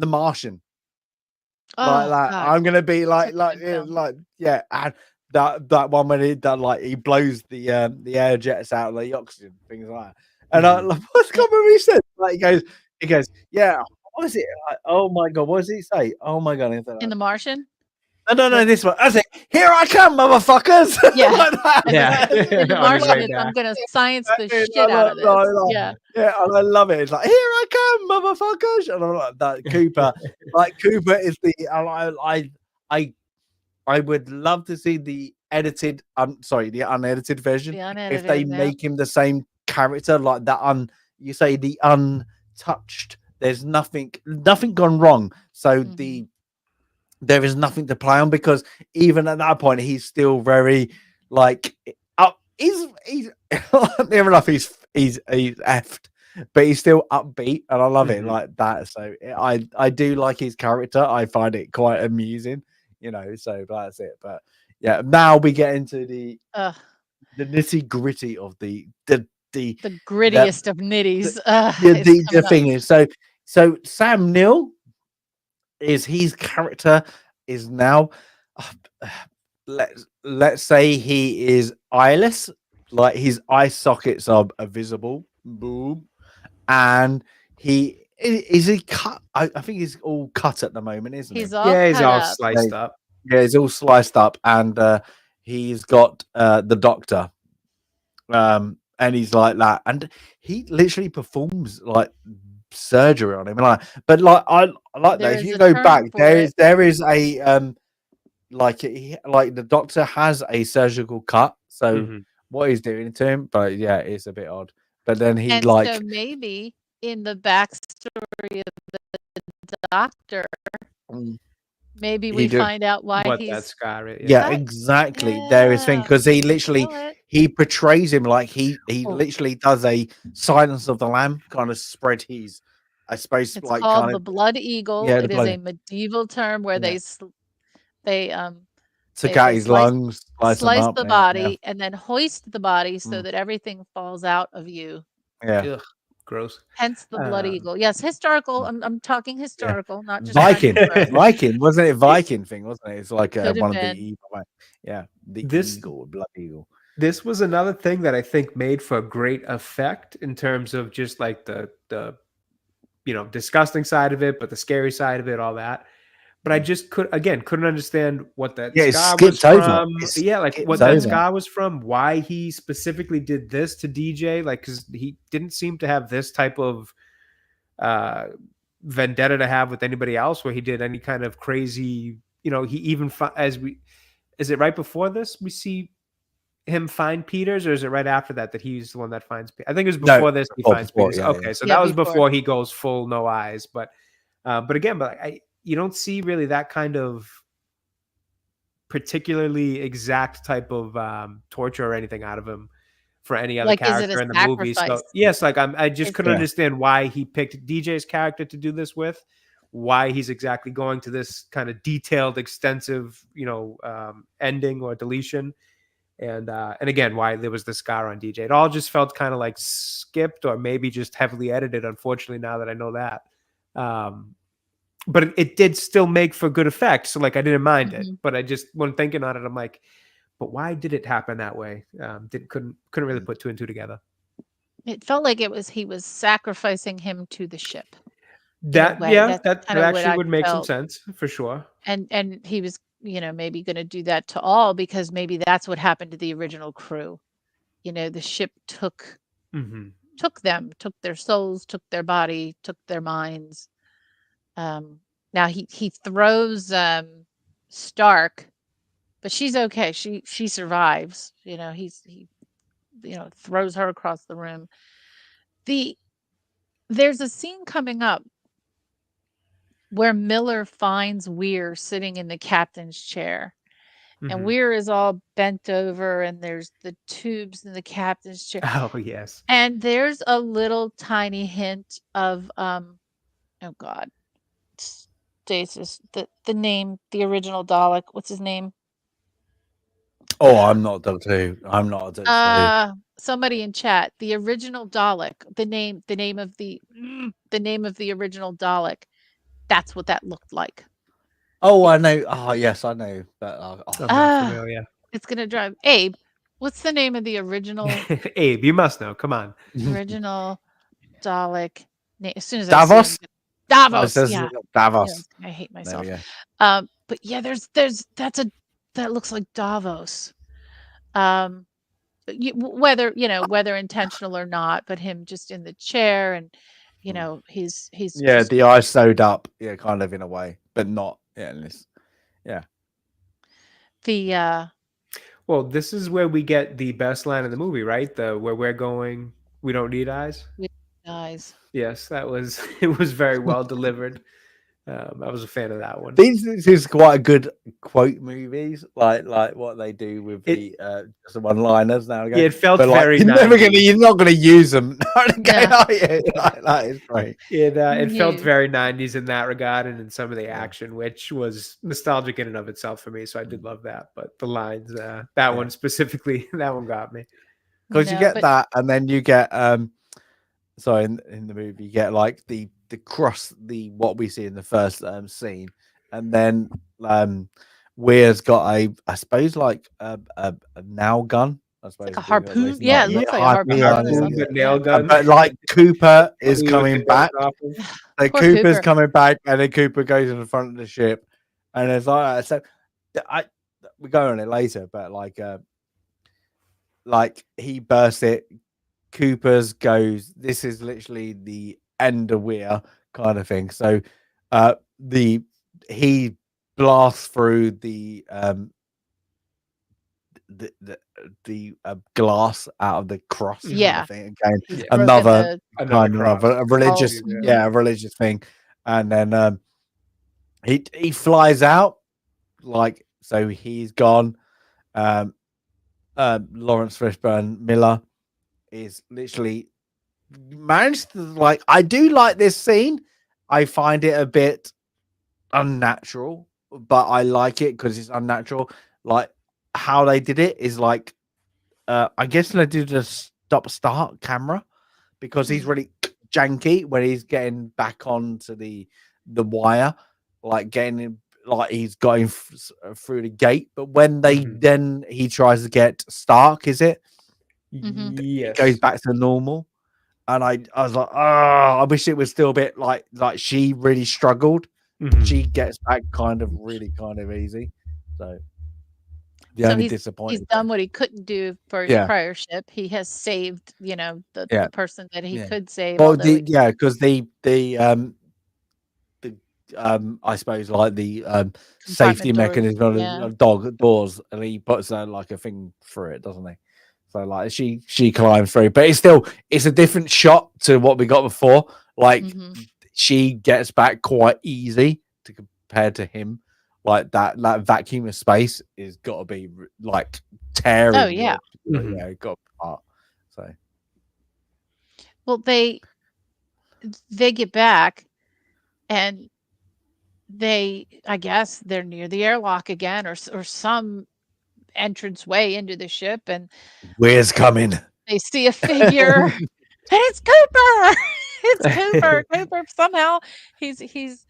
Martian. Like that. God. I'm gonna be like, and that one when he blows the air jets out of the oxygen, things like that. And I like, what's coming? He said, like he goes, yeah. What is it? Oh my god! What does he say? Oh my god! In The Martian? No, this one. I say, "Here I come, motherfuckers!" Yeah, like that. In The Martian, I'm gonna science the shit out of this. And I love it. It's like, "Here I come, motherfuckers!" And I'm like that. Cooper, Cooper is the. I would love to see the edited. The unedited version. If they make him the same character, like that. You say the untouched. There's nothing gone wrong. So there is nothing to play on, because even at that point he's still very like he's near enough he's effed, but he's still upbeat, and I love it like that. So I do like his character. I find it quite amusing, so that's it. But yeah, now we get into the nitty gritty of the grittiest of nitties. The thing is, so Sam Neill his character is now let's say he is eyeless, like his eye sockets are visible, boom, and he cut. I think he's all cut at the moment, isn't he? He's all sliced up. Yeah, he's all sliced up, and he's got the doctor. And he's like that, and he literally performs like surgery on him. But I like that. If you go back, there is a like the doctor has a surgical cut. So what he's doing to him, but yeah, it's a bit odd. But then so maybe in the backstory of the doctor, maybe we find out why what he's that scar is. Yeah, exactly. There is thing, because he literally he portrays him like he literally does a Silence of the Lamb kind of spread his, I suppose, It's like called kind the of blood eagle. yeah, It is a medieval term where they took out his lungs, slice them the up, body, and then hoist the body so that everything falls out of you. Yeah. Ugh, gross. Hence the blood eagle. Yes, historical. I'm talking historical, not just Viking. Viking, wasn't it? Viking thing, wasn't it? It's like one of the evil, the eagle, blood eagle. This was another thing that I think made for great effect in terms of just like the disgusting side of it, but the scary side of it, all that. But I just couldn't understand what that scar was from. What that scar was from, why he specifically did this to DJ, like, because he didn't seem to have this type of vendetta to have with anybody else where he did any kind of crazy, he even is it right before this we see him find Peters, or is it right after that he's the one that finds I think it was before this he finds Peters. So that was before he goes full no eyes, but again, you don't see really that kind of particularly exact type of torture or anything out of him for any other character in the movie. So yes, I just couldn't understand why he picked DJ's character to do this with, why he's exactly going to this kind of detailed, extensive, ending or deletion. And again, why there was the scar on DJ. It all just felt kind of like skipped or maybe just heavily edited, unfortunately, now that I know that. But it did still make for good effect. So I didn't mind it. But I just, when thinking on it, I'm like, but why did it happen that way? Couldn't really put two and two together. It felt like he was sacrificing him to the ship. That actually would make some sense for sure. And he was, maybe going to do that to all, because maybe that's what happened to the original crew. The ship took them, took their souls, took their body, took their minds. Now he throws Stark, but she's okay. She survives. He throws her across the room. There's a scene coming up where Miller finds Weir sitting in the captain's chair. And Weir is all bent over, and there's the tubes in the captain's chair. Oh, yes. And there's a little tiny hint of, oh God, Stasis, the name, the original Dalek. What's his name? Oh, I'm not Doctor Who. I'm not Doctor Who. Somebody in chat, the original Dalek, the name of the original Dalek. That's what that looked like. Oh, I know. Oh, yes, I know. But I'm not familiar. It's gonna drive Abe. What's the name of the original? Abe, you must know. Come on. Original Dalek. As soon as Davos. I see him, Davos. Davos. I hate myself. But yeah, that looks like Davos. Whether intentional or not, but him just in the chair, and he's the eyes sewed up, kind of in a way, but not well, this is where we get the best line in the movie, right? Where we're going, we don't need eyes. Yes, it was very well delivered. I was a fan of that one. This is quite a good quote movies, like what they do with the one-liners now. Yeah, it felt very. You're not gonna use them. That is great. It felt very 90s in that regard, and in some of the action, which was nostalgic in and of itself for me. So I did love that. But the lines, that one specifically, that one got me. Because you get that, and then you get in the movie you get like the cross, what we see in the first scene, and then Weir's got I suppose like a nail gun. I suppose like a harpoon. Yeah, it looks like a harpoon. Nail gun. But like Cooper is coming back. So Cooper's coming back, and then Cooper goes in the front of the ship, and it's like so. We go on it later, but like he bursts it. Cooper's goes. This is literally the end of Weir kind of thing. So he blasts through the glass out of the cross. Yeah. Kind of thing. Again, another kind of a religious, a religious thing. And then he flies out, like, so he's gone. Laurence Fishburne Miller is literally managed to, like, I do like this scene. I find it a bit unnatural, but I like it because it's unnatural. Like how they did it is like, I guess they did a stop-start camera because he's really janky when he's getting back onto the wire, like getting him, like he's going through the gate. But when they then he tries to get Stark, is it? Yes. It goes back to normal. And I was like, oh, I wish it was still a bit like she really struggled. She gets back kind of easy. So the only disappointing he's done what he couldn't do for his prior ship. He has saved, the person that he could save. Well, because the I suppose like the safety mechanism on the doors, and he puts like a thing through it, doesn't he? So like she climbs through, but it's a different shot to what we got before. Like she gets back quite easy to compare to him. Like that vacuum of space is got to be like tearing. Oh yeah, got apart. So well, they get back, and I guess they're near the airlock again, or some entrance way into the ship, and where's coming? They see a figure, and it's Cooper. It's Cooper. Cooper somehow he's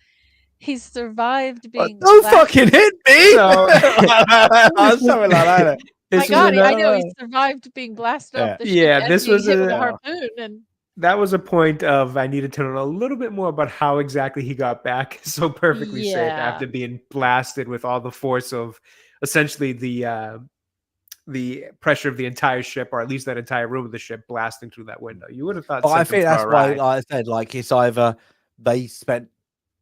survived being. Don't fucking hit me! Something like that. My God, I know he survived being blasted off the ship. Yeah, this was hit with a harpoon, and that was a point of I needed to know a little bit more about how exactly he got back so perfectly safe after being blasted with all the force of essentially the pressure of the entire ship, or at least that entire room of the ship, blasting through that window. You would have thought. I think that's why, like I said, like it's either they spent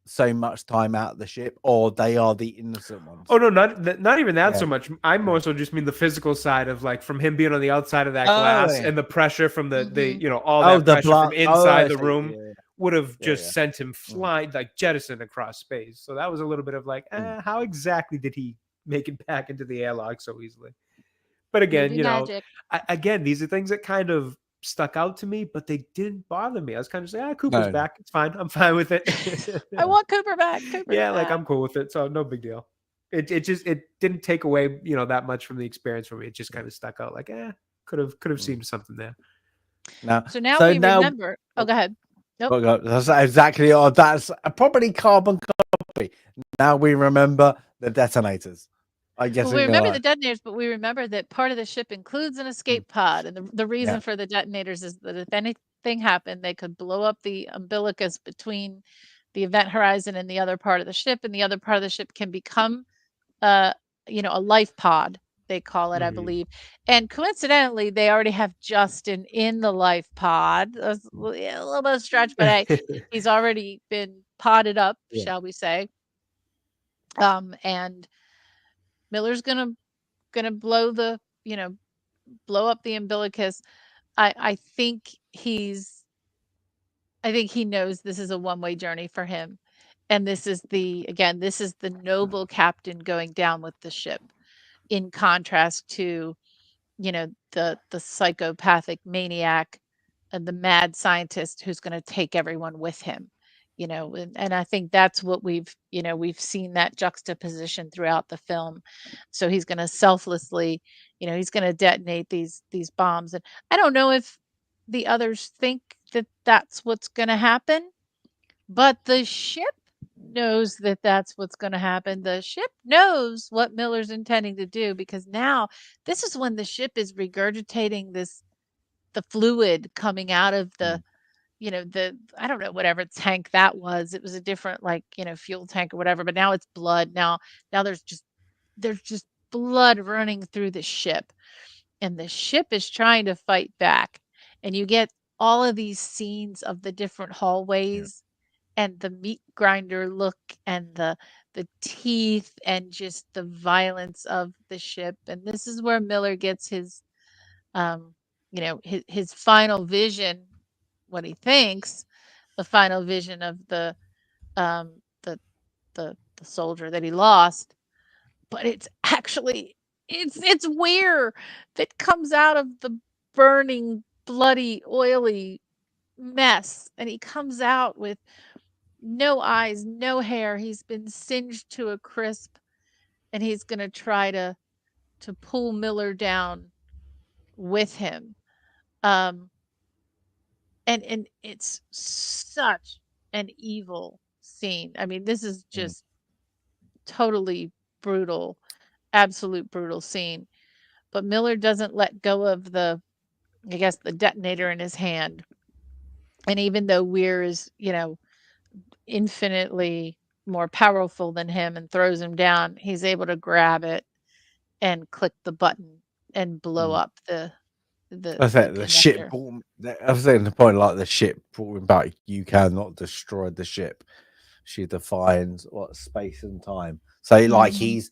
so much time out of the ship, or they are the innocent ones. Oh no, not even that so much. I more so just mean the physical side of like from him being on the outside of that glass and the pressure from the all that pressure from inside the room would have just sent him flying, like jettisoned across space. So that was a little bit of like, how exactly did he make it back into the airlock so easily? But again, again, these are things that kind of stuck out to me, but they didn't bother me. I was kind of saying, Cooper's back. It's fine. I'm fine with it. I want Cooper back. Like I'm cool with it. So no big deal. It didn't take away, that much from the experience for me. It just kind of stuck out like, could have seen something there. So now we remember. Oh, go ahead. Nope. That's exactly. That's a properly carbon copy. Now we remember the detonators. I guess we remember the detonators, but we remember that part of the ship includes an escape pod, and the reason for the detonators is that if anything happened, they could blow up the umbilicus between the event horizon and the other part of the ship, and the other part of the ship can become, a life pod. They call it, I believe. And coincidentally, they already have Justin in the life pod. A little bit of stretch, but he's already been podded up, shall we say? And Miller's gonna blow up the umbilicus. I think he knows this is a one-way journey for him, and this is the noble captain going down with the ship, in contrast to the psychopathic maniac and the mad scientist who's going to take everyone with him. And I think that's what we've seen, that juxtaposition throughout the film. So he's going to selflessly, he's going to detonate these bombs. And I don't know if the others think that that's what's going to happen, but the ship knows that that's what's going to happen. The ship knows what Miller's intending to do, because now this is when the ship is regurgitating the fluid coming out of the I don't know, whatever tank that was. It was a different, fuel tank or whatever, but now it's blood. Now there's just blood running through the ship, and the ship is trying to fight back. And you get all of these scenes of the different hallways and the meat grinder look and the teeth and just the violence of the ship. And this is where Miller gets his his final vision, what he thinks the final vision of the soldier that he lost, but it's actually it's Weir that comes out of the burning, bloody, oily mess, and he comes out with no eyes, no hair. He's been singed to a crisp, and he's going to try to pull Miller down with him. And it's such an evil scene. I mean, this is just totally brutal, absolute brutal scene. But Miller doesn't let go of the detonator in his hand. And even though Weir is, infinitely more powerful than him and throws him down, he's able to grab it and click the button and blow up the I said the ship. connector. I was saying the point, like the ship brought him back. You cannot destroy the ship. She defines what space and time. So, like, his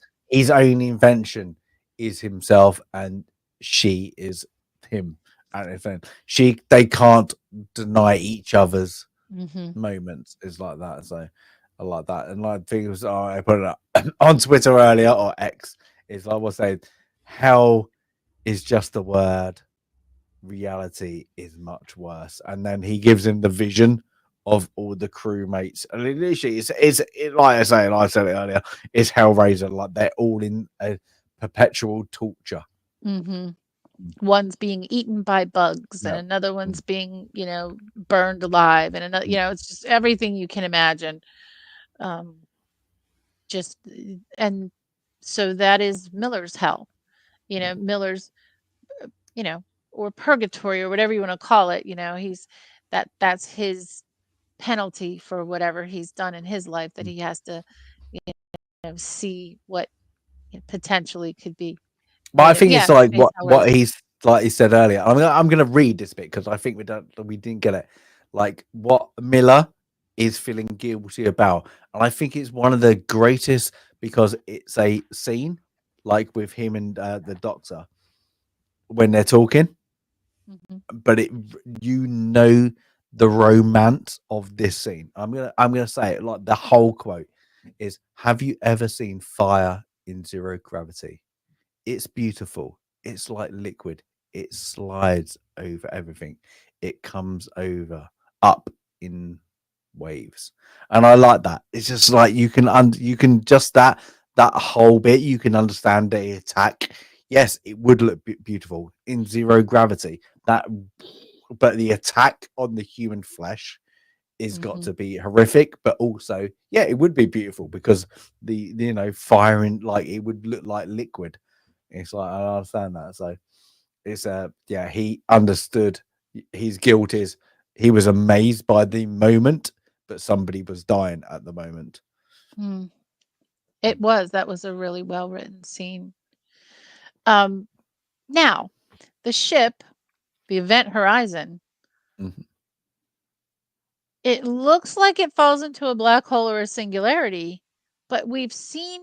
only invention is himself, and she is him. And they can't deny each other's moments. Is like that. So, I like that. And like things, I put it up on Twitter earlier or X. Is I was saying, hell is just a word. Reality is much worse. And then he gives him the vision of all the crewmates, and literally it's like I said it earlier, it's Hellraiser. Like, they're all in a perpetual torture. One's being eaten by bugs, and another one's being, burned alive, and another, it's just everything you can imagine. And so that is Miller's hell. Miller's, or purgatory, or whatever you want to call it. That's his penalty for whatever he's done in his life, that he has to see what potentially could be. But I think it's like what he's, like he said earlier. I'm gonna read this bit because I think we didn't get it. Like, what Miller is feeling guilty about, and I think it's one of the greatest, because it's a scene like with him and the doctor when they're talking. But the romance of this scene. I'm gonna say it, like the whole quote is, "Have you ever seen fire in zero gravity? It's beautiful. It's like liquid. It slides over everything. It comes up in waves." And I like that. It's just like you can just that whole bit, you can understand the attack. Yes, it would look beautiful in zero gravity. But the attack on the human flesh is got to be horrific. But also, yeah, it would be beautiful because the firing, like, it would look like liquid. It's like, I understand that. So it's he understood his guilt. Is he was amazed by the moment, but somebody was dying at the moment. That was a really well written scene. Now, the ship, the Event Horizon, it looks like it falls into a black hole or a singularity, but we've seen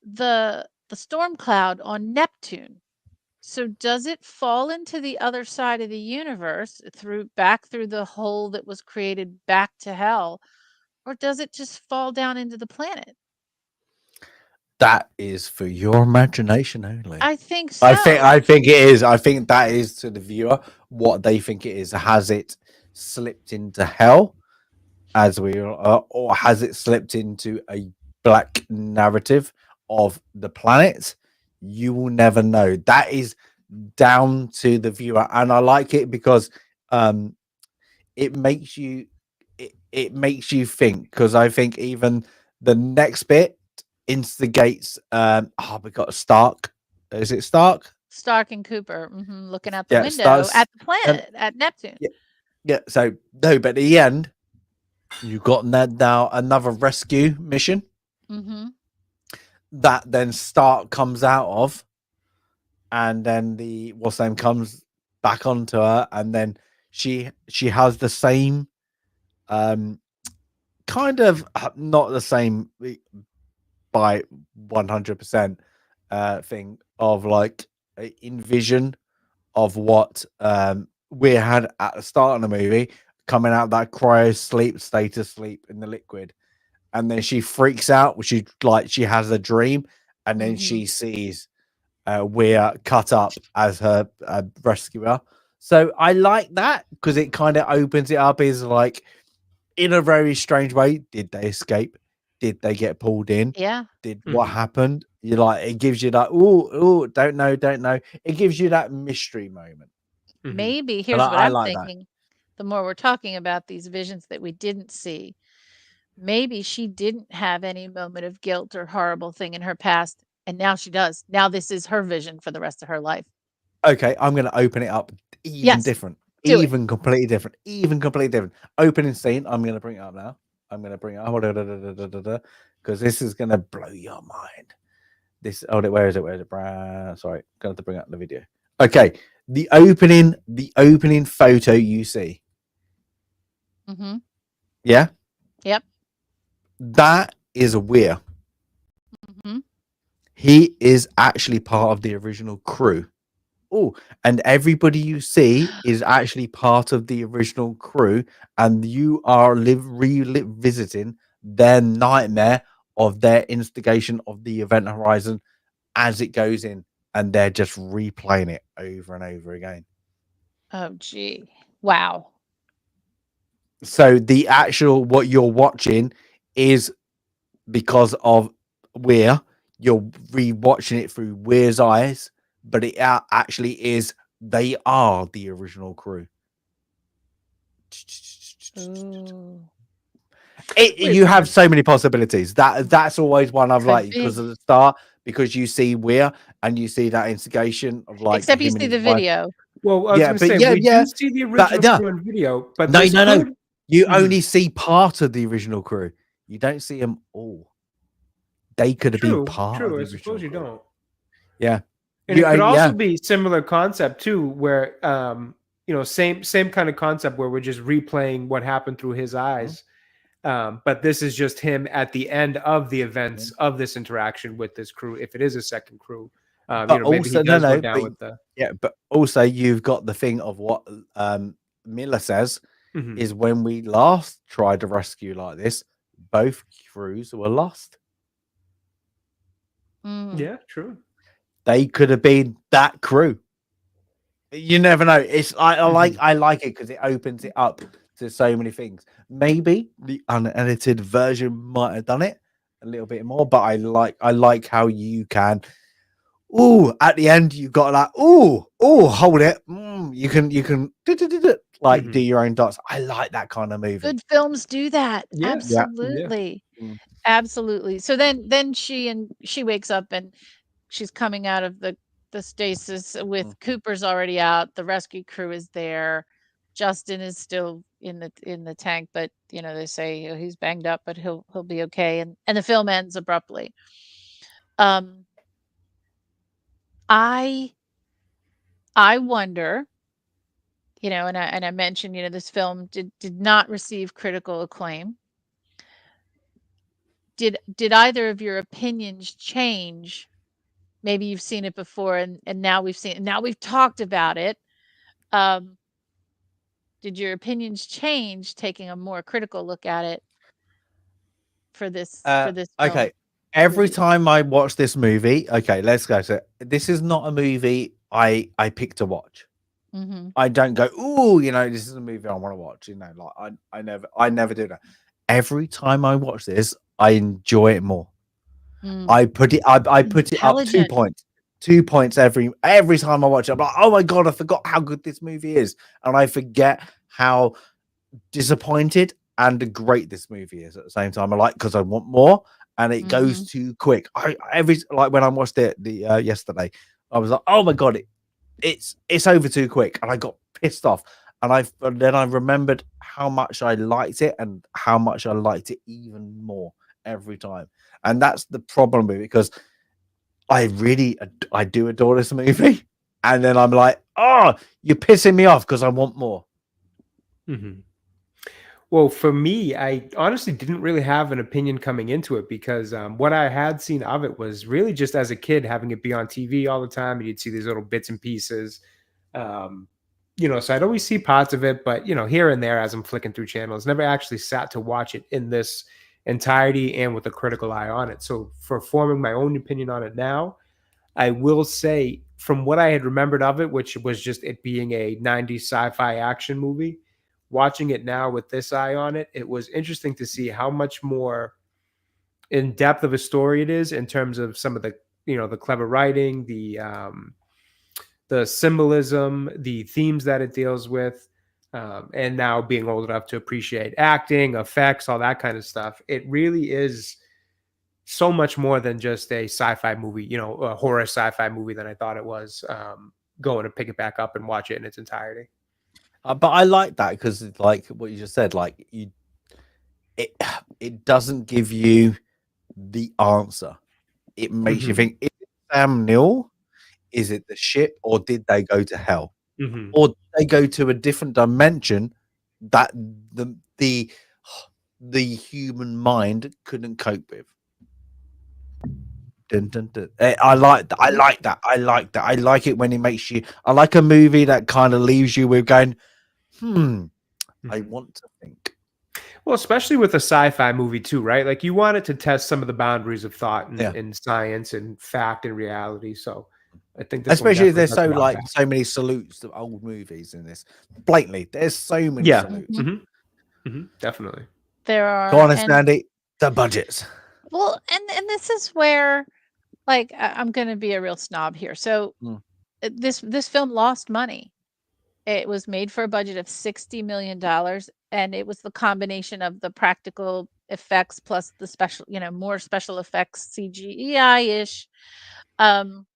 the storm cloud on Neptune. So does it fall into the other side of the universe, back through the hole that was created back to hell, or does it just fall down into the planet? That is for your imagination only. I think so. I think it is. I think that is to the viewer what they think it is. Has it slipped into hell, or has it slipped into a black narrative of the planet? You will never know. That is down to the viewer, and I like it because it makes you think. Because I think even the next bit instigates. We got Stark. Is it Stark? Stark and Cooper looking out the window at the planet, at Neptune. Yeah. So no, but at the end, you got now another rescue mission that then Stark comes out of, and then the what's name comes back onto her, and then she has the same kind of not the same by 100% thing of like envision of what we had at the start of the movie, coming out that cryo state of sleep in the liquid, and then she freaks out. She has a dream, and then she sees we're cut up as her rescuer. So I like that because it kind of opens it up. Is like in a very strange way. Did they escape? Did they get pulled in? Yeah. Did what happened? You like it gives you that don't know. It gives you that mystery moment. Maybe here's what I'm thinking. The more we're talking about these visions that we didn't see, maybe she didn't have any moment of guilt or horrible thing in her past, and now she does. Now this is her vision for the rest of her life. Okay, I'm going to open it up even different. Even completely different. Even completely different. Opening scene. I'm going to bring it up now. I'm going to bring it up because this is going to blow your mind. This. Oh, where is it? Where is it? Sorry, going to bring up the video. Okay, the opening photo you see. Mm-hmm. Yeah. Yep. That is Weir. Mm-hmm. He is actually part of the original crew. Oh, and everybody you see is actually part of the original crew, and you are revisiting their nightmare of their instigation of the event horizon as it goes in, and they're just replaying it over and over again. Oh, gee. Wow. So the actual what you're watching is because of Weir, you're rewatching it through Weir's eyes, but it actually is they are the original crew. You have so many possibilities. That's always one I've liked because of the star, because you see Weir and you see that instigation of like. Except you see the video. Well, I was going to say we do see the original crew in video, but no. You only see part of the original crew. You don't see them all. They could have been part of the original suppose you crew. don't. Yeah. And it could also be similar concept too, where same kind of concept where we're just replaying what happened through his eyes. But this is just him at the end of the events of this interaction with this crew. If it is a second crew, maybe he does go down with the. Yeah, but also you've got the thing of what Miller says is when we last tried to rescue like this, both crews were lost. Yeah, true. They could have been that crew. You never know. It's I like it because it opens it up to so many things. Maybe the unedited version might have done it a little bit more, but I like how you can. Oh, at the end you got that. Oh, hold it. You can do your own dots. I like that kind of movie. Good films do that. Yeah. Absolutely. Yeah. Absolutely. So then she wakes up and she's coming out of the stasis with Cooper's already out. The rescue crew is there. Justin is still in the tank, but they say he's banged up, but he'll be okay. And the film ends abruptly. I wonder, and I mentioned, this film did not receive critical acclaim. Did either of your opinions change? Maybe you've seen it before and now we've seen it. Now we've talked about it. Did your opinions change taking a more critical look at it for this film? Okay. Every time I watch this movie, okay, let's go. So this is not a movie I pick to watch. I don't go, this is a movie I want to watch. Like I never do that. Every time I watch this, I enjoy it more. I put it up 2 points. 2 points every time I watch it. I'm like, oh my god, I forgot how good this movie is, and I forget how disappointed and great this movie is at the same time. I like because I want more, and it goes too quick. When I watched it yesterday, I was like, oh my god, it's over too quick, and I got pissed off. And then I remembered how much I liked it and how much I liked it even more every time. And that's the problem with it, because I do adore this movie. And then I'm like, oh, you're pissing me off because I want more. Well, for me, I honestly didn't really have an opinion coming into it because what I had seen of it was really just as a kid having it be on TV all the time. And you'd see these little bits and pieces. So I'd always see parts of it, but here and there as I'm flicking through channels, never actually sat to watch it in this entirety and with a critical eye on it. So for forming my own opinion on it now, I will say, from what I had remembered of it, which was just it being a 90s sci-fi action movie, watching it now with this eye on it, it was interesting to see how much more in depth of a story it is in terms of some of the, the clever writing, the symbolism, the themes that it deals with. And now being old enough to appreciate acting, effects, all that kind of stuff, it really is so much more than just a sci-fi movie, a horror sci-fi movie than I thought it was. Going to pick it back up and watch it in its entirety. But I like that because, like what you just said, like it doesn't give you the answer. It makes you think: is it Sam Neill? Is it the ship, or did they go to hell, or did they go to a different dimension that the human mind couldn't cope with? Dun, dun, dun. I like that. I like that. I like that. I like it when it makes you. I like a movie that kind of leaves you with going, I want to think. Well, especially with a sci-fi movie too, right? Like you want it to test some of the boundaries of thought and science and fact and reality. So I think this, especially if there's so many salutes to old movies in this. Blatantly, there's so many salutes. Definitely. There are. Go on, Andy. The budgets. Well, and this is where, like, I'm going to be a real snob here. So this film lost money. It was made for a budget of $60 million, and it was the combination of the practical effects plus the special, more special effects, CGI-ish. And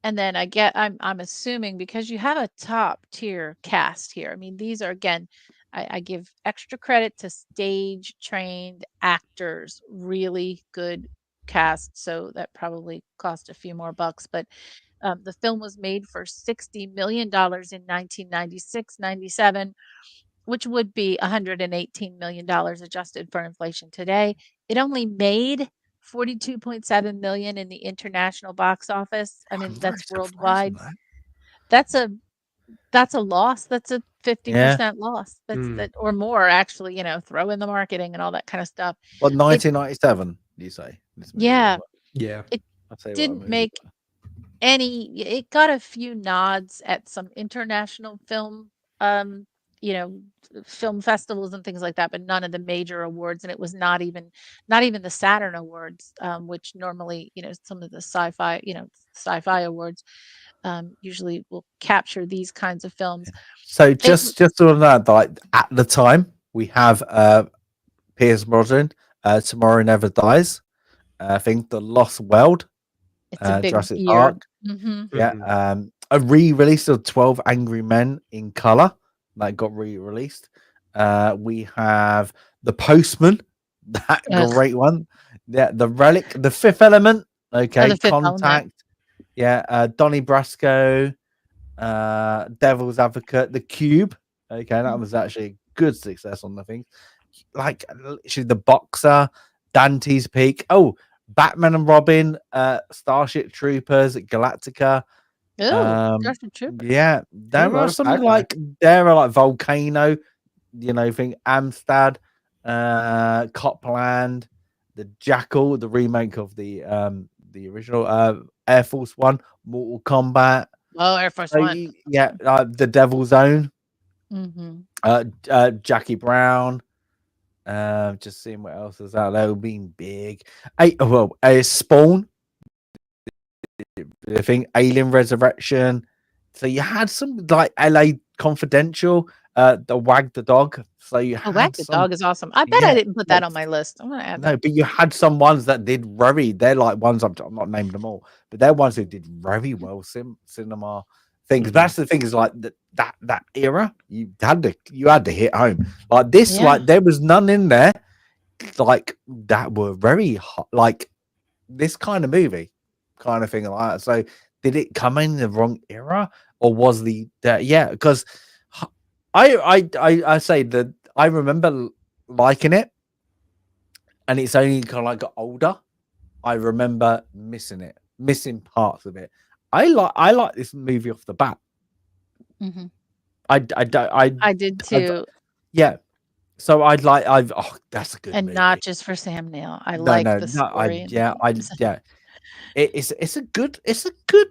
then I'm assuming because you have a top tier cast here. I mean, these are, again, I give extra credit to stage trained actors, really good cast. So that probably cost a few more bucks, but the film was made for $60 million in 1996, 97, which would be $118 million adjusted for inflation today. It only made 42.7 million in the international box office. I mean, that's worldwide. That's a loss. That's a 50% loss. That's that or more, actually, throw in the marketing and all that kind of stuff. What, 1997, you say? Yeah. It didn't make it got a few nods at some international film film festivals and things like that, but none of the major awards. And it was not even the Saturn Awards, which normally, some of the sci-fi awards usually will capture these kinds of films. So just on that, like at the time, we have Pierce Brosnan, Tomorrow Never Dies. I think The Lost World. It's a big Jurassic year. Park. Yeah. A re-release of 12 Angry Men in color that got re-released. We have The Postman, that great one. Yeah, The Relic, The Fifth Element. Okay, The Fifth Contact. Element. Yeah, Donnie Brasco, Devil's Advocate, The Cube. Okay, that was actually a good success on the thing. Like literally The Boxer, Dante's Peak. Oh, Batman and Robin, Starship Troopers, Galactica. Starship Troopers. Yeah, there are some like Volcano, thing, Amstrad, Copland, The Jackal, the remake of the original Air Force One, Mortal Kombat. Oh, Air Force One. Yeah, The Devil's Own. Jackie Brown. Just seeing what else is out there being big. Spawn. I think Alien Resurrection. So you had some like LA Confidential, the Wag the Dog. So you had Wag the Dog is awesome. I bet I didn't put that on my list. I'm gonna add that. No, but you had some ones that did they're like ones I'm not naming them all, but they're ones who did very well cinema things. That's the thing, is like that era, you had to hit home. Like this, like there was none in there like that were very hot, like this kind of movie. Kind of thing like that. So did it come in the wrong era, or was because I say that I remember liking it, and it's only kind of like got older. I remember missing parts of it. I like this movie off the bat. I did too. So that's a good and movie. not just for Sam Neill. I like the story. it's a good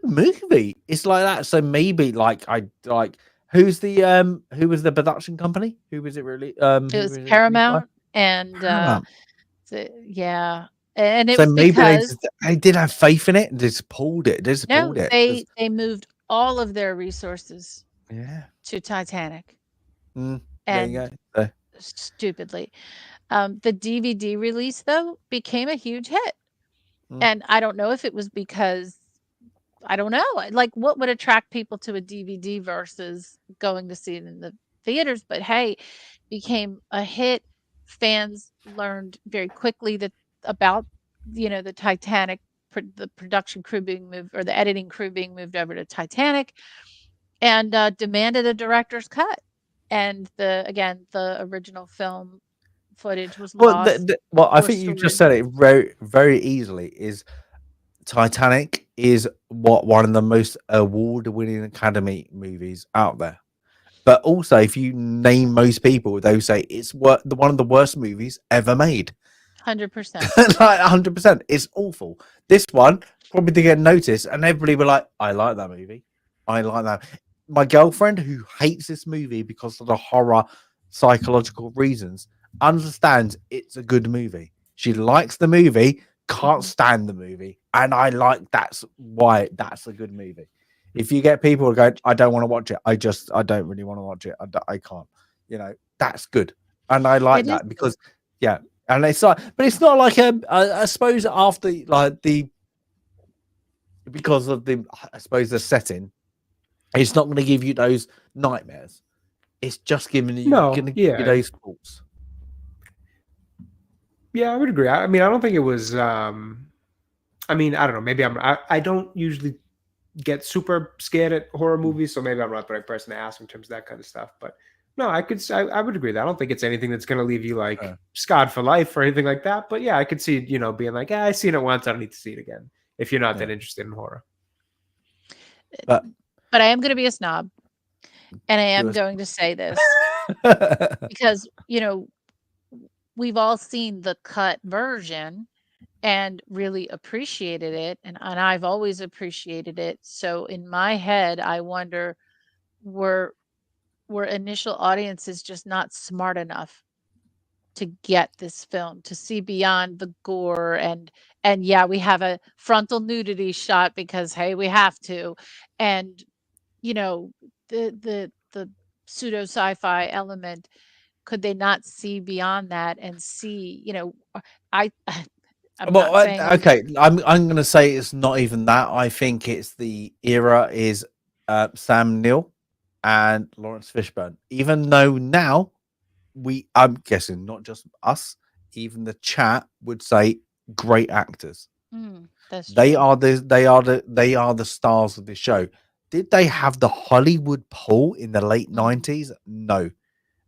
movie. It's like that. So maybe like who was the production company? Who was it really? It was Paramount, and Paramount. yeah, and it So was maybe because they did have faith in it and just pulled it. no, they moved all of their resources to Titanic. There And you go. stupidly. The DVD release, though, became a huge hit. And I don't know if it was because, I don't know, like what would attract people to a DVD versus going to see it in the theaters. But hey, became a hit. Fans learned very quickly about the Titanic, the production crew being moved, or the editing crew being moved over to Titanic, and demanded a director's cut. And the original film footage was lost. Well, I think you just said it very, very easily. Is Titanic is one of the most award-winning Academy movies out there. But also, if you name most people, they'll say it's one of the worst movies ever made. 100%. Like 100%. It's awful. This one probably did get noticed, and everybody were like, "I like that movie. I like that." My girlfriend, who hates this movie because of the horror, psychological reasons, understands it's a good movie. She likes the movie, can't stand the movie, and I like that's why that's a good movie. If you get people who go, I don't want to watch it. I don't really want to watch it. I can't. That's good, and I like that because and it's like, but it's not like I suppose after because of the setting, it's not going to give you those nightmares. It's just giving you give you those thoughts. Yeah, I would agree. I mean, I don't think it was. I mean, I don't know. Maybe I don't usually get super scared at horror movies, so maybe I'm not the right person to ask in terms of that kind of stuff. But no, I would agree that I don't think it's anything that's going to leave you like scarred for life or anything like that. But yeah, I could see being like, I've seen it once, I don't need to see it again. If you're not that interested in horror. But I am going to be a snob, and I am going to say this because we've all seen the cut version and really appreciated it, and I've always appreciated it. So in my head, I wonder, were initial audiences just not smart enough to get this film, to see beyond the gore, and yeah, we have a frontal nudity shot because hey, we have to, and the pseudo sci-fi element. Could they not see beyond that and see, I'm not saying okay, I'm going to say it's not even that. I think it's the era is Sam Neill and Laurence Fishburne. Even though now I'm guessing not just us, even the chat would say great actors. That's true. They are the stars of the show. Did they have the Hollywood pull in the late 90s? No.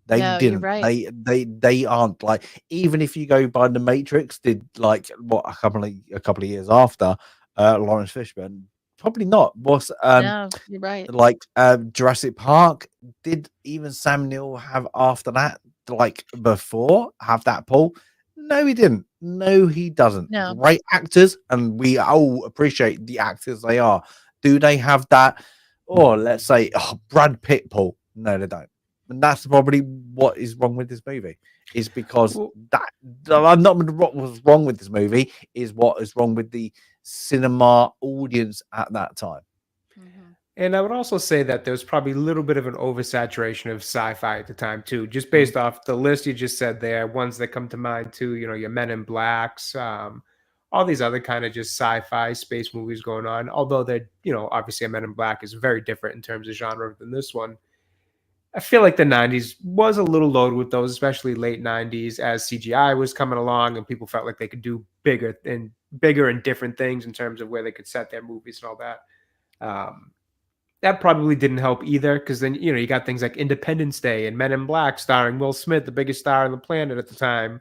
They didn't. You're right. They aren't, like, even if you go by the Matrix, did like what a couple of years after Laurence Fishburne, probably not. Was no, you're right. Like Jurassic Park, did even Sam Neill have after that, like before, have that pull? No, he didn't. No, he doesn't. No. Great actors, and we all appreciate the actors they are. Do they have that? Or let's say Brad Pitt pull? No, they don't. And that's probably what is wrong with this movie, is because I'm not what was wrong with this movie is what is wrong with the cinema audience at that time. And I would also say that there's probably a little bit of an oversaturation of sci-fi at the time too, just based off the list you just said there. Ones that come to mind too, your Men in Blacks, all these other kind of just sci-fi space movies going on. Although they're, obviously a Men in Black is very different in terms of genre than this one. I feel like the 90s was a little loaded with those, especially late 90s, as CGI was coming along and people felt like they could do bigger and different things in terms of where they could set their movies and all that. That probably didn't help either, because then, you got things like Independence Day and Men in Black starring Will Smith, the biggest star on the planet at the time.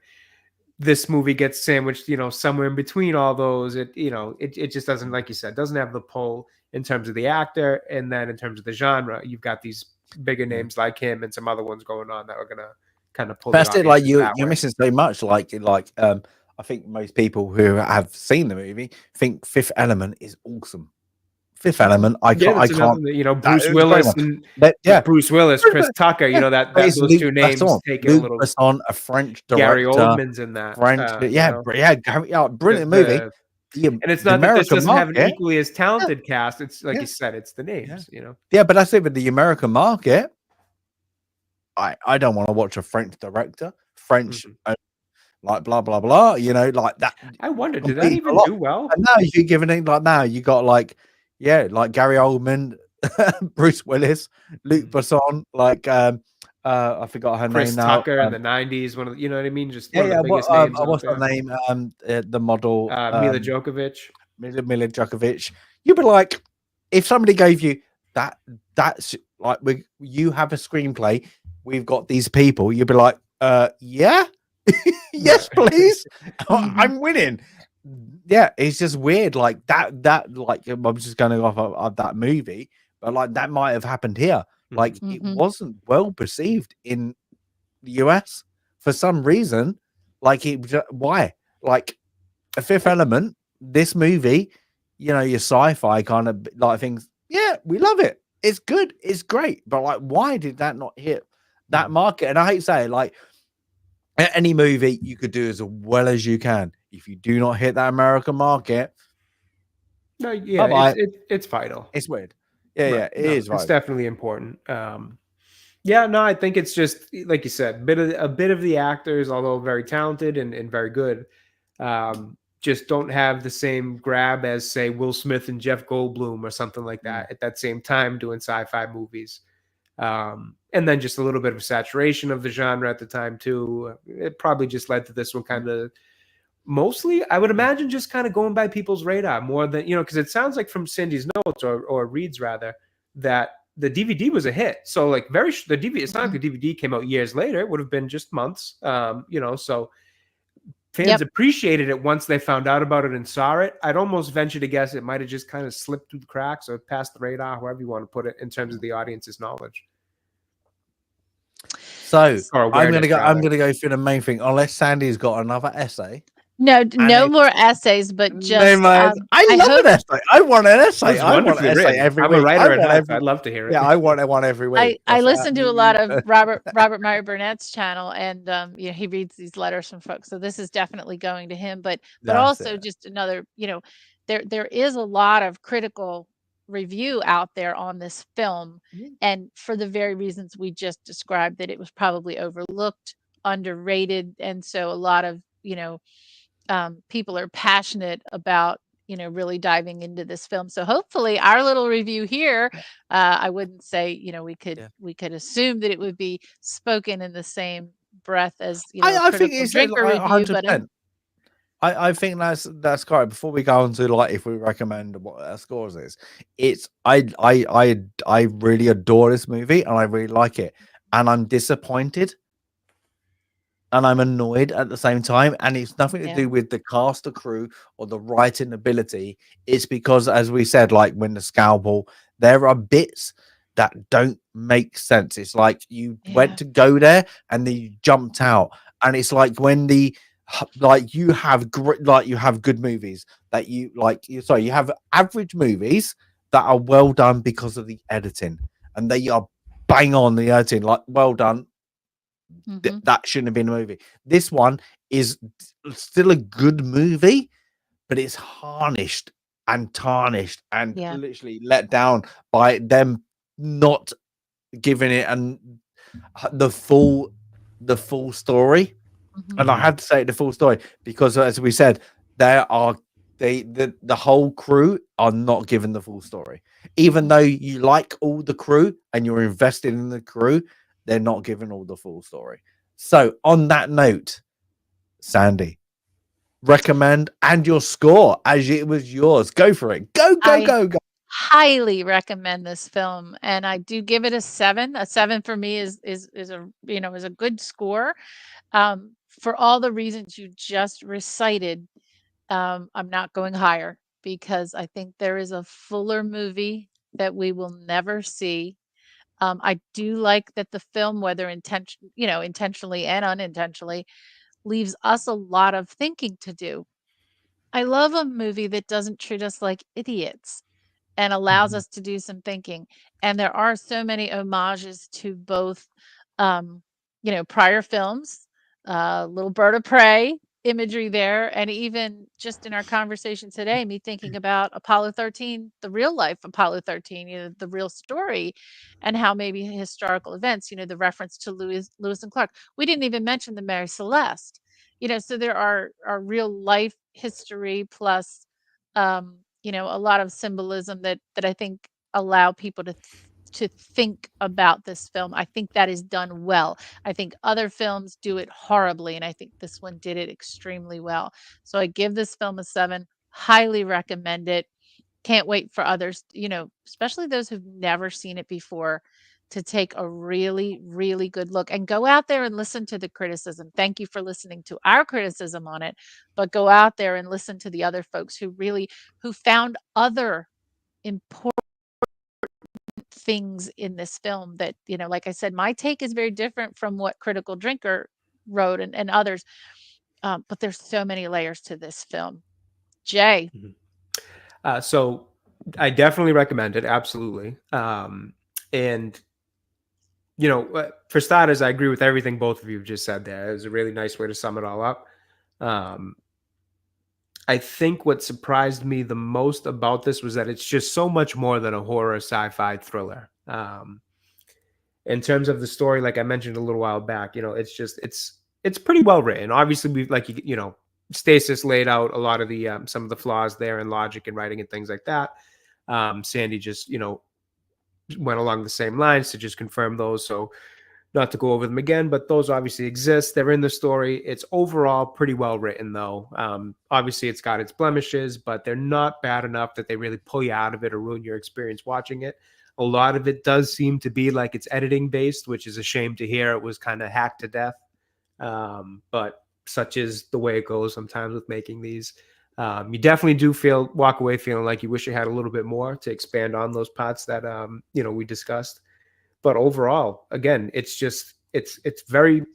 This movie gets sandwiched, somewhere in between all those. It just doesn't, like you said, doesn't have the pull in terms of the actor. And then in terms of the genre, you've got these bigger names like him and some other ones going on that are gonna kind of pull. That's it. Like you're missing so much. Like I think most people who have seen the movie think Fifth Element is awesome. Fifth Element, I Yeah, can't. that's another, you know, Bruce It's a great Willis one. and Yeah, Bruce Willis, Chris Tucker, you know, that it's those Luc two names Besson. take it a Luc little. Besson, a French Gary director, Oldman's in that, French. you Yeah, know, brilliant movie. and it's The not that this American doesn't have an market. equally as talented cast. It's like Yeah. you said, it's the names, you know. Yeah, but that's it with the American market. I don't want to watch a French director, French like blah blah blah. You know, like that. I wonder, did that even do well? And now you're giving it like now you got like Gary Oldman, Bruce Willis, Luc Besson, like I forgot her Chris name now. Tucker in the '90s, one of the, you know what I mean? Just one of the biggest names out what's there. her name? The model Mila Djokovic. Mila Djokovic. You'd be like, if somebody gave you that's like you have a screenplay, we've got these people, you'd be like, yeah. Yes, please. I'm winning. Yeah, it's just weird. Like that, like I'm just going off of that movie, but like that might have happened here. Like it wasn't well perceived in the US for some reason. Like why? Like a Fifth Element, this movie, you know, your sci-fi kind of like things. Yeah, we love it. It's good. It's great. But like, why did that not hit that market? And I hate to say it, like any movie you could do as well as you can. If you do not hit that American market, no, yeah, it's vital. It's weird. Yeah, it is. It's definitely important. Yeah, no, I think it's just like you said, a bit of the actors, although very talented and very good, just don't have the same grab as say Will Smith and Jeff Goldblum or something like that at that same time doing sci-fi movies. And then just a little bit of saturation of the genre at the time too. It probably just led to this one kind of mostly, I would imagine, just kind of going by people's radar more than, you know, because it sounds like from Cindy's notes or Reed's rather, that the DVD was a hit. So like the DVD, it's not like the DVD came out years later. It would have been just months, you know, so fans appreciated it once they found out about it and saw it. I'd almost venture to guess it might have just kind of slipped through the cracks or past the radar, however you want to put it, in terms of the audience's knowledge. So I'm gonna go through the main thing, unless Sandy's got another essay. No more essays, but just I love an essay. I want an essay. I want an essay every week. I'm a writer at heart. I'd love to hear it. Yeah, I want one every week. I listen to a lot of Robert Meyer Burnett's channel, and you know, he reads these letters from folks. So this is definitely going to him, but also just another, you know, there is a lot of critical review out there on this film, and for the very reasons we just described, that it was probably overlooked, underrated, and so a lot of, you know, people are passionate about, you know, really diving into this film. So hopefully our little review here, I wouldn't say, you know, we could assume that it would be spoken in the same breath as, you know, I think it's drinker like review, 100%. but I think that's correct. Before we go on to like if we recommend what our scores is, it's I really adore this movie and I really like it, and I'm disappointed and I'm annoyed at the same time, and it's nothing to do with the cast or crew or the writing ability. It's because, as we said, like when the scalpel, there are bits that don't make sense. It's like you went to go there and then you jumped out, and it's like when the like you have good movies that you like. You have average movies that are well done because of the editing, and they are bang on the editing, like well done. That shouldn't have been a movie. This one is still a good movie, but it's harnished and tarnished and literally let down by them not giving it the full story. And I have to say the full story because, as we said, the whole crew are not given the full story. Even though you like all the crew and you're invested in the crew, they're not given all the full story. So on that note, Sandy, recommend and your score as it was yours. Go for it. Go. Highly recommend this film, and I do give it a 7. A 7 for me is a, you know, is a good score. For all the reasons you just recited, I'm not going higher because I think there is a fuller movie that we will never see. I do like that the film, whether intentionally and unintentionally, leaves us a lot of thinking to do. I love a movie that doesn't treat us like idiots and allows us to do some thinking. And there are so many homages to both, um, prior films, Little Bird of Prey imagery there, and even just in our conversation today, me thinking about Apollo 13, the real life Apollo 13, the real story, and how maybe historical events, the reference to Lewis and Clark. We didn't even mention the Mary Celeste, so there are real life history plus a lot of symbolism that I think allow people to think about this film. I think that is done well. I think other films do it horribly, and I think this one did it extremely well. So I give this film a 7. Highly recommend it. Can't wait for others, especially those who've never seen it before, to take a really, really good look and go out there and listen to the criticism. Thank you for listening to our criticism on it, but go out there and listen to the other folks who found other important things in this film that, like I said, my take is very different from what Critical Drinker wrote and others. But there's so many layers to this film. Jay. So I definitely recommend it. Absolutely. And for starters, I agree with everything both of you just said there. It was a really nice way to sum it all up. I think what surprised me the most about this was that it's just so much more than a horror sci-fi thriller. In terms of the story, like I mentioned a little while back, it's pretty well written. Obviously, Stasis laid out a lot of the some of the flaws there in logic and writing and things like that. Sandy just went along the same lines to just confirm those. So not to go over them again, but those obviously exist. They're in the story. It's overall pretty well written, though. Obviously, it's got its blemishes, but they're not bad enough that they really pull you out of it or ruin your experience watching it. A lot of it does seem to be like it's editing based, which is a shame to hear. It was kind of hacked to death. But such is the way it goes sometimes with making these. You definitely do walk away feeling like you wish you had a little bit more to expand on those parts that we discussed. But overall, again, it's very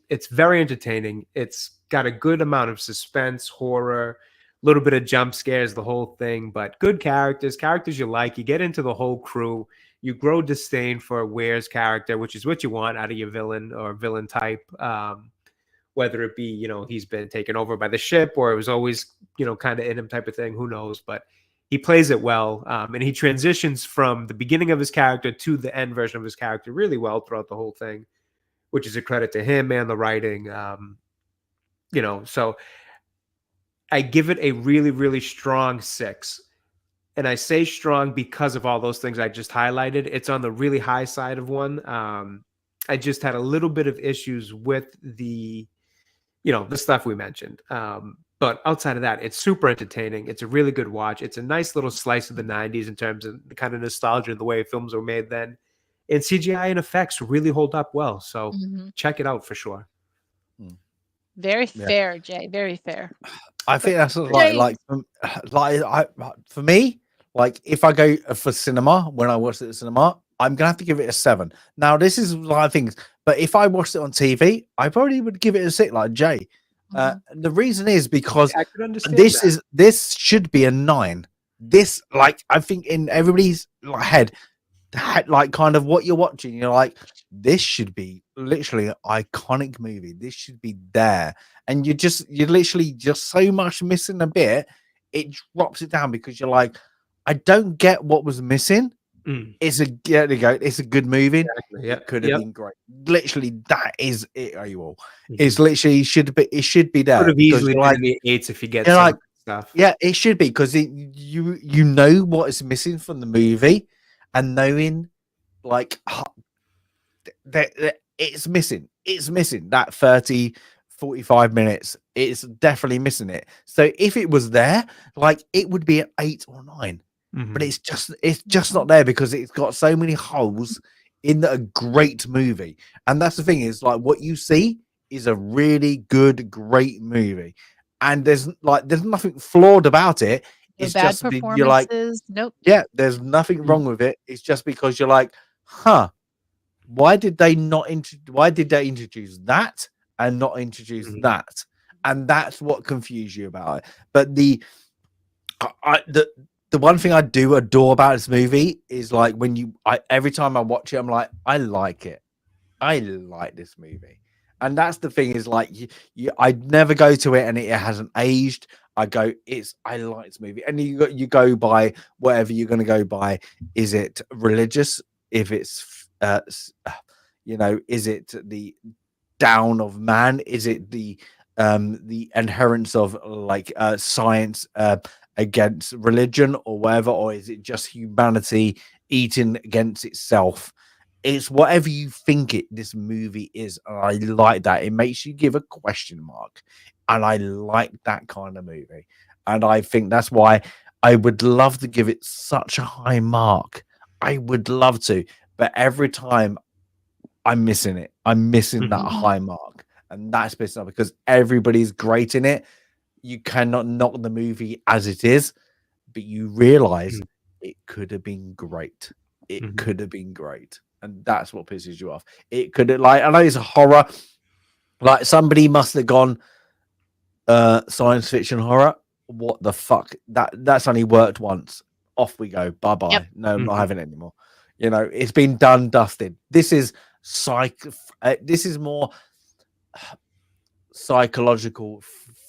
entertaining. It's got a good amount of suspense, horror, a little bit of jump scares, the whole thing, but good characters you like. You get into the whole crew. You grow disdain for Ware's character, which is what you want out of your villain or villain type. Whether it be, he's been taken over by the ship or it was always, kind of in him type of thing. Who knows? But he plays it well. And he transitions from the beginning of his character to the end version of his character really well throughout the whole thing, which is a credit to him and the writing. So I give it a really, really strong 6. And I say strong because of all those things I just highlighted. It's on the really high side of one. I just had a little bit of issues with the stuff we mentioned. But outside of that, it's super entertaining. It's a really good watch. It's a nice little slice of the 90s in terms of the kind of nostalgia and the way films were made then. And CGI and effects really hold up well. So check it out for sure. Very fair, Jay. Very fair. I think that's for me, like if I go for cinema, when I watch it at the cinema, I'm gonna have to give it a 7. Now, this is a lot of things, but if I watched it on TV, I probably would give it a 6, like Jay. The reason is because I could understand this should be a 9. This, like, I think in everybody's head, like kind of what you're watching, you're like, this should be literally an iconic movie. This should be there, and you're literally just so much missing a bit. It drops it down because you're like, I don't get what was missing. It's a good movie. Exactly. It could have been great. Literally, that is it. Are you all? It's literally it should be there. Could have easily been in the 8s if you get like stuff. Yeah, it should be because you know what is missing from the movie, and knowing like that it's missing. It's missing that 30-45 minutes. It's definitely missing it. So if it was there, like it would be an 8 or 9. But it's just not there because it's got so many holes in a great movie. And that's the thing, is like what you see is a really good, great movie. And there's nothing flawed about it. It's bad just performances. You're like, nope. Yeah, there's nothing wrong with it. It's just because you're like, why did they introduce that and not introduce that? and that's what confused you about it. But the one thing I do adore about this movie is like when every time I watch it, I'm like, I like it. I like this movie. And that's the thing is like I never go to it and it hasn't aged. I like this movie. And you go by whatever you're going to go by. Is it religious? If it's, is it the down of man? Is it the inherence of like science against religion or whatever? Or is it just humanity eating against itself? It's whatever you think this movie is, and I like that. It makes you give a question mark, and I like that kind of movie. And I think that's why I would love to give it such a high mark. I would love to, but every time I'm missing it. I'm missing that high mark, and that's pissing off because everybody's great in it. You cannot knock the movie as it is, but you realize it could have been great. It could have been great. And that's what pisses you off. It could have, like, I know it's a horror, like somebody must have gone science fiction horror. What the fuck? That's only worked once. Off we go. Bye bye. Yep. No, I'm not having it anymore. You know, it's been done, dusted. This is this is more psychological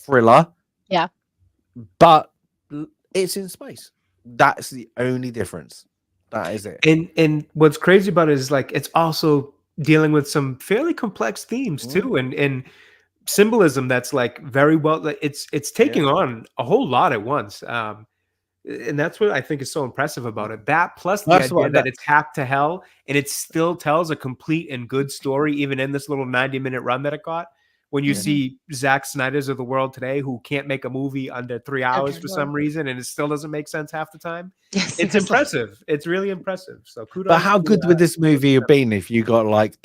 thriller. Yeah. But it's in space. That's the only difference. That is it. And what's crazy about it is like it's also dealing with some fairly complex themes too, and symbolism that's like very well. It's taking on a whole lot at once, and that's what I think is so impressive about it. That plus the idea that it's hacked to hell and it still tells a complete and good story, even in this little 90-minute run that it got. When you see Zack Snyder's of the world today, who can't make a movie under 3 hours for some reason, and it still doesn't make sense half the time. Yes, it's impressive. It's really impressive. So kudos. But how good would this movie have been if you got like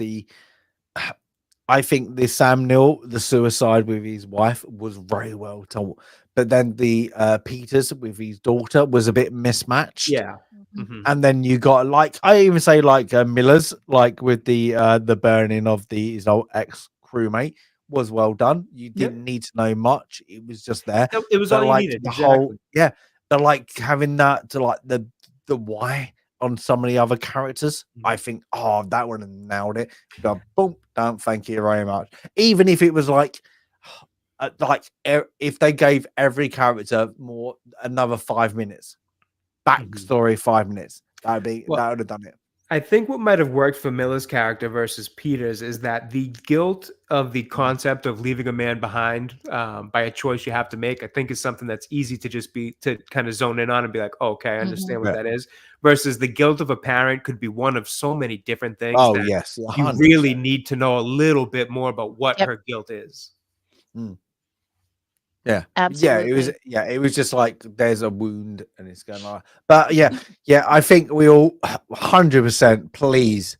I think the Sam Neill, the suicide with his wife was very well told, but then the Peters with his daughter was a bit mismatched. Yeah. And then you got like I even say like Miller's, like with the burning of his old ex crewmate. Was well done. You didn't need to know much. It was just there. It was all like you needed. The whole, but like having that to like the why on some of the other characters. I think that would have nailed it. Go, boom, down. Thank you very much. Even if it was like if they gave every character another 5 minutes backstory, 5 minutes, that would have done it. I think what might have worked for Miller's character versus Peters is that the guilt of the concept of leaving a man behind by a choice you have to make, I think is something that's easy to kind of zone in on and be like, okay, I understand what that is. Versus the guilt of a parent could be one of so many different things. Oh, yes. 100%. You really need to know a little bit more about what her guilt is. Yeah, absolutely. It was just like there's a wound and it's going on. But I think we all 100% please,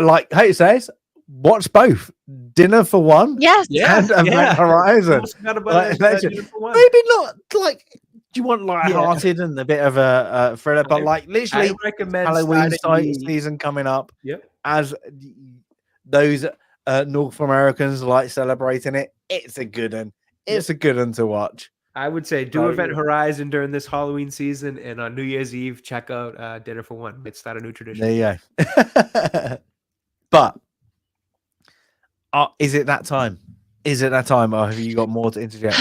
like how it says, watch both Dinner for One, and Event Horizon. Maybe not like you want light-hearted and a bit of a thriller, but like literally, I recommend Halloween season coming up. As those North Americans like celebrating it, it's a good one. It's a good one to watch. I would say do Event Horizon during this Halloween season, and on New Year's Eve, check out Dinner for One. It's not a new tradition. There you go. But is it that time? Is it that time, or have you got more to interject?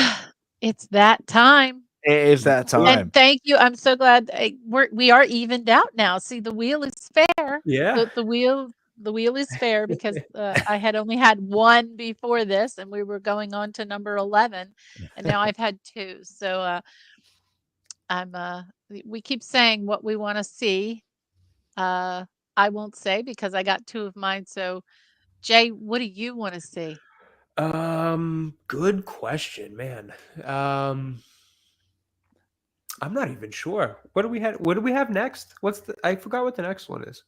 It's that time. It is that time. And thank you. I'm so glad we are evened out now. See, the wheel is fair. Yeah. The wheel is fair because I had only had one before this, and we were going on to number 11, and now I've had two. So we keep saying what we want to see. I won't say because I got two of mine. So Jay, what do you want to see? Good question, man. I'm not even sure. What do we have next? I forgot what the next one is.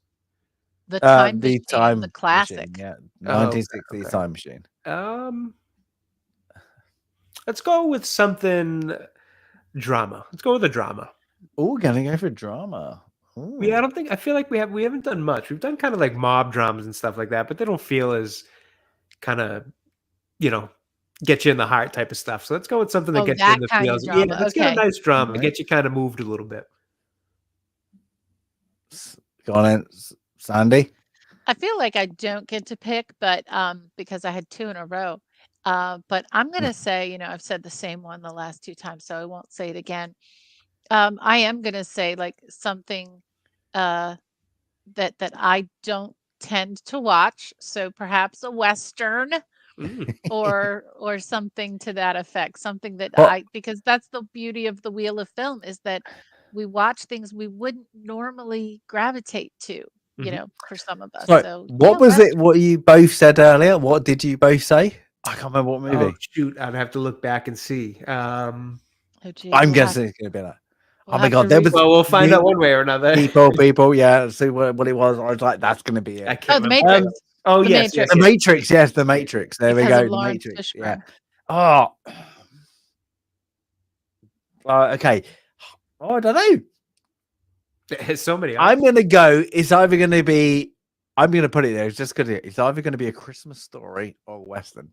The time machine, the classic. Machine, 1960s time machine. Let's go with something drama. Let's go with a drama. Oh, gonna go for drama. Ooh. Yeah, I feel like we haven't done much. We've done kind of like mob dramas and stuff like that, but they don't feel as kind of, get you in the heart type of stuff. So let's go with something that gets you in the feels. Yeah, let's get a nice drama, get you kind of moved a little bit. Go on in, Sandy. I feel like I don't get to pick, but because I had 2 in a row. But I'm gonna say, I've said the same one the last 2 times, so I won't say it again. I am gonna say like something that I don't tend to watch, so perhaps a Western or something to that effect. Something that because that's the beauty of the Wheel of Film, is that we watch things we wouldn't normally gravitate to, for some of us. So what was it what you both said earlier? What did you both say? I can't remember what movie. Oh shoot, I'd have to look back and see. I'm guessing it's gonna be that. Oh my god, we'll find out one way or another. People, yeah. See what it was. I was like, that's gonna be it. The Matrix. Yes, the Matrix. Yes, the Matrix. There we go. The Matrix. Fishburne. Yeah. Okay. Oh, I don't know. There's so many. I'm gonna go. It's either gonna be. I'm gonna put it there. It's just gonna. It's either gonna be a Christmas Story or a Western.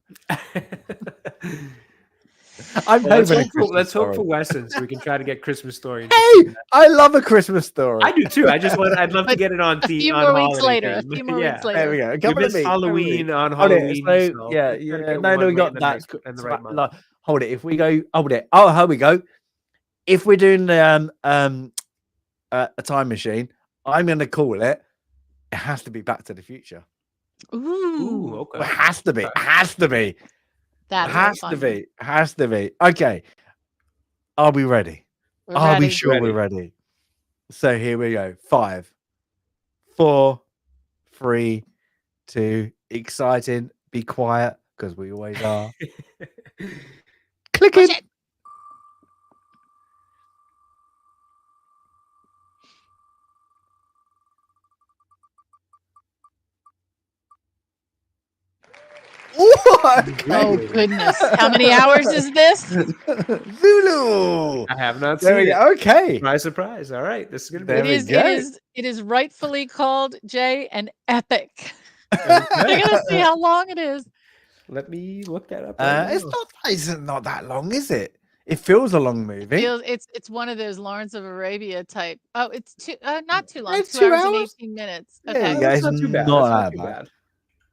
Let's hope for Western so we can try to get Christmas Story. Hey, I love a Christmas Story. I do too. I'd love to get it on theme. A few more weeks later. There we go. We missed Halloween on Halloween. Yeah. No, we got that. Hold it. If we go, hold it. Oh, here we go. If we're doing a time machine, I'm going to call it. It has to be Back to the Future. Ooh, okay. It has to be. It has to be. That has to be. Okay. Are we ready? Are we sure we're ready? So here we go. 5, 4, 3, 2. Exciting. Be quiet, because we always are. Click it. Okay. Oh goodness! How many hours is this? Zulu. I have not seen it. Okay. Surprise! All right, this is gonna be. It is rightfully called, Jay, an epic. You're gonna see how long it is. Let me look that up. It's not that long, is it? It feels a long movie. It's one of those Lawrence of Arabia type. Oh, it's not too long. It's 2 hours and 18 minutes. Okay, yeah, it's not too bad. Not that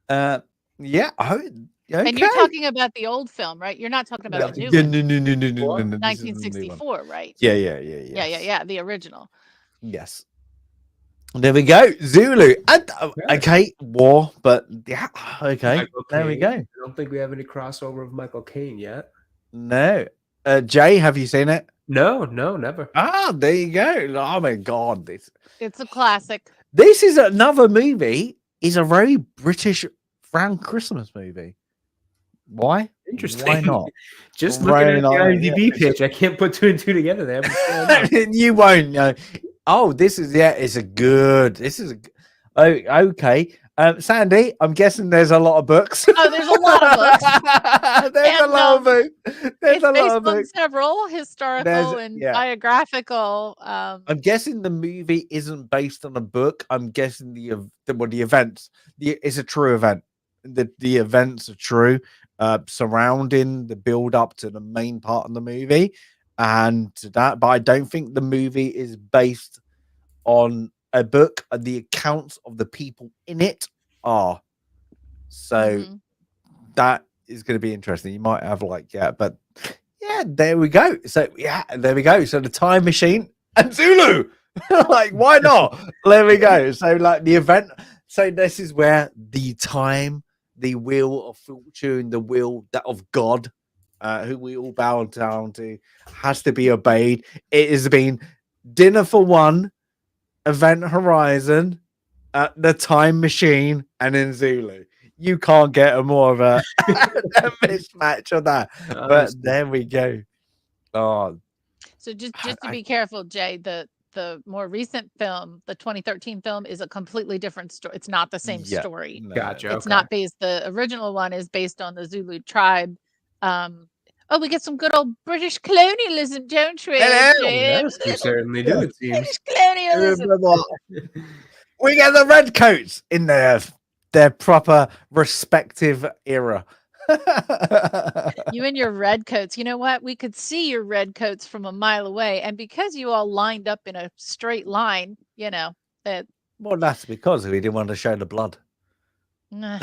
bad. Yeah. Okay. And you're talking about the old film, right? You're not talking about the new one. No. 1964, right? Yeah. The original. Yes. There we go. Zulu. Okay. War, but yeah. Okay. There we go. I don't think we have any crossover of Michael Caine yet. No. Jay, have you seen it? No, never. Ah, there you go. Oh my god. It's a classic. This is another movie. Is a very British round Christmas movie. Why? Interesting. Why not? Just looking at the IMDb page, I can't put 2 and 2 together there. You won't know. Oh, this is okay. Sandy, I'm guessing there's a lot of books. Oh, there's a lot of books. There's a lot of books. It's based on several historical and biographical. I'm guessing the movie isn't based on a book. I'm guessing the events. It's a true event. The events are true, surrounding the build up to the main part of the movie, and to that. But I don't think the movie is based on a book. The accounts of the people in it are. So that is going to be interesting. You might have but yeah, there we go. So there we go. So the time machine and Zulu, why not? There we go. So the event. So this is where the time, the wheel of fortune, the will of God, who we all bow down to, has to be obeyed. It has been Dinner for One, Event Horizon, the Time Machine, and then Zulu. You can't get a more of a mismatch of that. But there we go. Oh, so just to be careful, Jay. The more recent film, the 2013 film, is a completely different story. It's not the same story. Gotcha. It's not based. The original one is based on the Zulu tribe. We get some good old British colonialism, don't we? Yes, we certainly do. It seems. British colonialism. We get the red coats in their proper respective era. You and your red coats. You know what? We could see your red coats from a mile away, and because you all lined up in a straight line, you know that. Well, that's because we didn't want to show the blood. And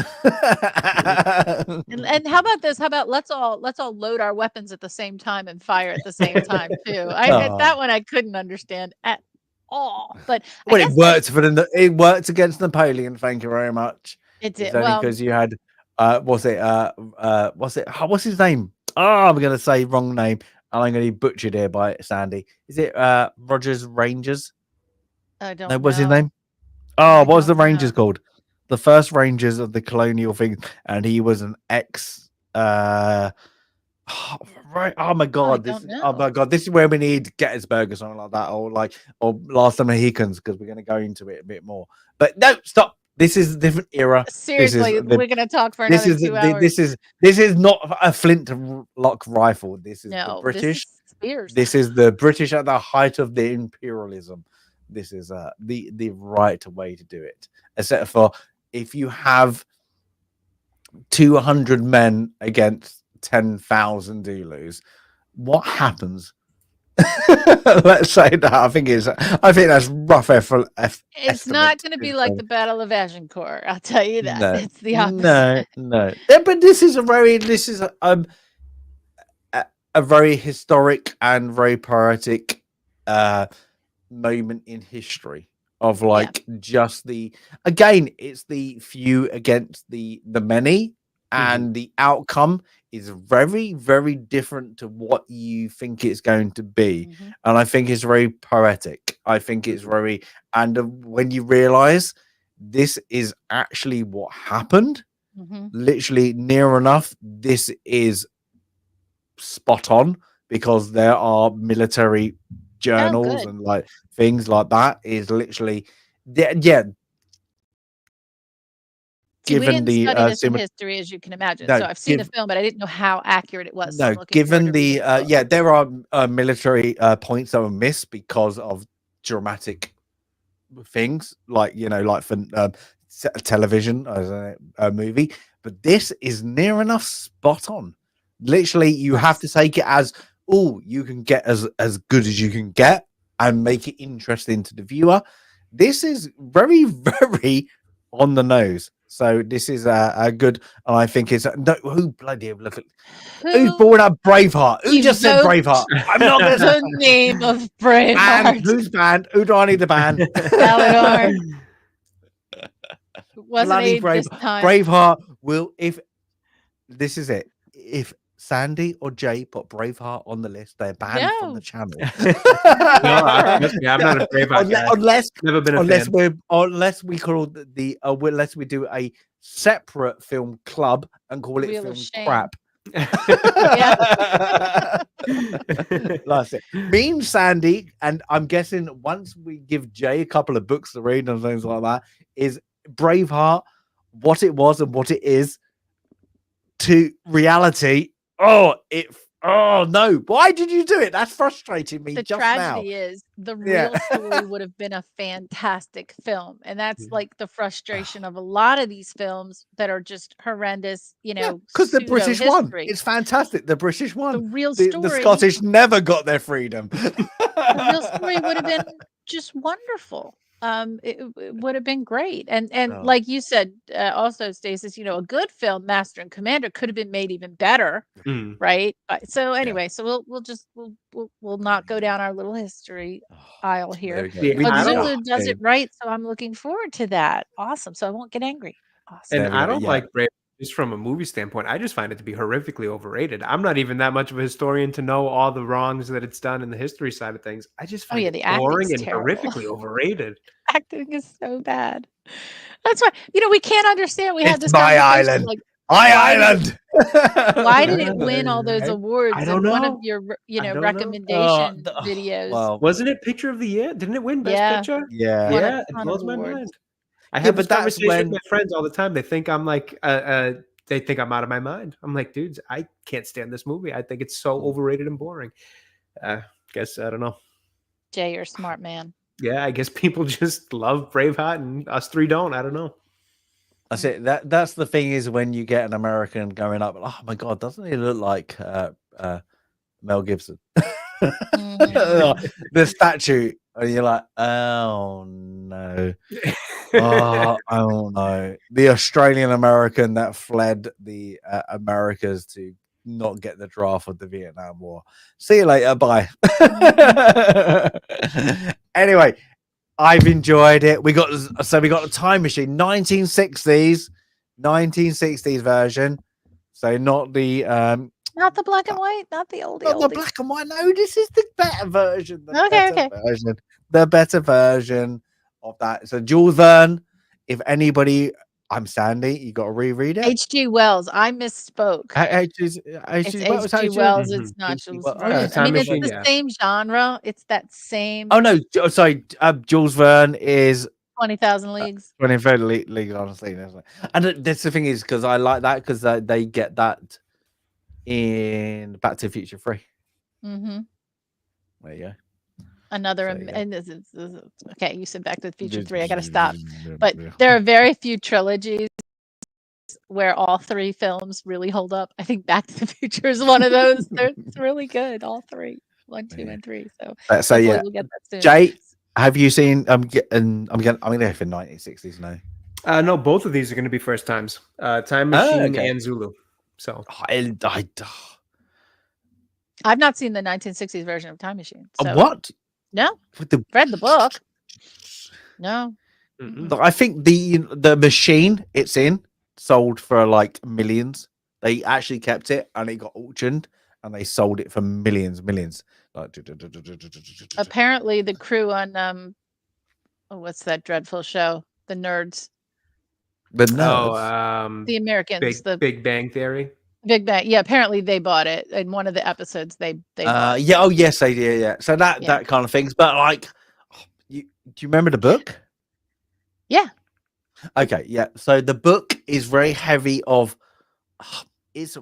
how about this? How about let's all load our weapons at the same time and fire at the same time too. That one I couldn't understand at all. But well, it worked it worked against Napoleon. Thank you very much. It did. It's only because you had what's his name? Oh, I'm gonna say wrong name, and I'm gonna be butchered here by Sandy. Is it Rogers Rangers? I don't know. What's his know. name? Oh, what was the Rangers called? The first Rangers of the colonial thing, and he was an ex. Right. Oh my god. This is where we need Gettysburg or something like that, or Last of the Mohicans, because we're going to go into it a bit more. But no, stop. This is a different era. Seriously, we're going to talk for another 2 hours. This is not a flintlock rifle. This is the British. This is the British at the height of the imperialism. This is the right way to do it, except for if you have 200 men against 10,000 Zulus, what happens? Let's say that. I think that's rough. It's not going to be like the Battle of Agincourt. I'll tell you that. No, it's the opposite. No. Yeah, but this is a very historic and very poetic moment in history of just it's the few against the many, and the outcome is very, very different to what you think it's going to be. And I think it's very poetic. I think it's very, and when you realize this is actually what happened, literally near enough, this is spot on, because there are military journals and things like that is literally given we didn't study this in history, as you can imagine. So I've seen the film, but I didn't know how accurate it was. No, given the there are military points that were missed because of dramatic things, like for television as a movie, but this is near enough spot on. Literally, you have to take it as, you can get as good as you can get and make it interesting to the viewer. This is very, very on the nose. So this is a good, and I think it's who bloody look at who brought up Braveheart? Who just said Braveheart? I'm not going to the name of Braveheart. Who's banned? Who do I need to ban? Valador. Wasn't he this time? Braveheart will, if this is it, if Sandy or Jay put Braveheart on the list, they're banned from the channel. I'm not a Braveheart guy. Never been a fan. Unless we call unless we do a separate film club and call it Film Crap. That's it. Me and Sandy, and I'm guessing once we give Jay a couple of books to read and things like that, is Braveheart what it was and what it is to reality. Oh no! Why did you do it? That's frustrating me. The just tragedy now. is the real story would have been a fantastic film, and that's like the frustration of a lot of these films that are just horrendous. Because the British won. It's fantastic. The British won. The real story. The Scottish never got their freedom. The real story would have been just wonderful. It would have been great, and like you said, also Stasis, a good film, Master and Commander, could have been made even better, right? So anyway, so we'll not go down our little history aisle here. But Zulu does it right, so I'm looking forward to that. Awesome, so I won't get angry. Awesome. And I don't like Brave. Just from a movie standpoint, I just find it to be horrifically overrated. I'm not even that much of a historian to know all the wrongs that it's done in the history side of things. I just find it boring and horrifically overrated. Acting is so bad. That's why we can't understand. We had this my island. Island. Why did it win all those awards? I don't know. One of your recommendation videos. Well, wasn't it Picture of the Year? Didn't it win Best Picture? Yeah. It blows my mind. I have this conversation with my friends all the time. They think I'm like, they think I'm out of my mind. I'm like, dudes, I can't stand this movie. I think it's so overrated and boring. Guess, I don't know. Jay, you're a smart man. Yeah, I guess people just love Braveheart and us three don't. I don't know. That's it. That's the thing is when you get an American going up, oh my god, doesn't he look like Mel Gibson? The statue, and you're like, oh no. Oh no, the Australian American that fled the Americas to not get the draft of the Vietnam War. See you later, bye. Anyway, I've enjoyed it. We got the time machine, 1960s version. So not the not the black and white, not the oldie. Not the black and white. No, this is the better version. The better version of that. So Jules Verne, if anybody, I'm Sandy, you got to reread it. H.G. Wells. I misspoke. H.G. Wells. It's not Jules Verne. I mean, it's the same genre. It's that same. Oh no, sorry. Jules Verne is 20,000 Leagues. 20,000 Leagues, honestly. And that's the thing is because I like that because they get that in Back to the Future 3. Mm-hmm. There you go. Another, and this is okay. You said Back to the Future 3. I got to stop. But there are very few trilogies where all 3 films really hold up. I think Back to the Future is one of those. It's really good. All 3, 1, 2, and 3. So yeah, we'll get that soon. Jay, have you seen? I'm there for 1960s now. No, both of these are going to be first times. Time Machine and Zulu. So I've not seen the 1960s version of Time Machine. So. What? No, read the book. No, I think the machine it's in sold for like millions. They actually kept it and it got auctioned and they sold it for millions. Apparently, the crew on what's that dreadful show? The Nerds. The Nerds. The Americans. The Big Bang Theory. Big Bang, yeah. Apparently, they bought it in one of the episodes. They bought yeah. Oh, yes, they did. Yeah. So that kind of things. But like, do you remember the book? Yeah. Okay. Yeah. So the book is very heavy of. It's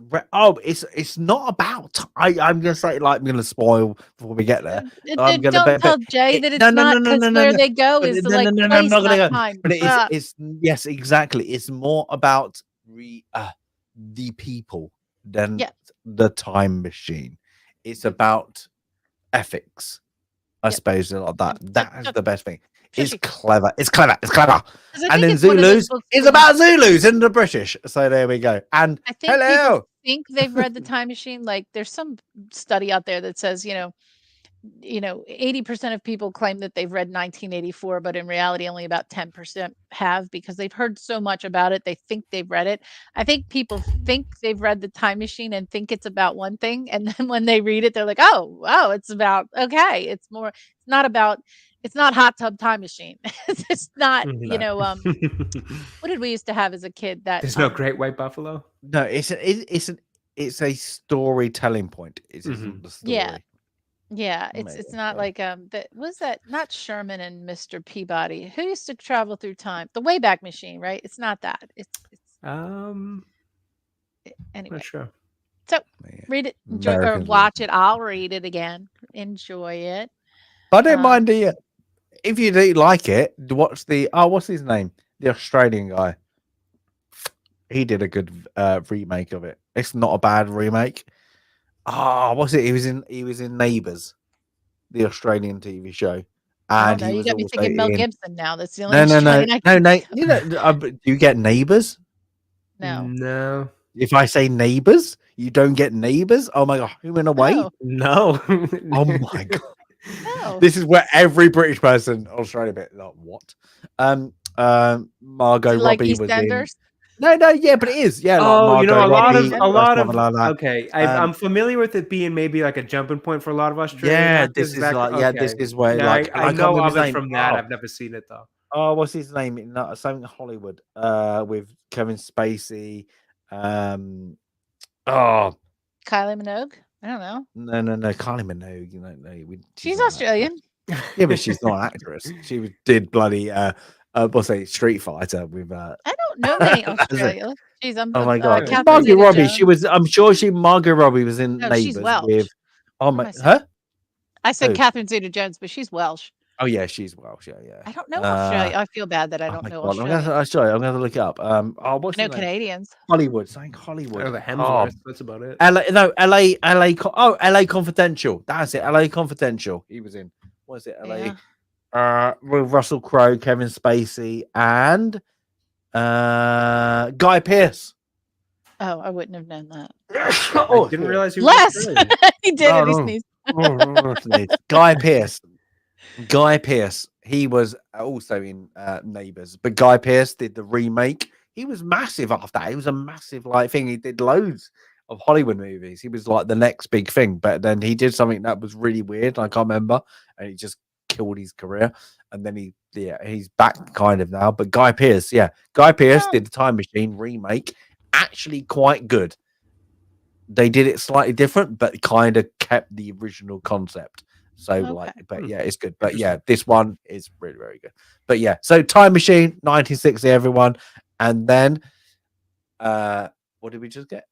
not about. I'm gonna say I'm gonna spoil before we get there. Don't tell Jay that it's not because where they go is like place, I'm not gonna go. Time. But it's yes, exactly. It's more about the people than the time machine. It's about ethics, I suppose. Like that. That's the best thing. It's clever. It's clever. And then Zulus is about Zulus and the British. So there we go. And I think people think they've read the Time Machine. Like there's some study out there that says, 80% of people claim that they've read 1984, but in reality, only about 10% have because they've heard so much about it. They think they've read it. I think people think they've read the Time Machine and think it's about one thing. And then when they read it, they're like, oh, it's about, okay. It's not Hot Tub Time Machine. It's not, what did we used to have as a kid? That there's no Great White Buffalo. No, it's a storytelling point. It's the story. Yeah, it's not like was that not Sherman and Mr. Peabody who used to travel through time? The Wayback Machine, right? It's not that. It's anyway. Not sure. So read it, enjoy or watch it. I'll read it again. Enjoy it. I don't mind if you do like it. Watch what's his name? The Australian guy. He did a good remake of it. It's not a bad remake. What's it? He was in Neighbours, the Australian TV show, and you got me thinking Mel Gibson now. That's the only no. Do you get Neighbours? No. If I say Neighbours, you don't get Neighbours. Oh my god, who went away? No. Oh my god. No. This is where every British person Australia bit like what? Margot Robbie was in. No, yeah, but it is. Yeah. Like a lot of. Okay, I'm familiar with it being maybe like a jumping point for a lot of Australians. Yeah, this is where I know of it from that. I've never seen it though. Oh, what's his name? Something Hollywood. With Kevin Spacey. Kylie Minogue. I don't know. No. Kylie Minogue. She's Australian. Yeah, but she's not an actress. She did bloody Street Fighter with. I don't know any Australia. Jeez, oh my god, Margot Robbie. She was. I'm sure Margot Robbie was in Neighbours with. I said Catherine Zeta-Jones, but she's Welsh. Oh yeah, she's Welsh. Yeah. I don't know Australia. I feel bad that I Oh don't my know God, Australia. sorry, I'm gonna look it up. What's I the know name? Canadians. Hollywood. Saying Hollywood. Oh, the Oh, Hemsworth. That's about it. LA Confidential. That's it. LA Confidential. He was in. What is it? LA. Yeah. With Russell Crowe, Kevin Spacey, and Guy Pearce. Oh, I wouldn't have known that. I didn't realize he was Les. Australian. He did it. He sneezed. Guy Pearce. Guy Pearce. He was also in Neighbours, but Guy Pearce did the remake. He was massive after that. He was a massive thing. He did loads of Hollywood movies. He was like the next big thing, but then he did something that was really weird. I can't remember, and he just killed his career. And then he's back kind of now. But Guy Pearce did the Time Machine remake. Actually, quite good. They did it slightly different, but kind of kept the original concept. So it's good. But yeah, this one is really, very good. But yeah, so Time Machine, 1960, everyone. And then what did we just get?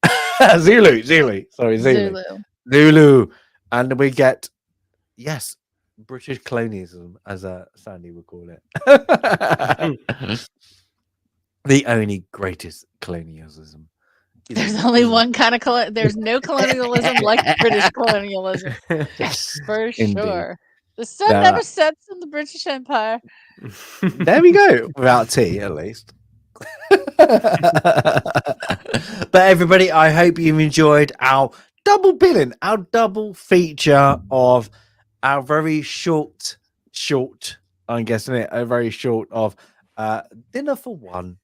Zulu. Sorry, Zulu. And we get, yes, British colonialism, as Sandy would call it. The only greatest colonialism. There's only one kind of there's no colonialism like British colonialism. Yes, for indeed. Sure. The sun never sets in the British Empire. There we go. Without tea, at least. But everybody, I hope you've enjoyed our double billing, our double feature of our very short, I'm guessing it, a very short of Dinner for One.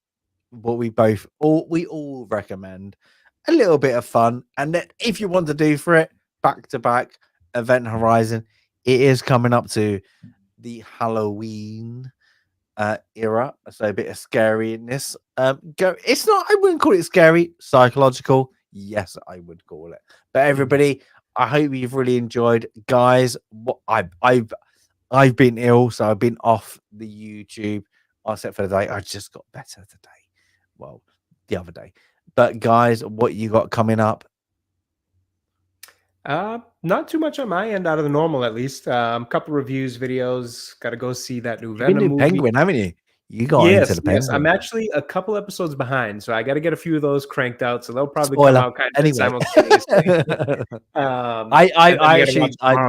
What we all recommend, a little bit of fun, and then if you want to do for it back to back Event Horizon, it is coming up to the Halloween era, so a bit of scariness. It's not, I wouldn't call it scary, psychological. Yes, I would call it. But everybody, I hope you've really enjoyed, guys. What I've been ill, so I've been off the YouTube except for the day. I just got better today. Well, the other day. But guys, what you got coming up? Not too much on my end, out of the normal at least. Couple reviews, videos. Got to go see that new You've Venom movie. Penguin, haven't you? You got into the Penguin. Yes, I'm actually a couple episodes behind, so I got to get a few of those cranked out. So they'll probably come out kind of simultaneously. I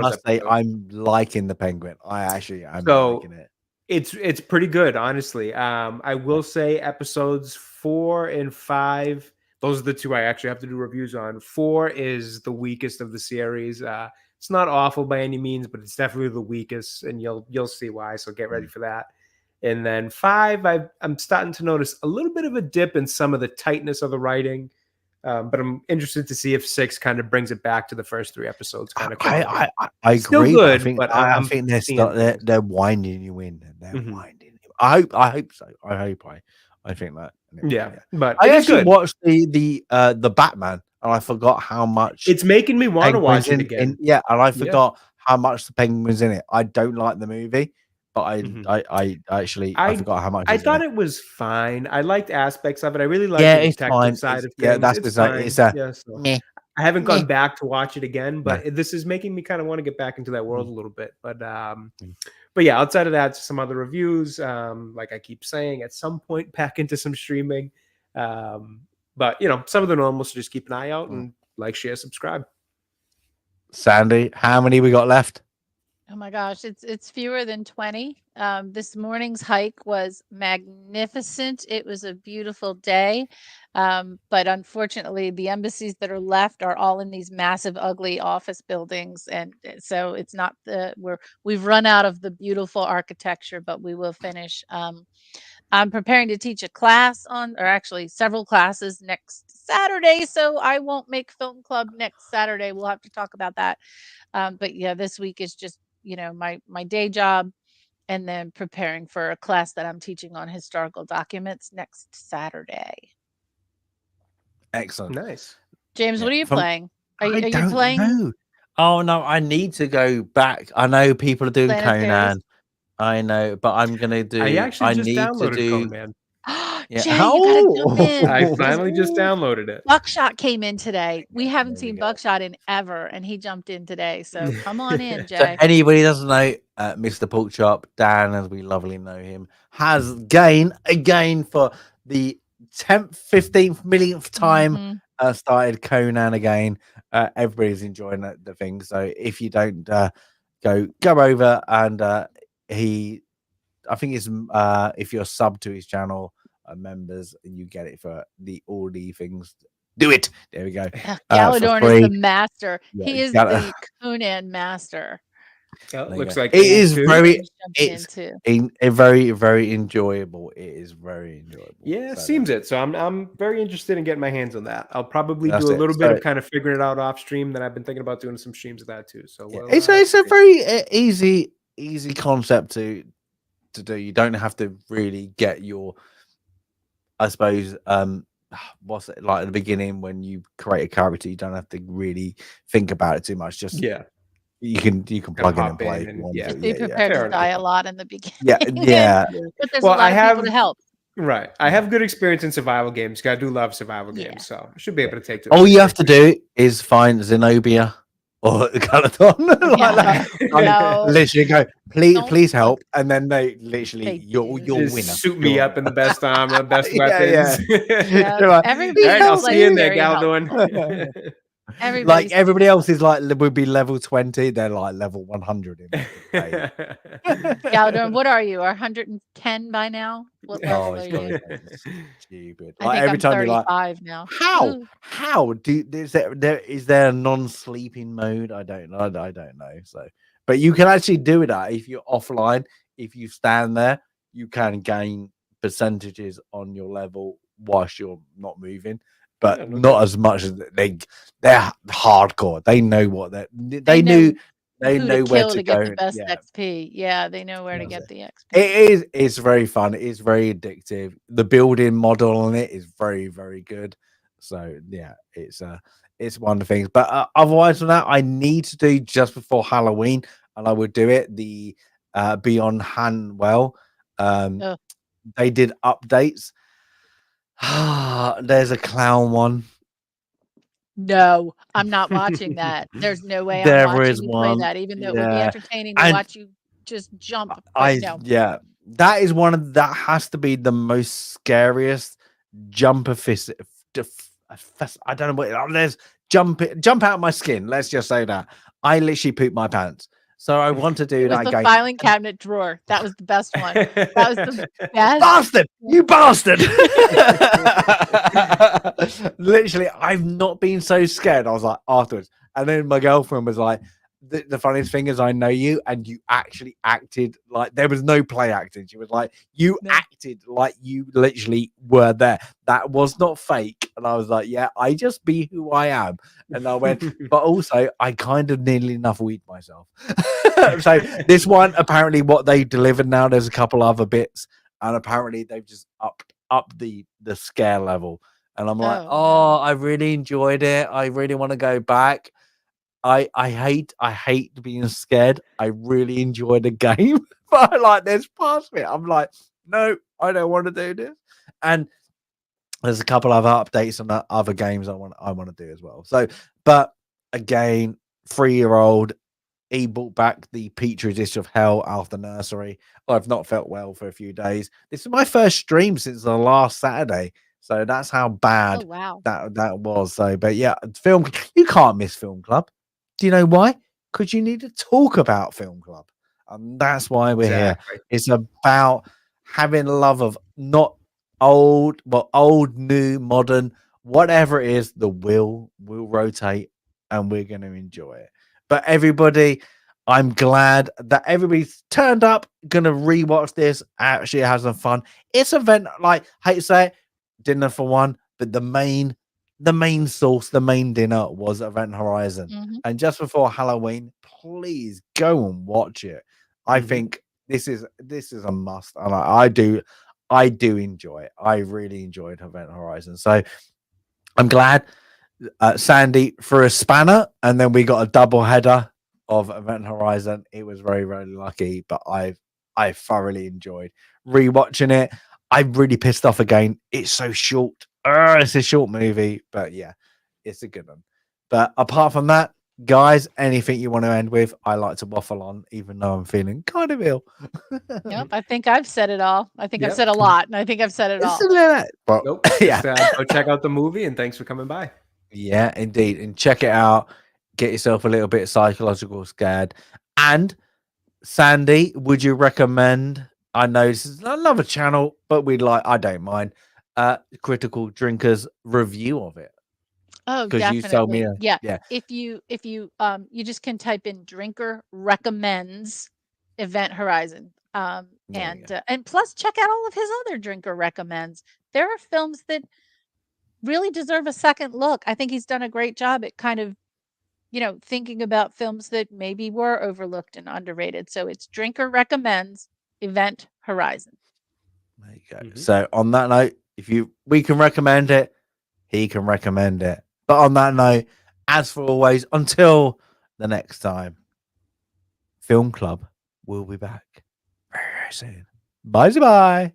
must say I'm liking the Penguin. I'm liking it. It's pretty good, honestly. I will say episodes 4 and 5. Those are the two I actually have to do reviews on. 4 is the weakest of the series. It's not awful by any means, but it's definitely the weakest, and you'll see why. So get ready for that. And then 5, I'm starting to notice a little bit of a dip in some of the tightness of the writing. But I'm interested to see if 6 kind of brings it back to the first 3 episodes. I agree. Still good, I think they're winding you in. They're winding you. I hope so. I think that. Yeah, but I actually watched the Batman, and I forgot how much it's making me want to watch it again. And I forgot how much the Penguin's in it. I don't like the movie, but I forgot how much. I thought it was fine. I liked aspects of it. I really liked the detective side of things. Yeah, that's I haven't gone back to watch it again, but this is making me kind of want to get back into that world a little bit. But yeah, outside of that, some other reviews. Like I keep saying, at some point back into some streaming. But some of the normals, so just keep an eye out and like, share, subscribe. Sandy, how many we got left? Oh my gosh, it's fewer than 20. This morning's hike was magnificent. It was a beautiful day. But unfortunately, the embassies that are left are all in these massive, ugly office buildings. And so it's not we've run out of the beautiful architecture, but we will finish. I'm preparing to teach a class or actually several classes next Saturday. So I won't make film club next Saturday. We'll have to talk about that. But yeah, this week is just, my day job, and then preparing for a class that I'm teaching on historical documents next Saturday. Excellent. Nice. James, what are you playing? Are you playing? Know. Oh no, I need to go back. I know people are doing Conan. I know, but I'm gonna do. I actually just downloaded Conan. Yeah. Jay, you gotta jump in. I finally just downloaded it. Buckshot came in today. We haven't seen Buckshot in ever, and he jumped in today. So come on in, So Jay. anybody doesn't know, Mr. Porkchop, Dan, as we lovely know him, has again for the 10th, 15th, millionth time started Conan again. Everybody's enjoying the thing. So if you don't go over and I think it's if you're sub to his channel, members, you get it for all the things. Do it. There we go. Galadorn is the master. Yeah, he is the Conan master. Looks like it is very. It's very, very enjoyable. It is very enjoyable. Yeah, seems it. So I'm very interested in getting my hands on that. I'll probably do a little bit of kind of figuring it out off stream. Then I've been thinking about doing some streams of that too. So it's a very easy concept to do. You don't have to really get your, I suppose, what's it like at the beginning when you create a character, you don't have to really think about it too much. Just you can plug in and play. Be prepared to die a lot in the beginning. Yeah. But there's a lot of people to help. Right. I have good experience in survival games. I do love survival games, so I should be able to take it. All you have to do is find Zenobia or Galadon. Literally go, please help, and then they literally you're winner. Suit me up in the best armor, best weapons. Everybody I'll see you in there, Galadon. Everybody else is would be level 20. They're like level 100. Galadon, what are you? Are 110 by now? What level are you? Stupid. I think every time 35 now. How is there a non-sleeping mode? I don't know. So, but you can actually do it if you're offline. If you stand there, you can gain percentages on your level whilst you're not moving. But not as much as they're hardcore. They know what they know where to go get the best XP. Yeah, they know where to get the XP. It's very fun. It's very addictive. The building model on it is very, very good. So yeah, it's one of the things. But otherwise than that, I need to do just before Halloween, and I would do it. The Beyond Hanwell. They did updates. There's a clown one. No, I'm not watching that. There's no way I'm watching you play that, even though it would be entertaining to watch you just jump. That is that has to be the most scariest jumper fist. I don't know what there's jump out of my skin. Let's just say that I literally pooped my pants. So I want to do that. The filing cabinet drawer. That was the best one. That was the best. Bastard! You bastard! Literally, I've not been so scared. I was like, afterwards. And then my girlfriend was like, the funniest thing is I know you, and you actually acted like there was no play acting. She was like, you acted like you literally were there. That was not fake. And I was like, yeah, I just be who I am. And I went, but also I kind of nearly enough weed myself. So this one, apparently what they delivered now, there's a couple other bits, and apparently they've just up the scare level. And I'm like, I really enjoyed it. I really want to go back. I hate being scared. I really enjoy the game, but there's parts of it I'm like, no, I don't want to do this. And there's a couple of updates on the other games I want to do as well. So, but again, 3-year-old, he brought back the Petri dish of hell after nursery. I've not felt well for a few days. This is my first stream since the last Saturday. So that's how bad that was. So, but yeah, film, you can't miss film club. Do you know why? Because you need to talk about film club. And that's why we're here. It's about having love of not old, but old, new, modern, whatever it is, the wheel will rotate and we're going to enjoy it. But everybody, I'm glad that everybody's turned up, going to rewatch this, actually has some fun. It's event, hate to say it, dinner for one, but the main source, the main dinner was Event Horizon. And just before Halloween, please go and watch it. I think this is a must, and I do enjoy it. I really enjoyed Event Horizon, so I'm glad Sandy threw a spanner, and then we got a double header of Event Horizon. It was very, very lucky, but I thoroughly enjoyed rewatching it. I'm really pissed off again. It's so short. It's a short movie, but yeah, it's a good one. But apart from that, guys, anything you want to end with? I like to waffle on, even though I'm feeling kind of ill. Nope, I think I've said it all. I think I've said a lot, and I think I've said it all. But, nope. Just, go check out the movie, and thanks for coming by. Yeah, indeed. And check it out. Get yourself a little bit psychological scared. And Sandy, would you recommend? I know this is another channel, but I don't mind. Critical Drinkers review of it. Oh, because you told me, yeah. If you you just can type in Drinker recommends Event Horizon, and plus check out all of his other Drinker recommends. There are films that really deserve a second look. I think he's done a great job at kind of, thinking about films that maybe were overlooked and underrated. So it's Drinker recommends Event Horizon. There you go. Mm-hmm. So on that note, we can recommend it, he can recommend it. But on that note, as for always, until the next time, Film Club will be back very, very soon. Bye.